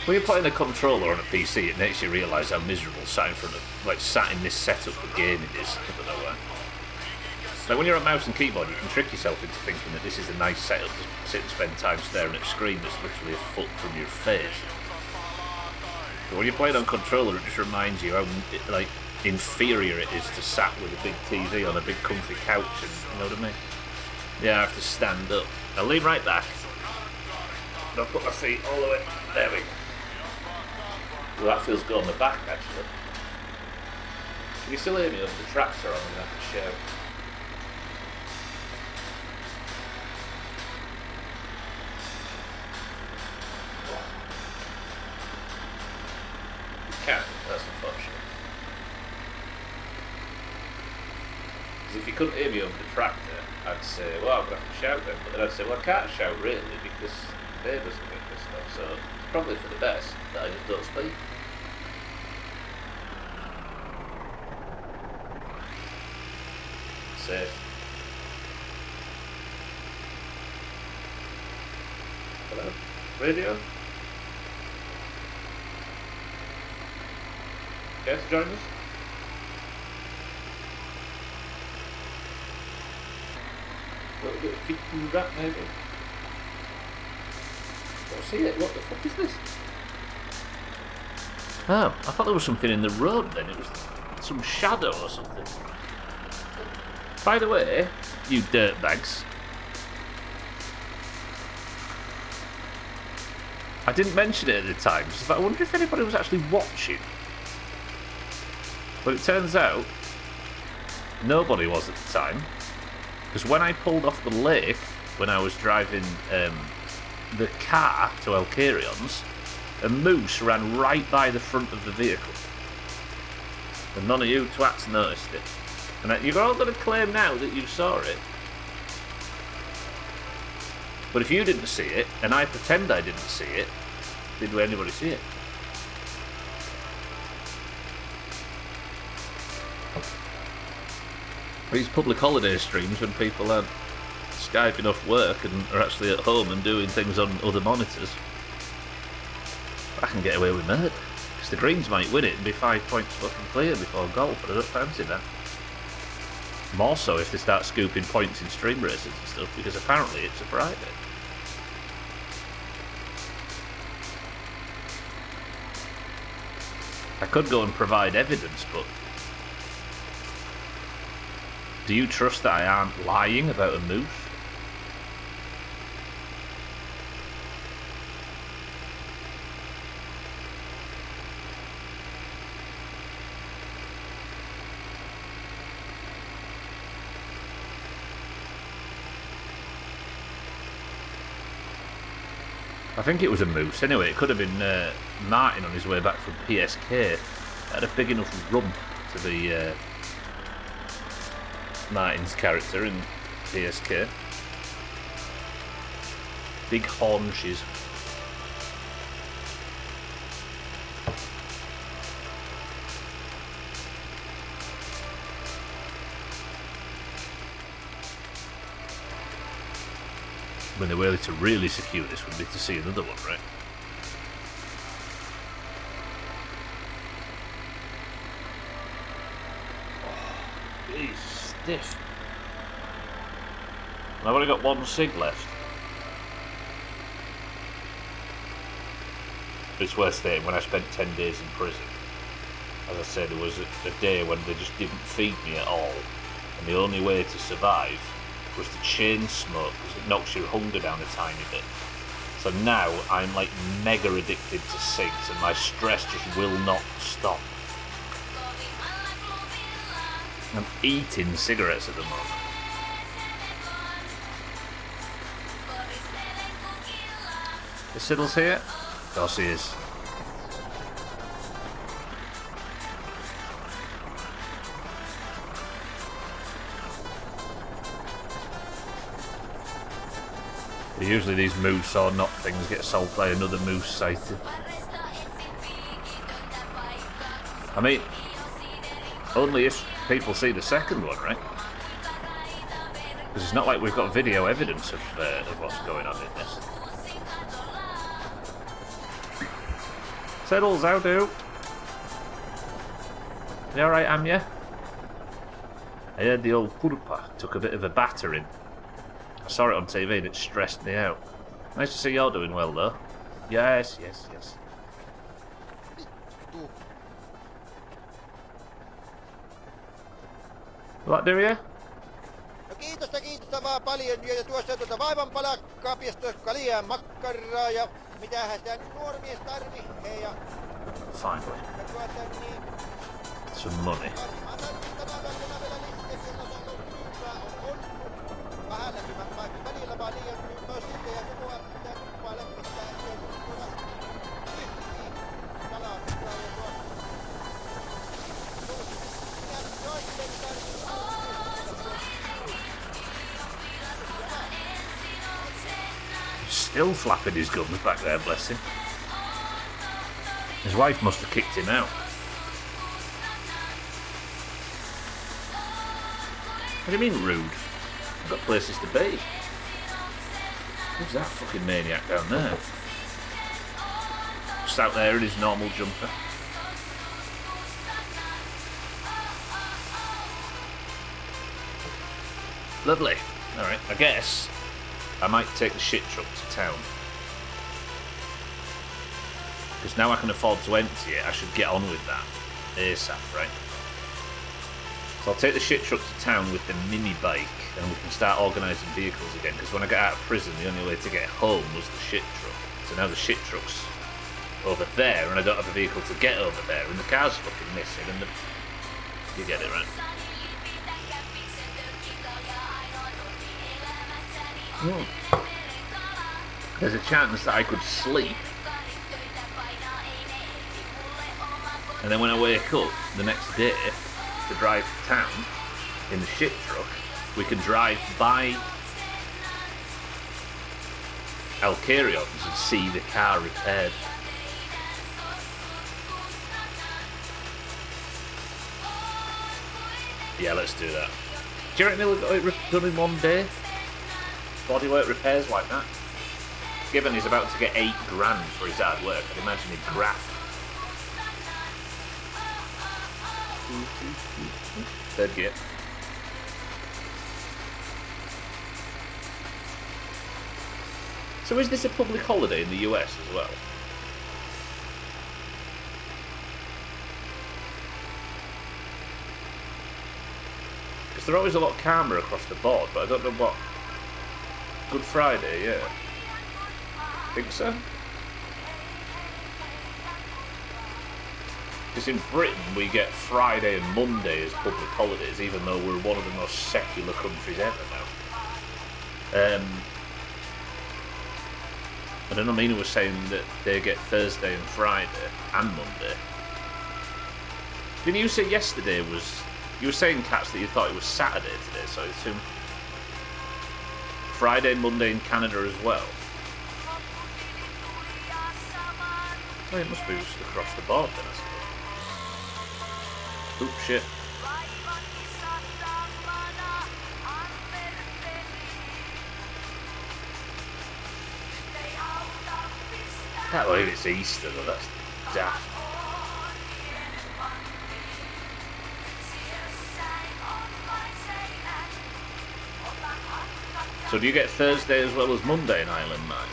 S1: When you're playing a controller on a PC, it makes you realise how miserable sat in front of, like, sat in this setup for gaming is. I don't know why. Like when you're on mouse and keyboard, you can trick yourself into thinking that this is a nice setup to sit and spend time staring at a screen that's literally a foot from your face. But when you're playing on controller, it just reminds you how like inferior it is to sat with a big TV on a big comfy couch, and you know what I mean? Yeah, I have to stand up. I'll lean right back. I'll put my feet all the way. There we go. Well, that feels good on the back, actually. Can you still hear me over the tractor? I'm going to have to shout. You can, that's unfortunate. Because if you couldn't hear me over the tractor, I'd say, well, I'm going to have to shout then. But then I'd say, well, I can't shout really, because they doesn't make this stuff, so it's probably for the best that I just don't speak. Safe. Hello? Radio? Care to join us? A little bit of feet from the rap, maybe? See it? What the fuck is this? Oh, I thought there was something in the road then. It was some shadow or something. By the way, you dirtbags. I didn't mention it at the time, but I wonder if anybody was actually watching. But it turns out nobody was at the time. Because when I pulled off the lake, when I was driving the car to Elcarion's, a moose ran right by the front of the vehicle. And none of you twats noticed it. And you're all going to claim now that you saw it. But if you didn't see it, and I pretend I didn't see it, Did anybody see it? These public holiday streams when people aren't Skyping off work and are actually at home and doing things on other monitors. I can get away with murder. Because the Greens might win it and be 5 points fucking clear before golf, but I don't fancy that. More so if they start scooping points in stream races and stuff, because apparently it's a Friday. I could go and provide evidence, but do you trust that I aren't lying about a moose? I think it was a moose. Anyway, it could have been Martin on his way back from PSK. It had a big enough rump to be Martin's character in PSK. Big haunches. When the way to really secure this would be to see another one, right? Oh, he's stiff. And I've only got one cig left. It's worth saying, when I spent 10 days in prison, as I said, there was a day when they just didn't feed me at all. And the only way to survive was the chain smoke, because it knocks your hunger down a tiny bit. So now I'm like mega addicted to cigs and my stress just will not stop. I'm eating cigarettes at the moment. Is Siddles here? Of course he is. Usually these moose or not things get sold by another moose sighted. I mean, only if people see the second one, right? Because it's not like we've got video evidence of what's going on in this. Settles, how do? You alright, am ya? I heard the old purpa took a bit of a battering. I saw it on TV and it stressed me out. Nice to see you're doing well, though. Yes, yes, yes. What do you?
S9: No kiitosta vaan paljon ja tuossa vaivan palakkaa pistoikka liian makkaraa ja mitähän sitä nyt nuori mies tarvii ja...
S1: Finally. Some money. Still flapping his gums back there, bless him. His wife must have kicked him out. What do you mean rude? I've got places to be. Who's that fucking maniac down there? Just out there in his normal jumper. Lovely. Alright, I guess I might take the shit truck to town. Because now I can afford to empty it, I should get on with that ASAP, right? So I'll take the shit truck to town with the mini bike and we can start organising vehicles again, because when I got out of prison the only way to get home was the shit truck. So now the shit truck's over there and I don't have a vehicle to get over there and the car's fucking missing and the... You get it, right? There's a chance that I could sleep and then when I wake up the next day to drive to town in the shit truck, we can drive by Alcarions and see the car repaired. Yeah, let's do that. Do you reckon he'll get it done in one day? Bodywork repairs like that? Given he's about to get $8 grand for his hard work, I'd imagine he'd graft. Third gear. So is this a public holiday in the US as well? Because they're always a lot calmer across the board, but I don't know what... Good Friday, yeah. Think so? Because in Britain we get Friday and Monday as public holidays, even though we're one of the most secular countries ever now. I don't know, Mina was saying that they get Thursday and Friday and Monday. Didn't you say yesterday was... You were saying, Cats, that you thought it was Saturday today, so I assume... Friday and Monday in Canada as well. Oh, it must be just across the board then, I suppose. Oops, shit. Can't believe it's Easter though, that's daft. So do you get Thursday as well as Monday in Ireland, man?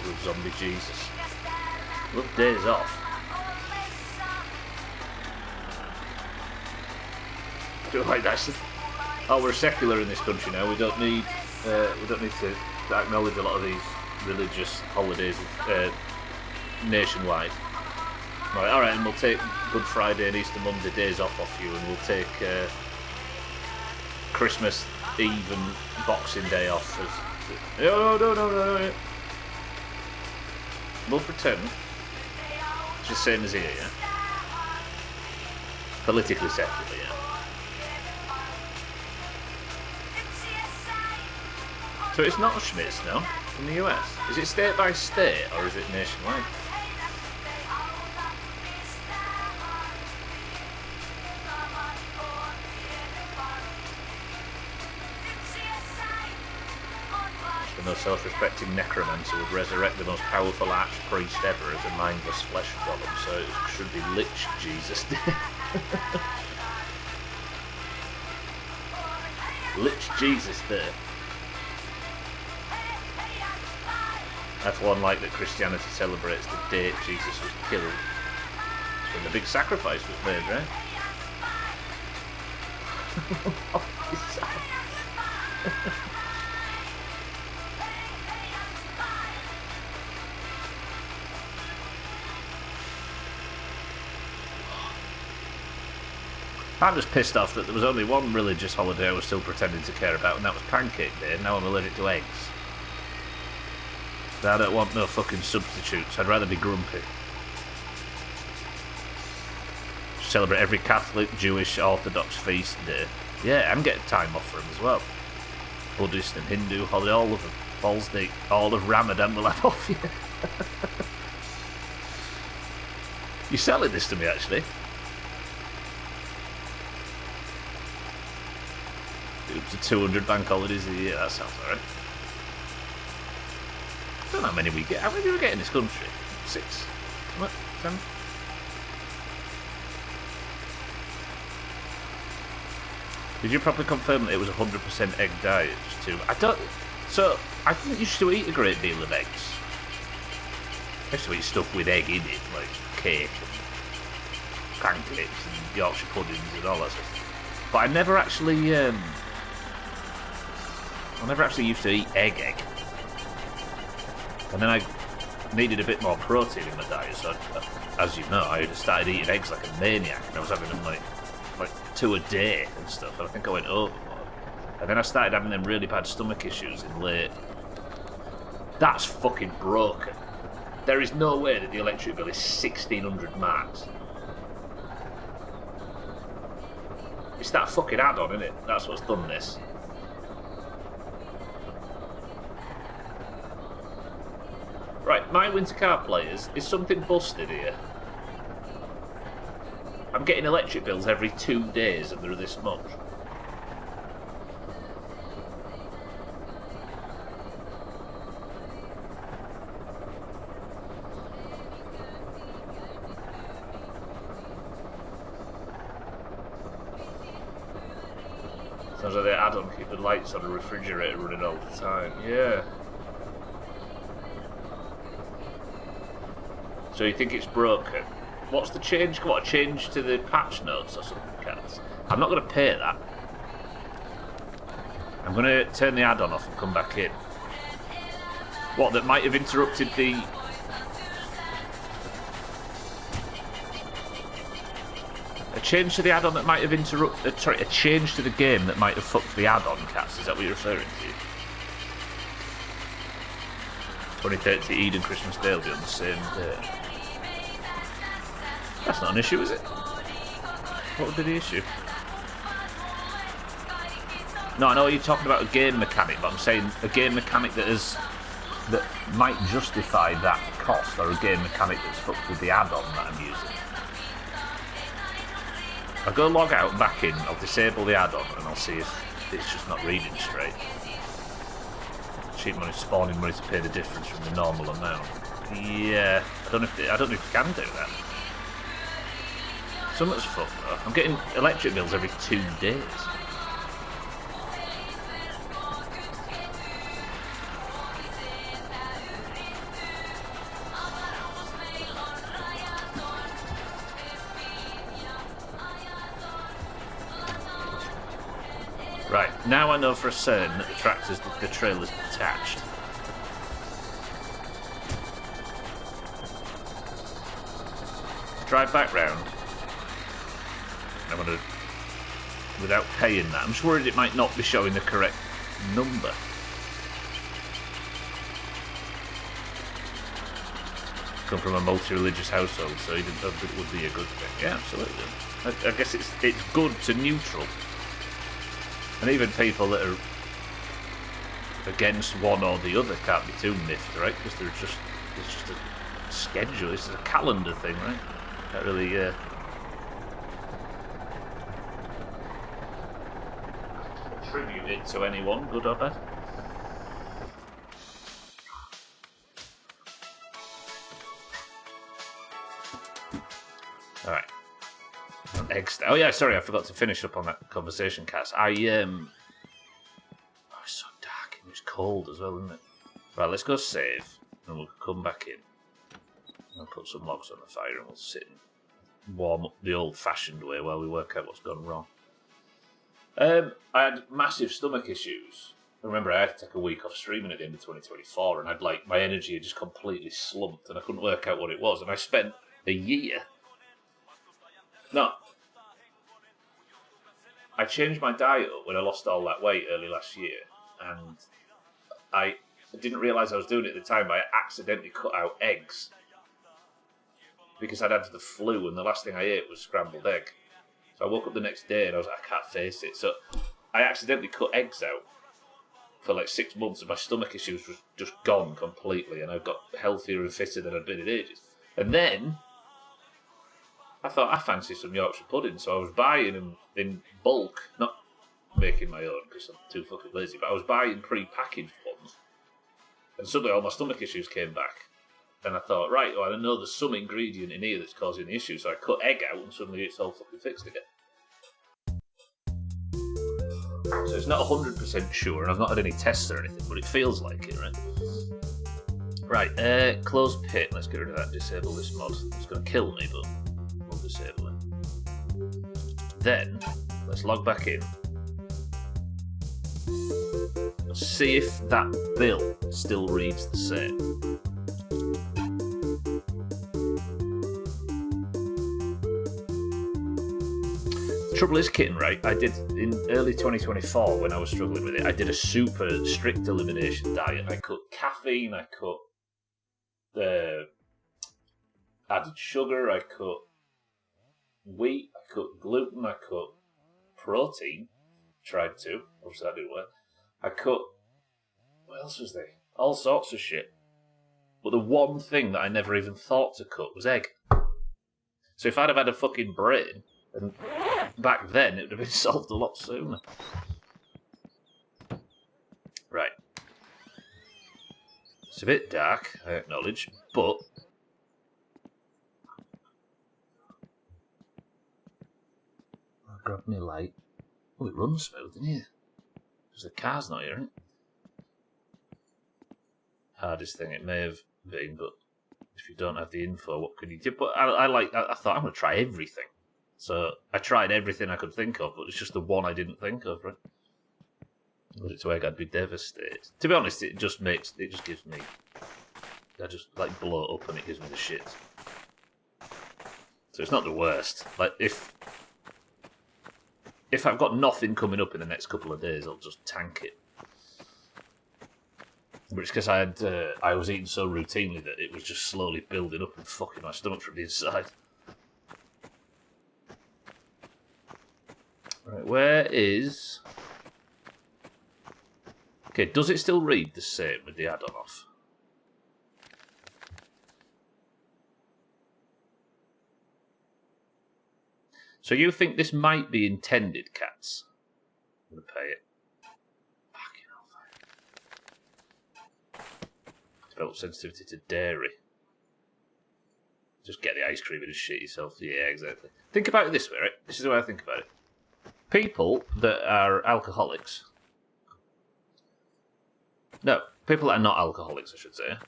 S1: Good zombie Jesus. Love days off. I do like that. Oh, we're secular in this country now. We don't need to acknowledge a lot of these religious holidays nationwide. Right, alright, and we'll take Good Friday and Easter Monday days off you, and we'll take Christmas Eve and Boxing Day off as... No. We'll pretend. It's the same as here, yeah? Politically secular, yeah. So it's not Schmitz, no? In the US? Is it state by state or is it nationwide? The most self-respecting necromancer would resurrect the most powerful archpriest ever as a mindless flesh golem, so it should be Lich Jesus Day. Lich Jesus Day. I for one like that Christianity celebrates the date Jesus was killed. That's when the big sacrifice was made, right? I'm just pissed off that there was only one religious holiday I was still pretending to care about, and that was Pancake Day, and now I'm allergic to eggs. I don't want no fucking substitutes. I'd rather be grumpy. Celebrate every Catholic, Jewish, Orthodox feast day. Yeah, I'm getting time off for them as well. Buddhist and Hindu holiday, all of them. Balls deep. All of Ramadan will have off, yeah. You're selling this to me, actually. Up to 200 bank holidays a year, that sounds alright. I don't know how many we get. How many do we get in this country? 6? What? 7? Did you properly confirm that it was 100% egg diet? Too? I don't. So I didn't used to eat a great deal of eggs. I used to eat stuff with egg in it, like cake and pancakes and Yorkshire puddings and all that sort of stuff. But I never actually used to eat egg. And then I needed a bit more protein in my diet, so as you know, I started eating eggs like a maniac, and I was having them like 2 a day and stuff, and I think I went overboard. And then I started having them really bad stomach issues in late. That's fucking broken. There is no way that the electric bill is 1,600 marks. It's that fucking add-on, isn't it? That's what's done this. Right, my winter car players, is something busted here? I'm getting electric bills every 2 days and they're this much. Sounds like the add-on keep the lights on the refrigerator running all the time. Yeah. So you think it's broken? What's the change? What, a change to the patch notes or something, cats? I'm not going to pay that. I'm going to turn the add-on off and come back in. What, that might have interrupted the... A change to the add-on that might have interrupted... sorry, a change to the game that might have fucked the add-on, cats. Is that what you're referring to? 2030 Eid and Christmas Day will be on the same day. That's not an issue, is it? What would be the issue? No, I know you're talking about a game mechanic, but I'm saying a game mechanic that might justify that cost, or a game mechanic that's fucked with the add-on that I'm using. I'll go log out and back in, I'll disable the add-on, and I'll see if it's just not reading straight. Cheap money, spawning money to pay the difference from the normal amount. Yeah, I don't know if you can do that. So much fuck though. I'm getting electric bills every 2 days. Right, now I know for a certain that the trailer's detached. Drive back round. I'm gonna, without paying that. I'm just worried it might not be showing the correct number. Come from a multi-religious household, so even though it would be a good thing. Yeah, absolutely. I guess it's good to neutral. And even people that are against one or the other can't be too miffed, right? Because it's just a schedule, it's a calendar thing, right? Can't really attribute it to anyone, good or bad. Alright. Eggs. Oh yeah, sorry, I forgot to finish up on that conversation, Cass. Oh, it's so dark and it's cold as well, isn't it? Right, let's go save, and we'll come back in. I'll put some logs on the fire and we'll sit and warm up the old-fashioned way while we work out what's gone wrong. I had massive stomach issues. Remember, I had to take a week off streaming at the end of 2024, and my energy had just completely slumped, and I couldn't work out what it was. And I spent a year. No. I changed my diet up when I lost all that weight early last year, and I didn't realise I was doing it at the time, but I accidentally cut out eggs. Because I'd had the flu, and the last thing I ate was scrambled egg. So I woke up the next day and I was like, I can't face it. So I accidentally cut eggs out for like 6 months, and my stomach issues was just gone completely, and I got healthier and fitter than I'd been in ages. And then I thought, I fancy some Yorkshire pudding, so I was buying them in bulk, not making my own because I'm too fucking lazy, but I was buying pre-packaged ones. And suddenly all my stomach issues came back. And I thought, right, well, I know there's some ingredient in here that's causing the issue, so I cut egg out and suddenly it's all fucking fixed again. So it's not 100% sure, and I've not had any tests or anything, but it feels like it, right? Right, close pit. Let's get rid of that, disable this mod. It's going to kill me, but we'll disable it. Then, let's log back in. Let's see if that bill still reads the same. Trouble is, Kitten, right? I did in early 2024 when I was struggling with it. I did a super strict elimination diet. I cut caffeine, I cut added sugar, I cut wheat, I cut gluten, I cut protein. Tried to, obviously that didn't work. I cut, what else was there? All sorts of shit. But the one thing that I never even thought to cut was egg. So if I'd have had a fucking brain, and back then it would have been solved a lot sooner. Right. It's a bit dark, I acknowledge, but I'll grab my light. Oh, it runs smooth in here. Because the car's not here, isn't it? Hardest thing it may have been, but if you don't have the info, what can you do? But I thought I'm going to try everything. So I tried everything I could think of, but it's just the one I didn't think of, right? But it's where I'd be devastated. To be honest, it just gives me... I just, like, blow it up and it gives me the shits. So it's not the worst. Like, if I've got nothing coming up in the next couple of days, I'll just tank it. But it's because I was eating so routinely that it was just slowly building up and fucking my stomach from the inside. Right, where is... Okay, does it still read the same with the add-on off? So you think this might be intended, cats? I'm going to pay it. Develop sensitivity to dairy. Just get the ice cream and just shit yourself. Yeah, exactly. Think about it this way, right? This is the way I think about it. People that are alcoholics... No, people that are not alcoholics, I should say.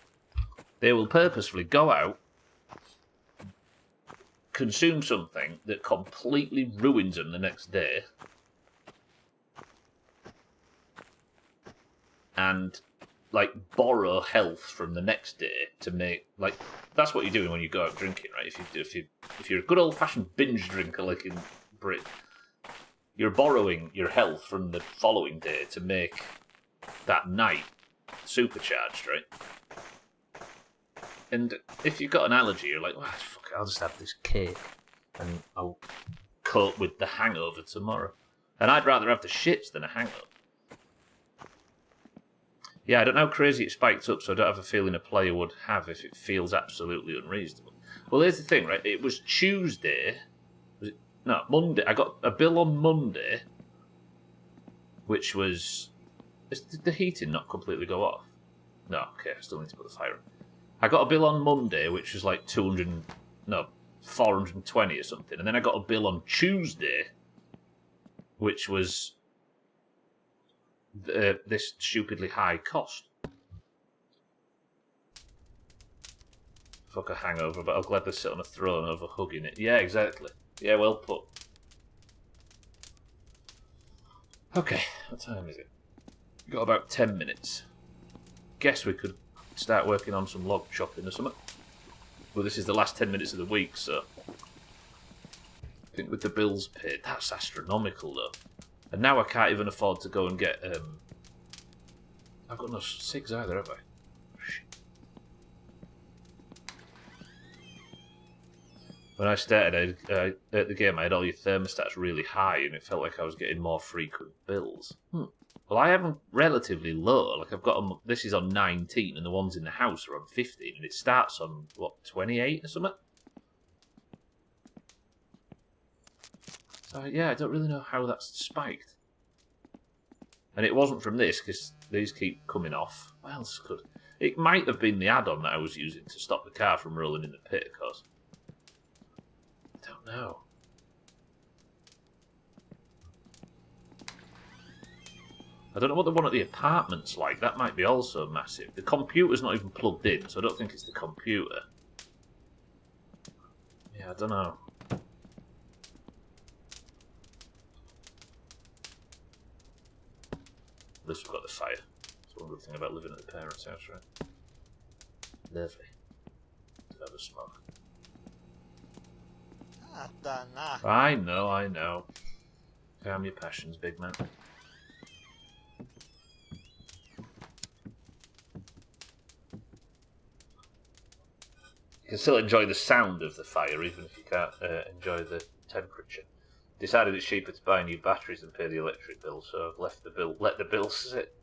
S1: They will purposefully go out, consume something that completely ruins them the next day, and... like, borrow health from the next day to make, like, that's what you're doing when you go out drinking, right? If you're a good old-fashioned binge drinker like in Britain, you're borrowing your health from the following day to make that night supercharged, right? And if you've got an allergy, you're like, well, fuck it, I'll just have this cake and I'll cope with the hangover tomorrow. And I'd rather have the shits than a hangover. Yeah, I don't know how crazy it spiked up, so I don't have a feeling a player would have if it feels absolutely unreasonable. Well, here's the thing, right? It was Tuesday. Was it? No, Monday. I got a bill on Monday, which was... Did the heating not completely go off? No, okay, I still need to put the fire on. I got a bill on Monday, which was like 420 or something. And then I got a bill on Tuesday, which was... this stupidly high cost. Fuck a hangover, but I'll gladly sit on a throne over hugging it. Yeah, exactly. Yeah, well put. Okay, what time is it? We've got about 10 minutes. Guess we could start working on some log chopping or something. Well, this is the last 10 minutes of the week, so... I think with the bills paid, that's astronomical, though. And now I can't even afford to go and get... I've got no SIGs either, have I? Shit. When I started at the game, I had all your thermostats really high, and it felt like I was getting more frequent bills. Well, I have them relatively low. Like, I've got them... This is on 19, and the ones in the house are on 15, and it starts on, what, 28 or something? So, yeah, I don't really know how that's spiked. And it wasn't from this, because these keep coming off. What else could... It might have been the add-on that I was using to stop the car from rolling in the pit, of course. I don't know. I don't know what the one at the apartment's like. That might be also massive. The computer's not even plugged in, so I don't think it's the computer. Yeah, I don't know. At least we've got the fire. That's one good thing about living at the parents' house, right? Lovely. To have a smoke. I know. Calm your passions, big man. You can still enjoy the sound of the fire, even if you can't enjoy the temperature. Decided it's cheaper to buy new batteries than pay the electric bill, so I've let the bill sit.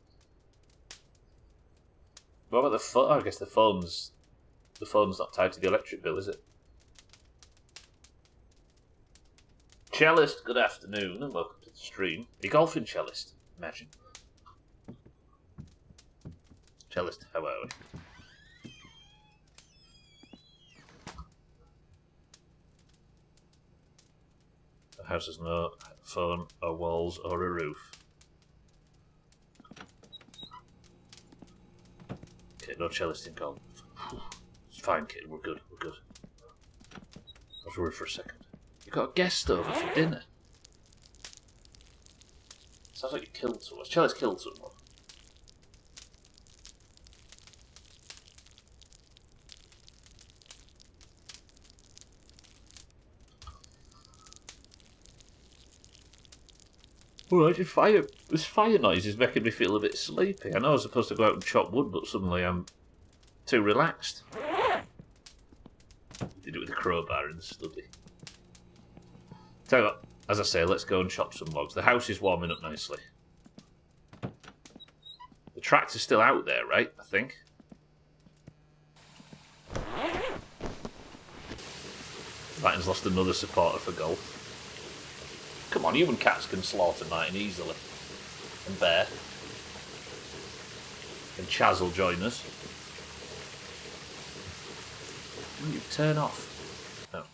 S1: What about the phone? I guess the phone's not tied to the electric bill, is it? Cellist, good afternoon and welcome to the stream. A golfing cellist, imagine. Cellist, how are we? The house has no phone or walls or a roof. Okay, no cellist in golf. It's fine, kid, we're good, we're good. I was worried for a second. You got a guest over for dinner. Sounds like you killed someone. Cellist killed someone. Alright, this fire noise is making me feel a bit sleepy. I know I was supposed to go out and chop wood, but suddenly I'm too relaxed. Did it with a crowbar in the study. Tell you what, as I say, let's go and chop some logs. The house is warming up nicely. The tractor's still out there, right? I think. Martin's lost another supporter for golf. Come on, you and cats can slaughter Martin easily. And Bear. And Chaz will join us. Will you turn off? No.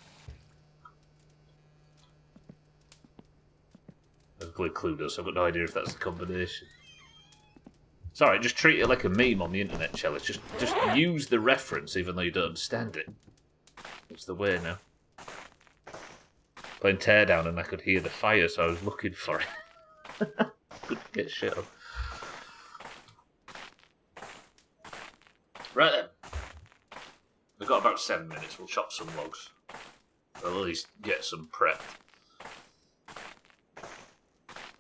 S1: I've played Cluedo, so I've got no idea if that's the combination. Sorry, just treat it like a meme on the internet, Chalice. Just use the reference even though you don't understand it. It's the way now. Playing Teardown and I could hear the fire, so I was looking for it. Couldn't get shit on. Right then. We've got about 7 minutes. We'll chop some logs. We'll at least get some prepped.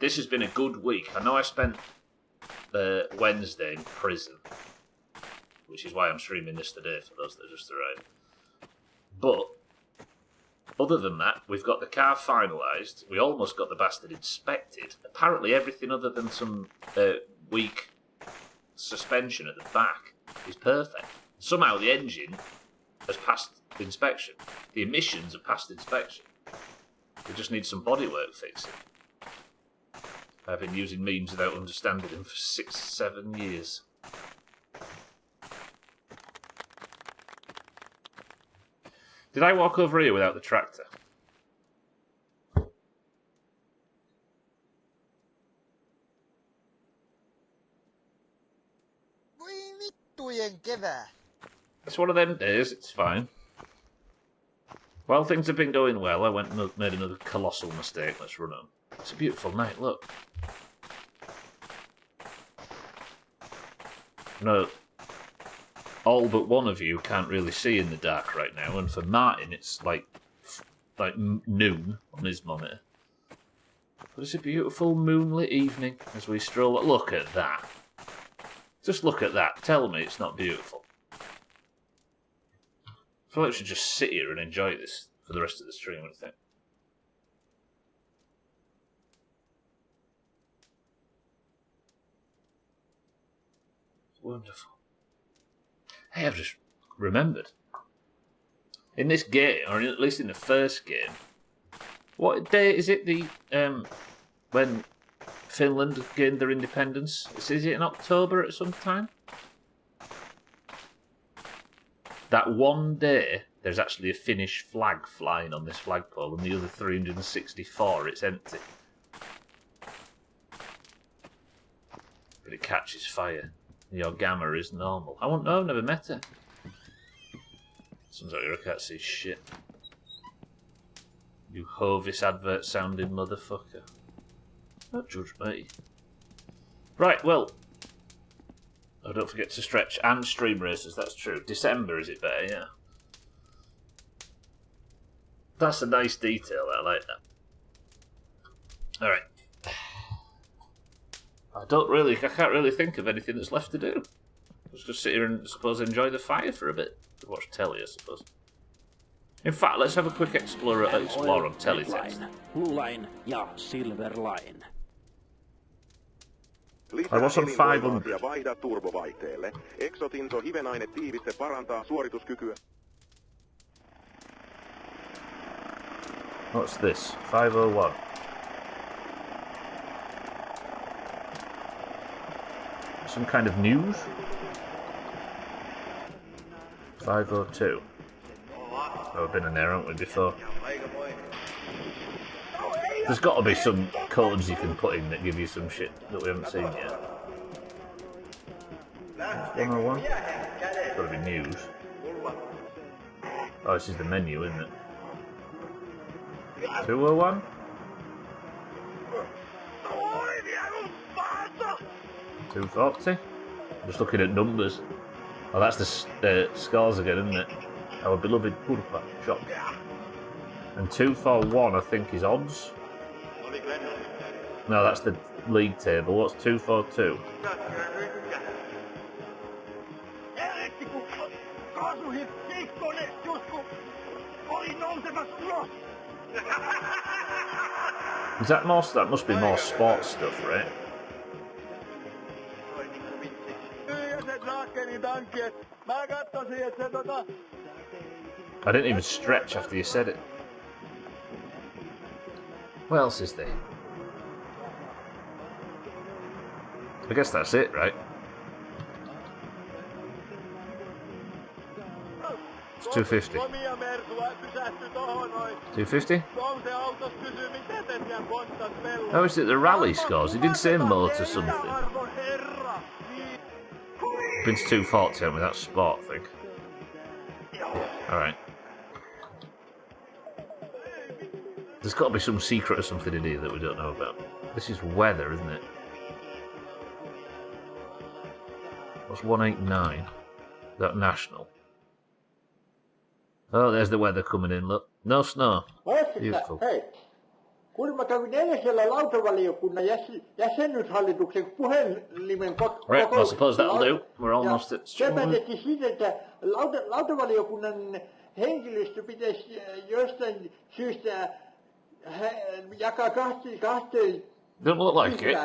S1: This has been a good week. I know I spent Wednesday in prison, which is why I'm streaming this today for those that just arrived. But other than that, we've got the car finalised. We almost got the bastard inspected. Apparently everything other than some weak suspension at the back is perfect. Somehow the engine has passed inspection. The emissions have passed inspection. We just need some bodywork fixing. I've been using memes without understanding them for 6-7 years. Did I walk over here without the tractor? It's one of them days, it's fine. Well, things have been going well. I went and made another colossal mistake. Let's run on. It's a beautiful night, look. No, all but one of you can't really see in the dark right now, and for Martin it's like noon on his monitor. But it's a beautiful moonlit evening as we stroll. Look at that. Just look at that. Tell me it's not beautiful. I feel like we should just sit here and enjoy this for the rest of the stream, I think. Wonderful. Hey, I've just remembered. In this game, or at least in the first game, what day is it when Finland gained their independence? Is it in October at some time? That one day, there's actually a Finnish flag flying on this flagpole, and the other 364, it's empty. But it catches fire. Your gamma is normal. I won't know, I've never met her. Sounds like I can't see shit. You Hovis advert sounding motherfucker. Don't judge me. Right, well. Oh, don't forget to stretch and stream races, that's true. December, is it better? Yeah. That's a nice detail, I like that. Alright. I can't really think of anything that's left to do. Let's just sit here and, I suppose, enjoy the fire for a bit. Watch telly, I suppose. In fact, let's have a quick explore on teletext.
S6: Blue line ja silver line.
S1: I was on 500.
S10: Ja vaihda turbovaihteelle. Exotinso hivenaine tiiviste parantaa suorituskykyä.
S1: What's this? 501. Some kind of news? 502. Oh, we've been in there, haven't we, before? There's got to be some codes you can put in that give you some shit that we haven't seen yet. 101? It's got to be news. Oh, this is the menu, isn't it? 201? $2.40? Just looking at numbers. Oh, that's the scores again, isn't it? Our beloved Purpa shop. And 241, I think, is odds. No, that's the league table. What's 242? Is that more? That must be more sports stuff, right? I didn't even stretch after you said it. What else is there? I guess that's it, right? It's 250. 250? How is it the rally scores? He did say motor something. Been to 240, haven't we? That's sport, I think. Alright. There's got to be some secret or something in here that we don't know about. This is weather, isn't it? What's 189? Is that national? Oh, there's the weather coming in, look. No snow. Beautiful.
S9: Kun mä kävin edellisellä lautavaliokunnan jäsenyyshallituksen puhelimen
S1: Right, I suppose that'll do. We're almost at...
S9: Se päätettiin siitä, että lautavaliokunnan henkilöstö pitäisi jostain syystä jakaa kahteen.
S1: Don't look like it.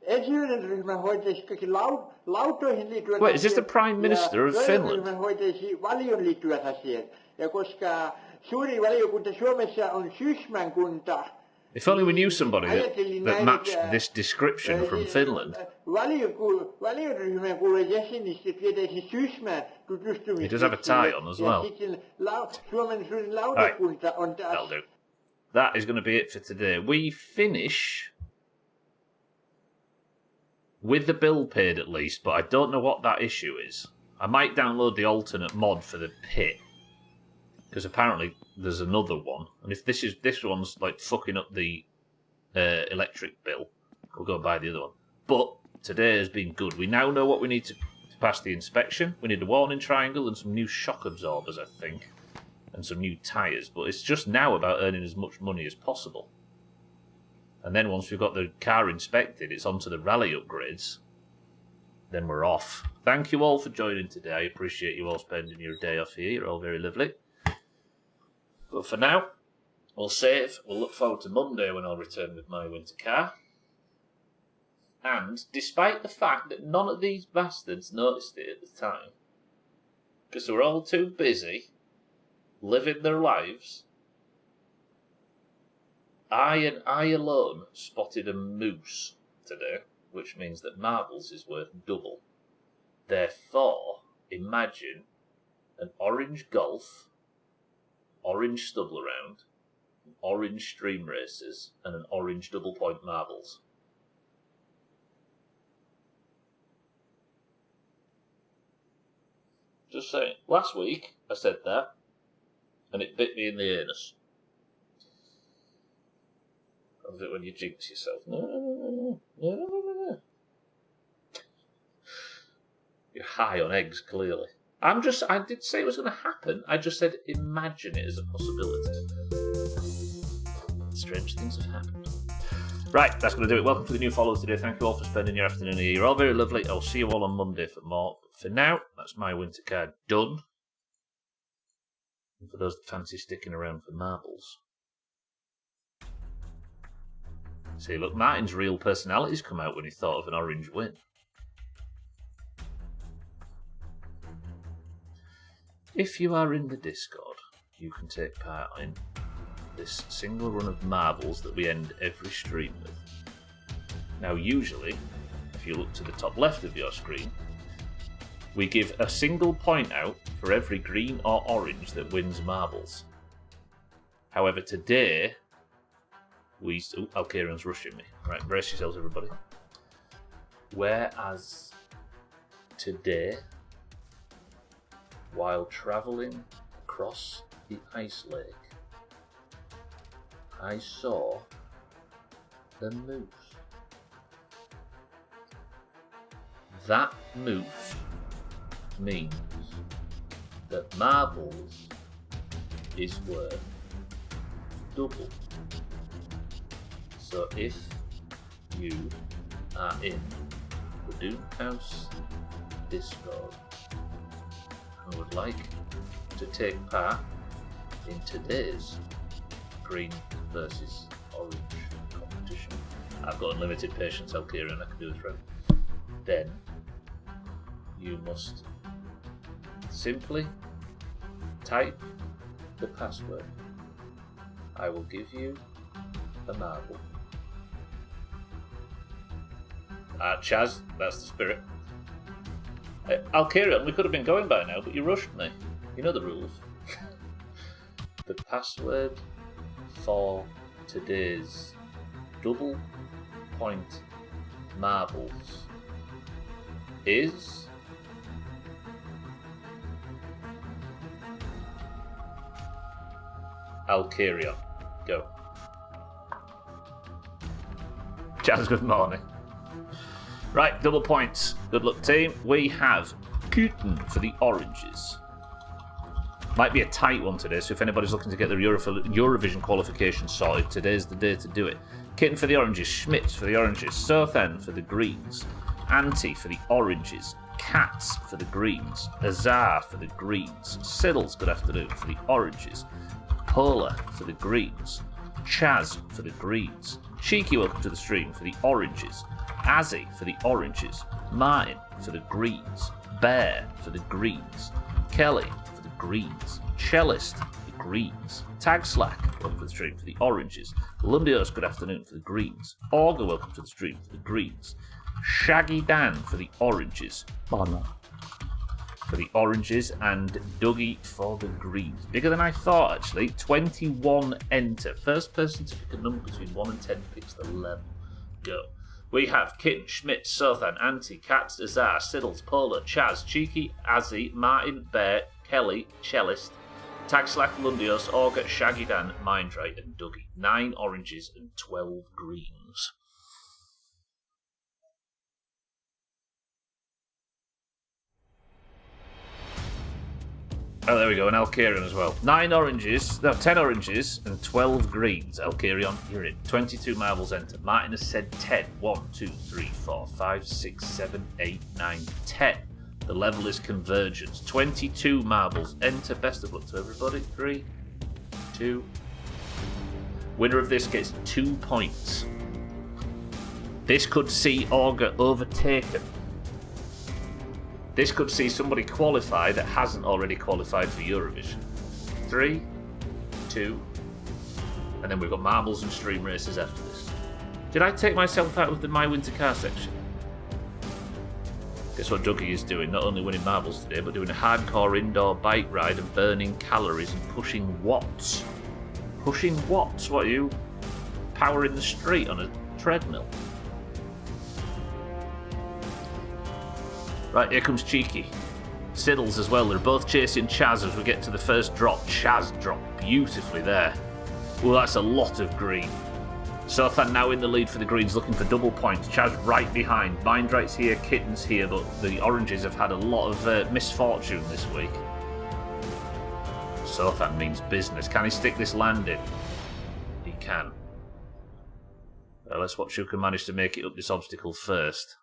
S9: Ensimmäinen ryhmä hoitaisi kaikki lautoihin liittyvät
S1: Wait, is this the Prime Minister of Finland?
S9: Ryhmä hoitaisi valion liittyvät asiat. Ja koska suuri valiokunta Suomessa on Sysmän kunta.
S1: If only we knew somebody that matched this description from Finland.
S9: Valioryhmän kuuluvat jäsenistä vietäisi Sysmään tutustumista.
S1: He does have a tie on as well.
S9: Ja sitten Suomen suurin lautakunta on taas.
S1: That'll do. That is going to be it for today. We finish with the bill paid at least, but I don't know what that issue is. I might download the alternate mod for the pit, because apparently there's another one. And if this one's like fucking up the electric bill, we'll go and buy the other one. But today has been good. We now know what we need to pass the inspection. We need a warning triangle and some new shock absorbers, I think. And some new tyres, but it's just now about earning as much money as possible. And then once we've got the car inspected, it's onto the rally upgrades. Then we're off. Thank you all for joining today. I appreciate you all spending your day off here. You're all very lovely. But for now, we'll save. We'll look forward to Monday when I'll return with my winter car. And despite the fact that none of these bastards noticed it at the time, because they were all too busy living their lives, I alone spotted a moose today, which means that marbles is worth double. Therefore, imagine an orange Golf, orange stubble around, orange stream racers, and an orange double point marbles. Just saying. Last week I said that, and it bit me in the anus. Of it when you jinx yourself. No. You're high on eggs, clearly. I did say it was going to happen. I just said imagine it as a possibility. Strange things have happened. Right, that's going to do it. Welcome to the new followers today. Thank you all for spending your afternoon here. You're all very lovely. I'll see you all on Monday for more. But for now, that's my winter card done. And for those that fancy sticking around for marbles. See, look, Martin's real personality's come out when he thought of an orange win. If you are in the Discord, you can take part in this single run of marbles that we end every stream with. Now usually, if you look to the top left of your screen, we give a single point out for every green or orange that wins marbles. However, today, Alkarian's rushing me. Right, brace yourselves, everybody. Whereas today, while travelling across the ice lake, I saw the moose. That moose means that marbles is worth double. So if you are in the Doomhaus Discord and would like to take part in today's green versus orange competition, I've got unlimited patience, Alkarian, I can do this right. Then you must simply type the password. I will give you a marble. Chaz, that's the spirit. Alkarian, we could have been going by now, but you rushed me. You know the rules. The password for today's double point marbles is Alkarian. Go. Chaz, good morning. Right, double points. Good luck, team. We have Kitten for the oranges. Might be a tight one today, so if anybody's looking to get their Eurovision qualification sorted, today's the day to do it. Kitten for the oranges, Schmitz for the oranges, Sothen for the greens, Auntie for the oranges, Katz for the greens, Azar for the greens, Siddles, good afternoon, for the oranges, Polar for the greens, Chaz for the greens, Cheeky, welcome to the stream, for the oranges, Azzy for the oranges, Martin for the greens, Bear for the greens, Kelly for the greens, Cellist for the greens, Tag Slack, welcome to the stream, for the oranges, Lundios, good afternoon, for the greens, Augur, welcome to the stream, for the greens, Shaggy Dan for the oranges, Bono for the oranges, and Dougie for the greens. Bigger than I thought, actually. 21 enter. First person to pick a number between 1 and 10 picks the level. Go. We have Kitten, Schmidt, Sothan, Auntie, Katz, Azar, Siddles, Polar, Chaz, Cheeky, Azzy, Martin, Bear, Kelly, Cellist, Tagslack, Lundios, Augur, Shaggy Dan, Mindray, and Dougie. 9 oranges and 12 greens. Oh, there we go, and Alkarian as well. 10 oranges and 12 greens. Alkarian, you're in. 22 marbles entered. Martin has said 10. 1, 2, 3, 4, 5, 6, 7, 8, 9, 10. The level is convergence. 22 marbles enter. Best of luck to everybody. 3, 2. Winner of this gets 2 points. This could see Augur overtaken. This could see somebody qualify that hasn't already qualified for Eurovision. 3, 2, and then we've got marbles and stream races after this. Did I take myself out of the My Winter Car section? Guess what Dougie is doing? Not only winning marbles today, but doing a hardcore indoor bike ride and burning calories and pushing watts. Pushing watts? What are you? Powering the street on a treadmill? Right, here comes Cheeky. Siddles as well. They're both chasing Chaz as we get to the first drop. Chaz dropped beautifully there. Well, that's a lot of green. Sothan now in the lead for the greens, looking for double points. Chaz right behind. Mindrate's here, Kitten's here, but the oranges have had a lot of misfortune this week. Sothan means business. Can he stick this landing? He can. Well, let's watch who can manage to make it up this obstacle first.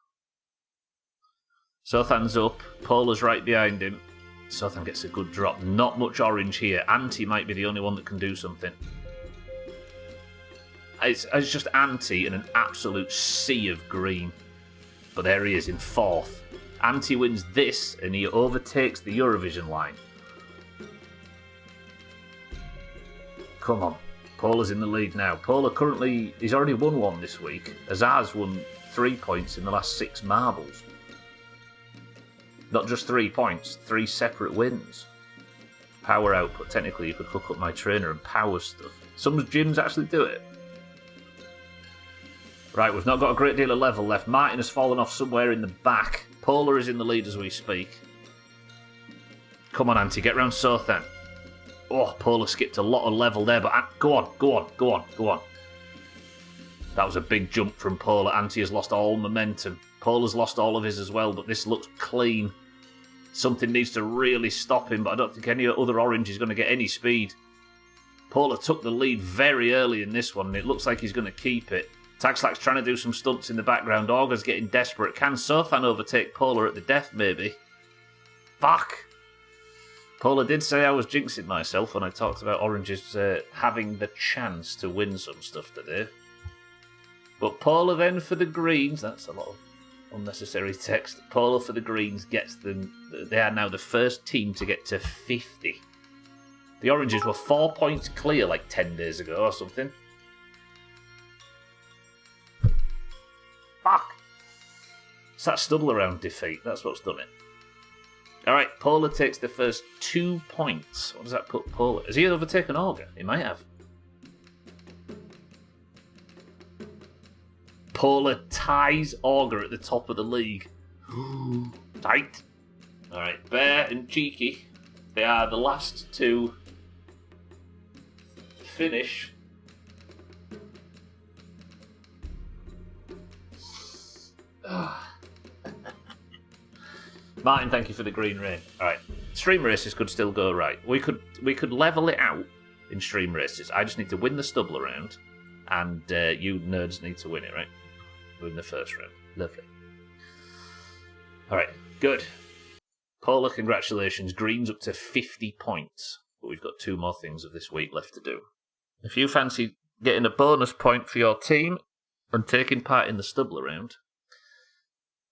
S1: Sothan's up, Polar's right behind him. Sothan gets a good drop. Not much orange here. Auntie might be the only one that can do something. It's just Auntie in an absolute sea of green. But there he is in 4th. Auntie wins this and he overtakes the Eurovision line. Come on, Paula's in the lead now. Paula currently, he's already won one this week. Azar's won 3 points in the last 6 marbles. Not just 3 points, 3 separate wins. Power output, technically you could hook up my trainer and power stuff. Some gyms actually do it. Right, we've not got a great deal of level left. Martin has fallen off somewhere in the back. Paula is in the lead as we speak. Come on, Auntie, get round South then. Oh, Paula skipped a lot of level there, but go on. That was a big jump from Paula. Auntie has lost all momentum. Paula's lost all of his as well, but this looks clean. Something needs to really stop him, but I don't think any other orange is going to get any speed. Paula took the lead very early in this one, and it looks like he's going to keep it. Tagslack's trying to do some stunts in the background. Auger's getting desperate. Can Sothan overtake Paula at the death, maybe? Fuck! Paula did say I was jinxing myself when I talked about oranges having the chance to win some stuff today. But Paula then for the greens, that's a lot of unnecessary text. Paula for the greens gets them. They are now the first team to get to 50. The oranges were 4 points clear like 10 days ago or something. Fuck! It's that stubble around defeat, that's what's done it. Alright, Paula takes the first 2 points. What does that put Paula? Has he overtaken Auger? He might have. Paula ties Auger at the top of the league. Tight. Alright, Bear and Cheeky. They are the last two to finish. Martin, thank you for the green rain. Alright, stream races could still go right. We could level it out in stream races. I just need to win the stubble round, and you nerds need to win it, right? Win the first round. Lovely. Alright, good. Paula, congratulations. Green's up to 50 points. But we've got 2 more things of this week left to do. If you fancy getting a bonus point for your team and taking part in the stubble round,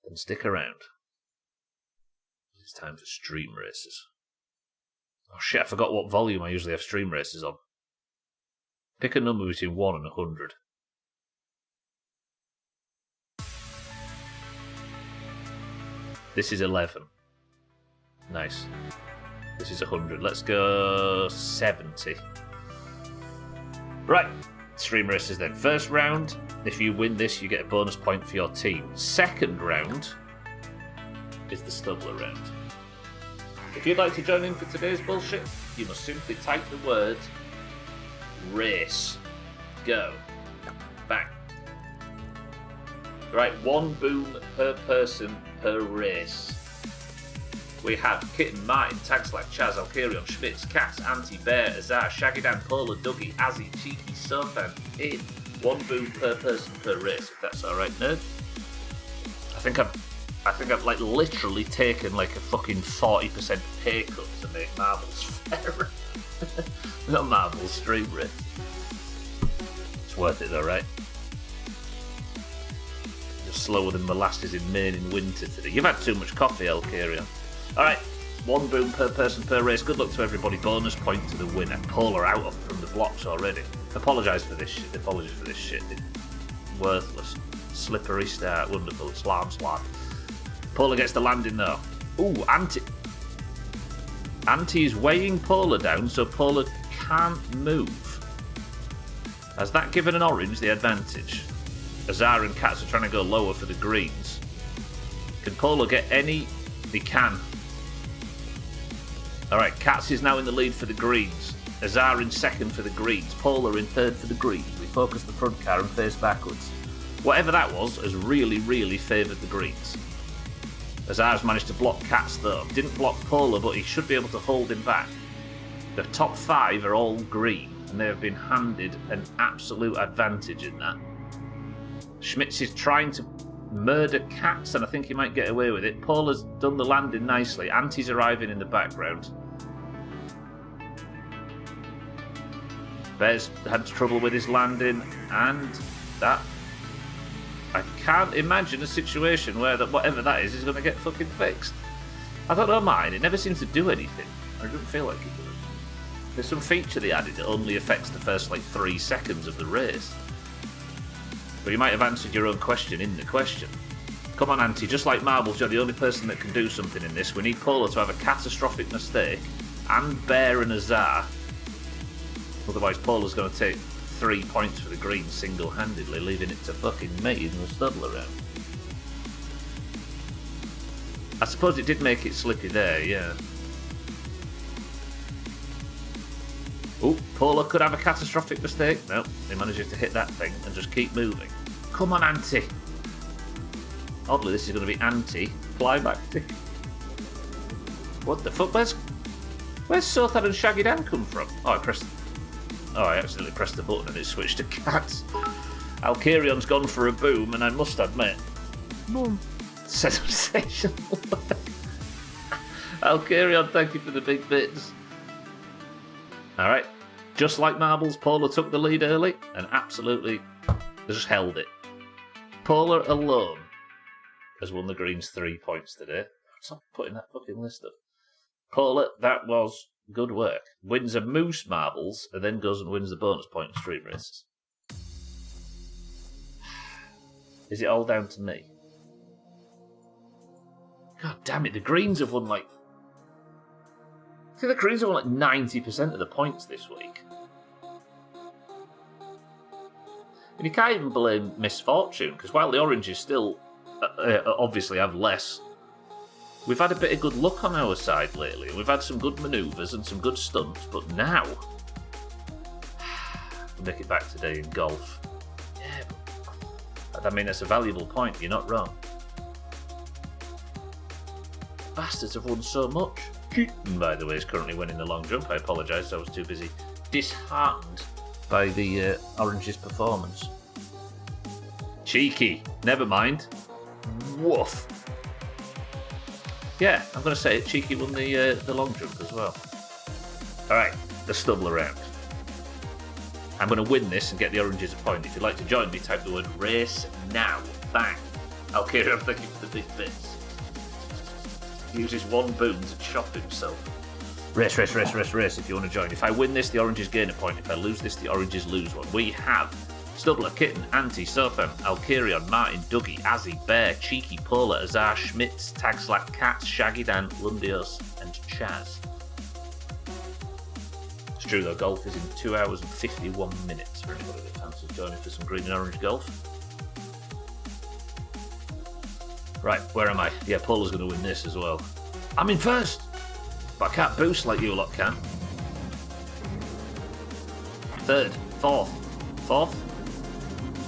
S1: then stick around. It's time for stream races. Oh shit, I forgot what volume I usually have stream races on. Pick a number between 1 and 100. This is 11. Nice. This is 100. Let's go 70. Right, stream races then. First round, if you win this, you get a bonus point for your team. Second round is the stubble round. If you'd like to join in for today's bullshit, you must simply type the word race. Go. Bang. Right, 1 boom per person per race. We have Kitten, Martin, Tagslack, Chaz, Alkarion, Schmitz, Cass, Auntie, Bear, Azar, Shaggydan, Paula, Dougie, Azzy, Cheeky, Sothan, in 1 boom per person per race, if that's alright, nerd. I think I've like literally taken like a fucking 40% pay cut to make marbles fair. Not marbles, stream race. It's worth it though, right? Just slower than molasses in Maine in winter today. You've had too much coffee, Alkarion. Alright, 1 boom per person per race. Good luck to everybody. Bonus point to the winner. Paula out from the blocks already. Apologise for this shit. Apologies for this shit. Worthless. Slippery start. Wonderful. Slam. Paula gets the landing though. Ooh, Auntie is weighing Paula down so Paula can't move. Has that given an orange the advantage? Azar and Cats are trying to go lower for the greens. Can Paula get any? He can. Alright, Cats is now in the lead for the greens. Azar in second for the greens. Paula in third for the greens. We focus the front car and face backwards. Whatever that was has really, really favoured the greens. Azar's managed to block Cats though. Didn't block Paula, but he should be able to hold him back. The top 5 are all green, and they have been handed an absolute advantage in that. Schmitz is trying to murder Cats, and I think he might get away with it. Paula's done the landing nicely. Auntie's arriving in the background. Bear's had trouble with his landing, and that... I can't imagine a situation where that whatever that is going to get fucking fixed. I don't know mine. It never seems to do anything. I don't feel like it does. There's some feature they added that only affects the first, like, 3 seconds of the race. But you might have answered your own question in the question. Come on, Auntie, just like marbles, you're the only person that can do something in this. We need Polo to have a catastrophic mistake and bear an Azar. Otherwise, Polo's going to take 3 points for the green single-handedly, leaving it to fucking me and the Studler round. I suppose it did make it slippy there, yeah. Oh, Polo could have a catastrophic mistake. No, he manages to hit that thing and just keep moving. Come on, Auntie. Oddly, this is going to be anti-climactic. What the fuck? Where's Sothan and Shaggy Dan come from? Oh, I accidentally pressed the button and it switched to cats. Alcarion's gone for a boom, and I must admit...
S2: Boom.
S1: Sensational. Alcarion, thank you for the big bits. Alright. Just like marbles, Polo took the lead early and absolutely just held it. Polo alone has won the Greens 3 points today. Stop putting that fucking list up. Polo, that was good work. Wins a Moose Marbles and then goes and wins the bonus point of Street Races. Is it all down to me? God damn it, the Greens have won like... I think the Greens have won like 90% of the points this week. And you can't even blame misfortune, because while the Oranges still obviously have less, we've had a bit of good luck on our side lately. We've had some good manoeuvres and some good stunts, but now... we'll make it back today in golf. Yeah, but... I mean, that's a valuable point, you're not wrong. Bastards have won so much. Keaton, by the way, is currently winning the long jump. I apologise, I was too busy disheartened by the Orange's performance. Cheeky. Never mind. Woof. Yeah, I'm going to say it. Cheeky won the long jump as well. Alright, the stubble around. I'm going to win this and get the Oranges a point. If you'd like to join me, type the word race now. Bang. Alcario, thank you for the big bits. He uses one boom to chop himself. Race, race, race, race, race if you want to join. If I win this, the Oranges gain a point. If I lose this, the Oranges lose one. We have Stubbler, Kitten, Anti, Sofem, Alcarion, Martin, Dougie, Azzy, Bear, Cheeky, Pola, Azar, Schmitz, Tagslack, Cats, Shaggy Dan, Lundios, and Chaz. It's true though, golf is in 2 hours and 51 minutes for anybody that fancies joining for some green and orange golf. Right, where am I? Yeah, Pola's going to win this as well. I'm in first! But I can't boost like you lot can. Third, fourth,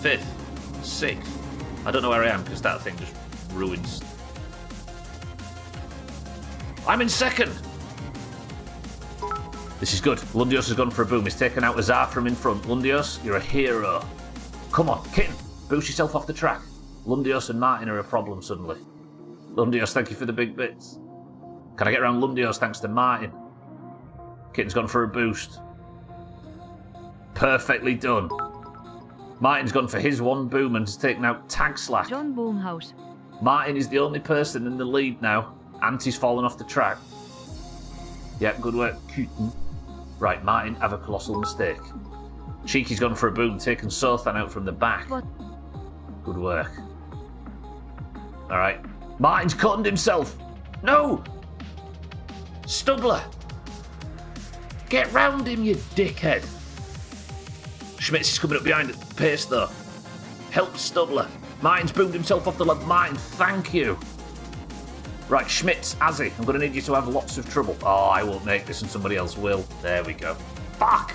S1: fifth, sixth. I don't know where I am because that thing just ruins. I'm in second! This is good. Lundios has gone for a boom. He's taken out Azar from in front. Lundios, you're a hero. Come on, Kitten, boost yourself off the track. Lundios and Martin are a problem suddenly. Lundios, thank you for the big bits. Can I get around Lundios thanks to Martin? Kitten's gone for a boost. Perfectly done. Martin's gone for his one boom and has taken out Tagslack.
S2: John Doomhaus.
S1: Martin is the only person in the lead now. Anti's fallen off the track. Yeah, good work, Kitten. Right, Martin, have a colossal mistake. Cheeky's gone for a boom, taking Sothan out from the back.
S2: What?
S1: Good work. Alright. Martin's cutting himself. No! Stubbler! Get round him, you dickhead! Schmitz is coming up behind at the pace, though. Help Stubbler. Martin's boomed himself off the lap. Martin, thank you. Right, Schmitz, Azzy, I'm going to need you to have lots of trouble. Oh, I won't make this and somebody else will. There we go. Fuck!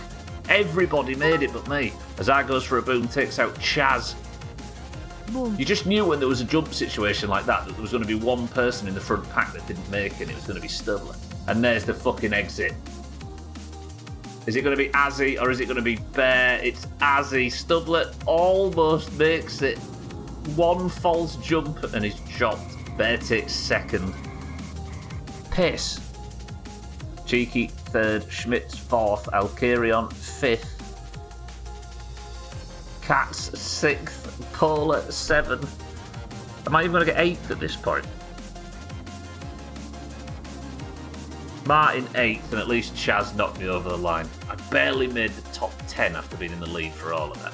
S1: Everybody made it but me. Azar goes for a boom, takes out Chaz.
S2: Boom.
S1: You just knew when there was a jump situation like that there was going to be one person in the front pack that didn't make it and it was going to be Stubbler. And there's the fucking exit. Is it going to be Azzy or is it going to be Bear? It's Azzy. Stubbler almost makes it. One false jump and he's chopped. Bear takes second. Piss. Cheeky third. Schmitz fourth. Alcarion fifth. Cats 6th, Pola 7th. Am I even going to get 8th at this point? Martin 8th, and at least Chaz knocked me over the line. I barely made the top 10 after being in the lead for all of that.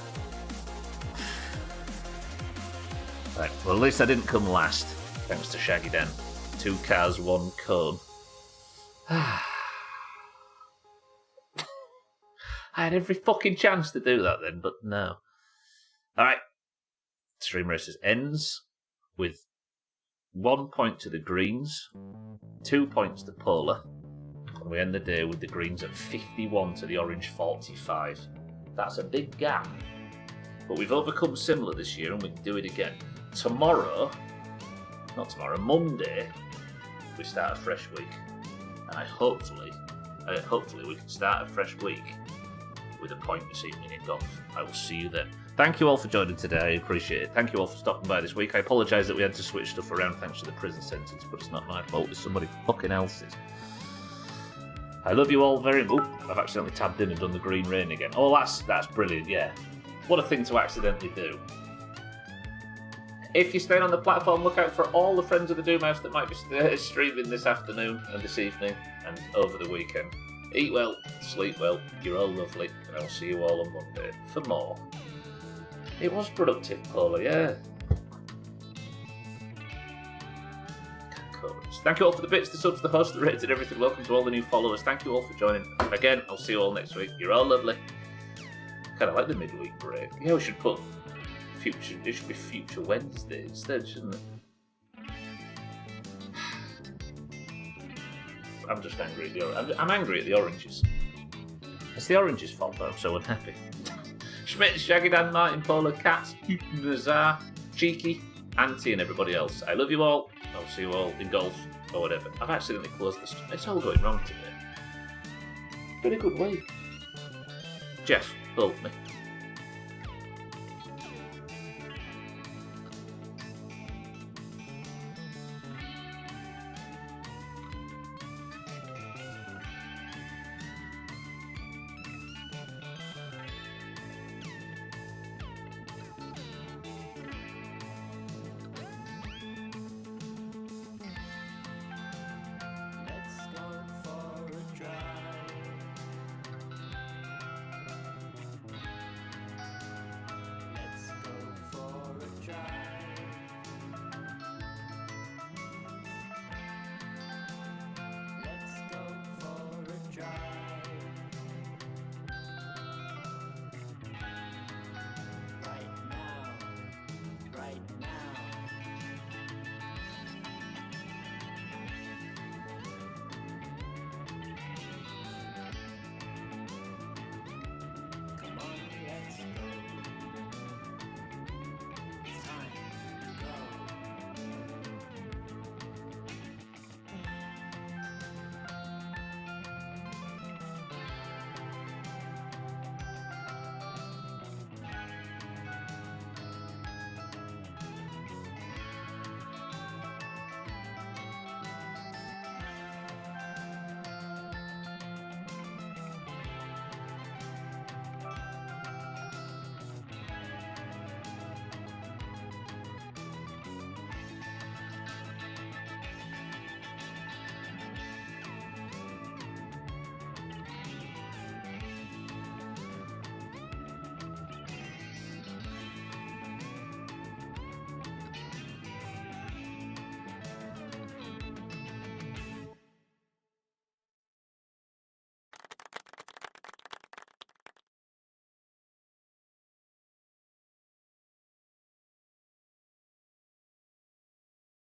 S1: Right, well, at least I didn't come last, thanks to Shaggy Dan. 2 cars, 1 cone. I had every fucking chance to do that then, but no. Alright. Stream Races ends with 1 point to the greens, 2 points to Polar, and we end the day with the greens at 51 to the orange 45. That's a big gap. But we've overcome similar this year and we can do it again. Monday, we start a fresh week. And hopefully we can start a fresh week with a point this evening in golf. I will see you then. Thank you all for joining today, I appreciate it. Thank you all for stopping by this week. I apologise that we had to switch stuff around thanks to the prison sentence, but it's not my fault, it's somebody fucking else's. I love you all very much. I've accidentally tabbed in and done the green rain again. Oh, that's brilliant, yeah. What a thing to accidentally do. If you're staying on the platform, look out for all the friends of the Doomhaus that might be streaming this afternoon and this evening and over the weekend. Eat well, sleep well, you're all lovely, and I'll see you all on Monday for more. It was productive, Paula, yeah. Thank you all for the bits, the subs, the hosts, the rates, and everything. Welcome to all the new followers. Thank you all for joining. Again, I'll see you all next week. You're all lovely. Kind of like the midweek break. Yeah, we should put future. It should be Future Wednesday instead, shouldn't it? I'm just angry at the oranges. I'm angry at the oranges. It's the oranges' fault that I'm so unhappy. Schmidt, Shaggy Dan, Martin, Polar, Kat, Nazar, Cheeky, Auntie, and everybody else. I love you all. I'll see you all in golf or whatever. I've accidentally closed this. It's all going wrong today. Been a good week. Jeff, help me.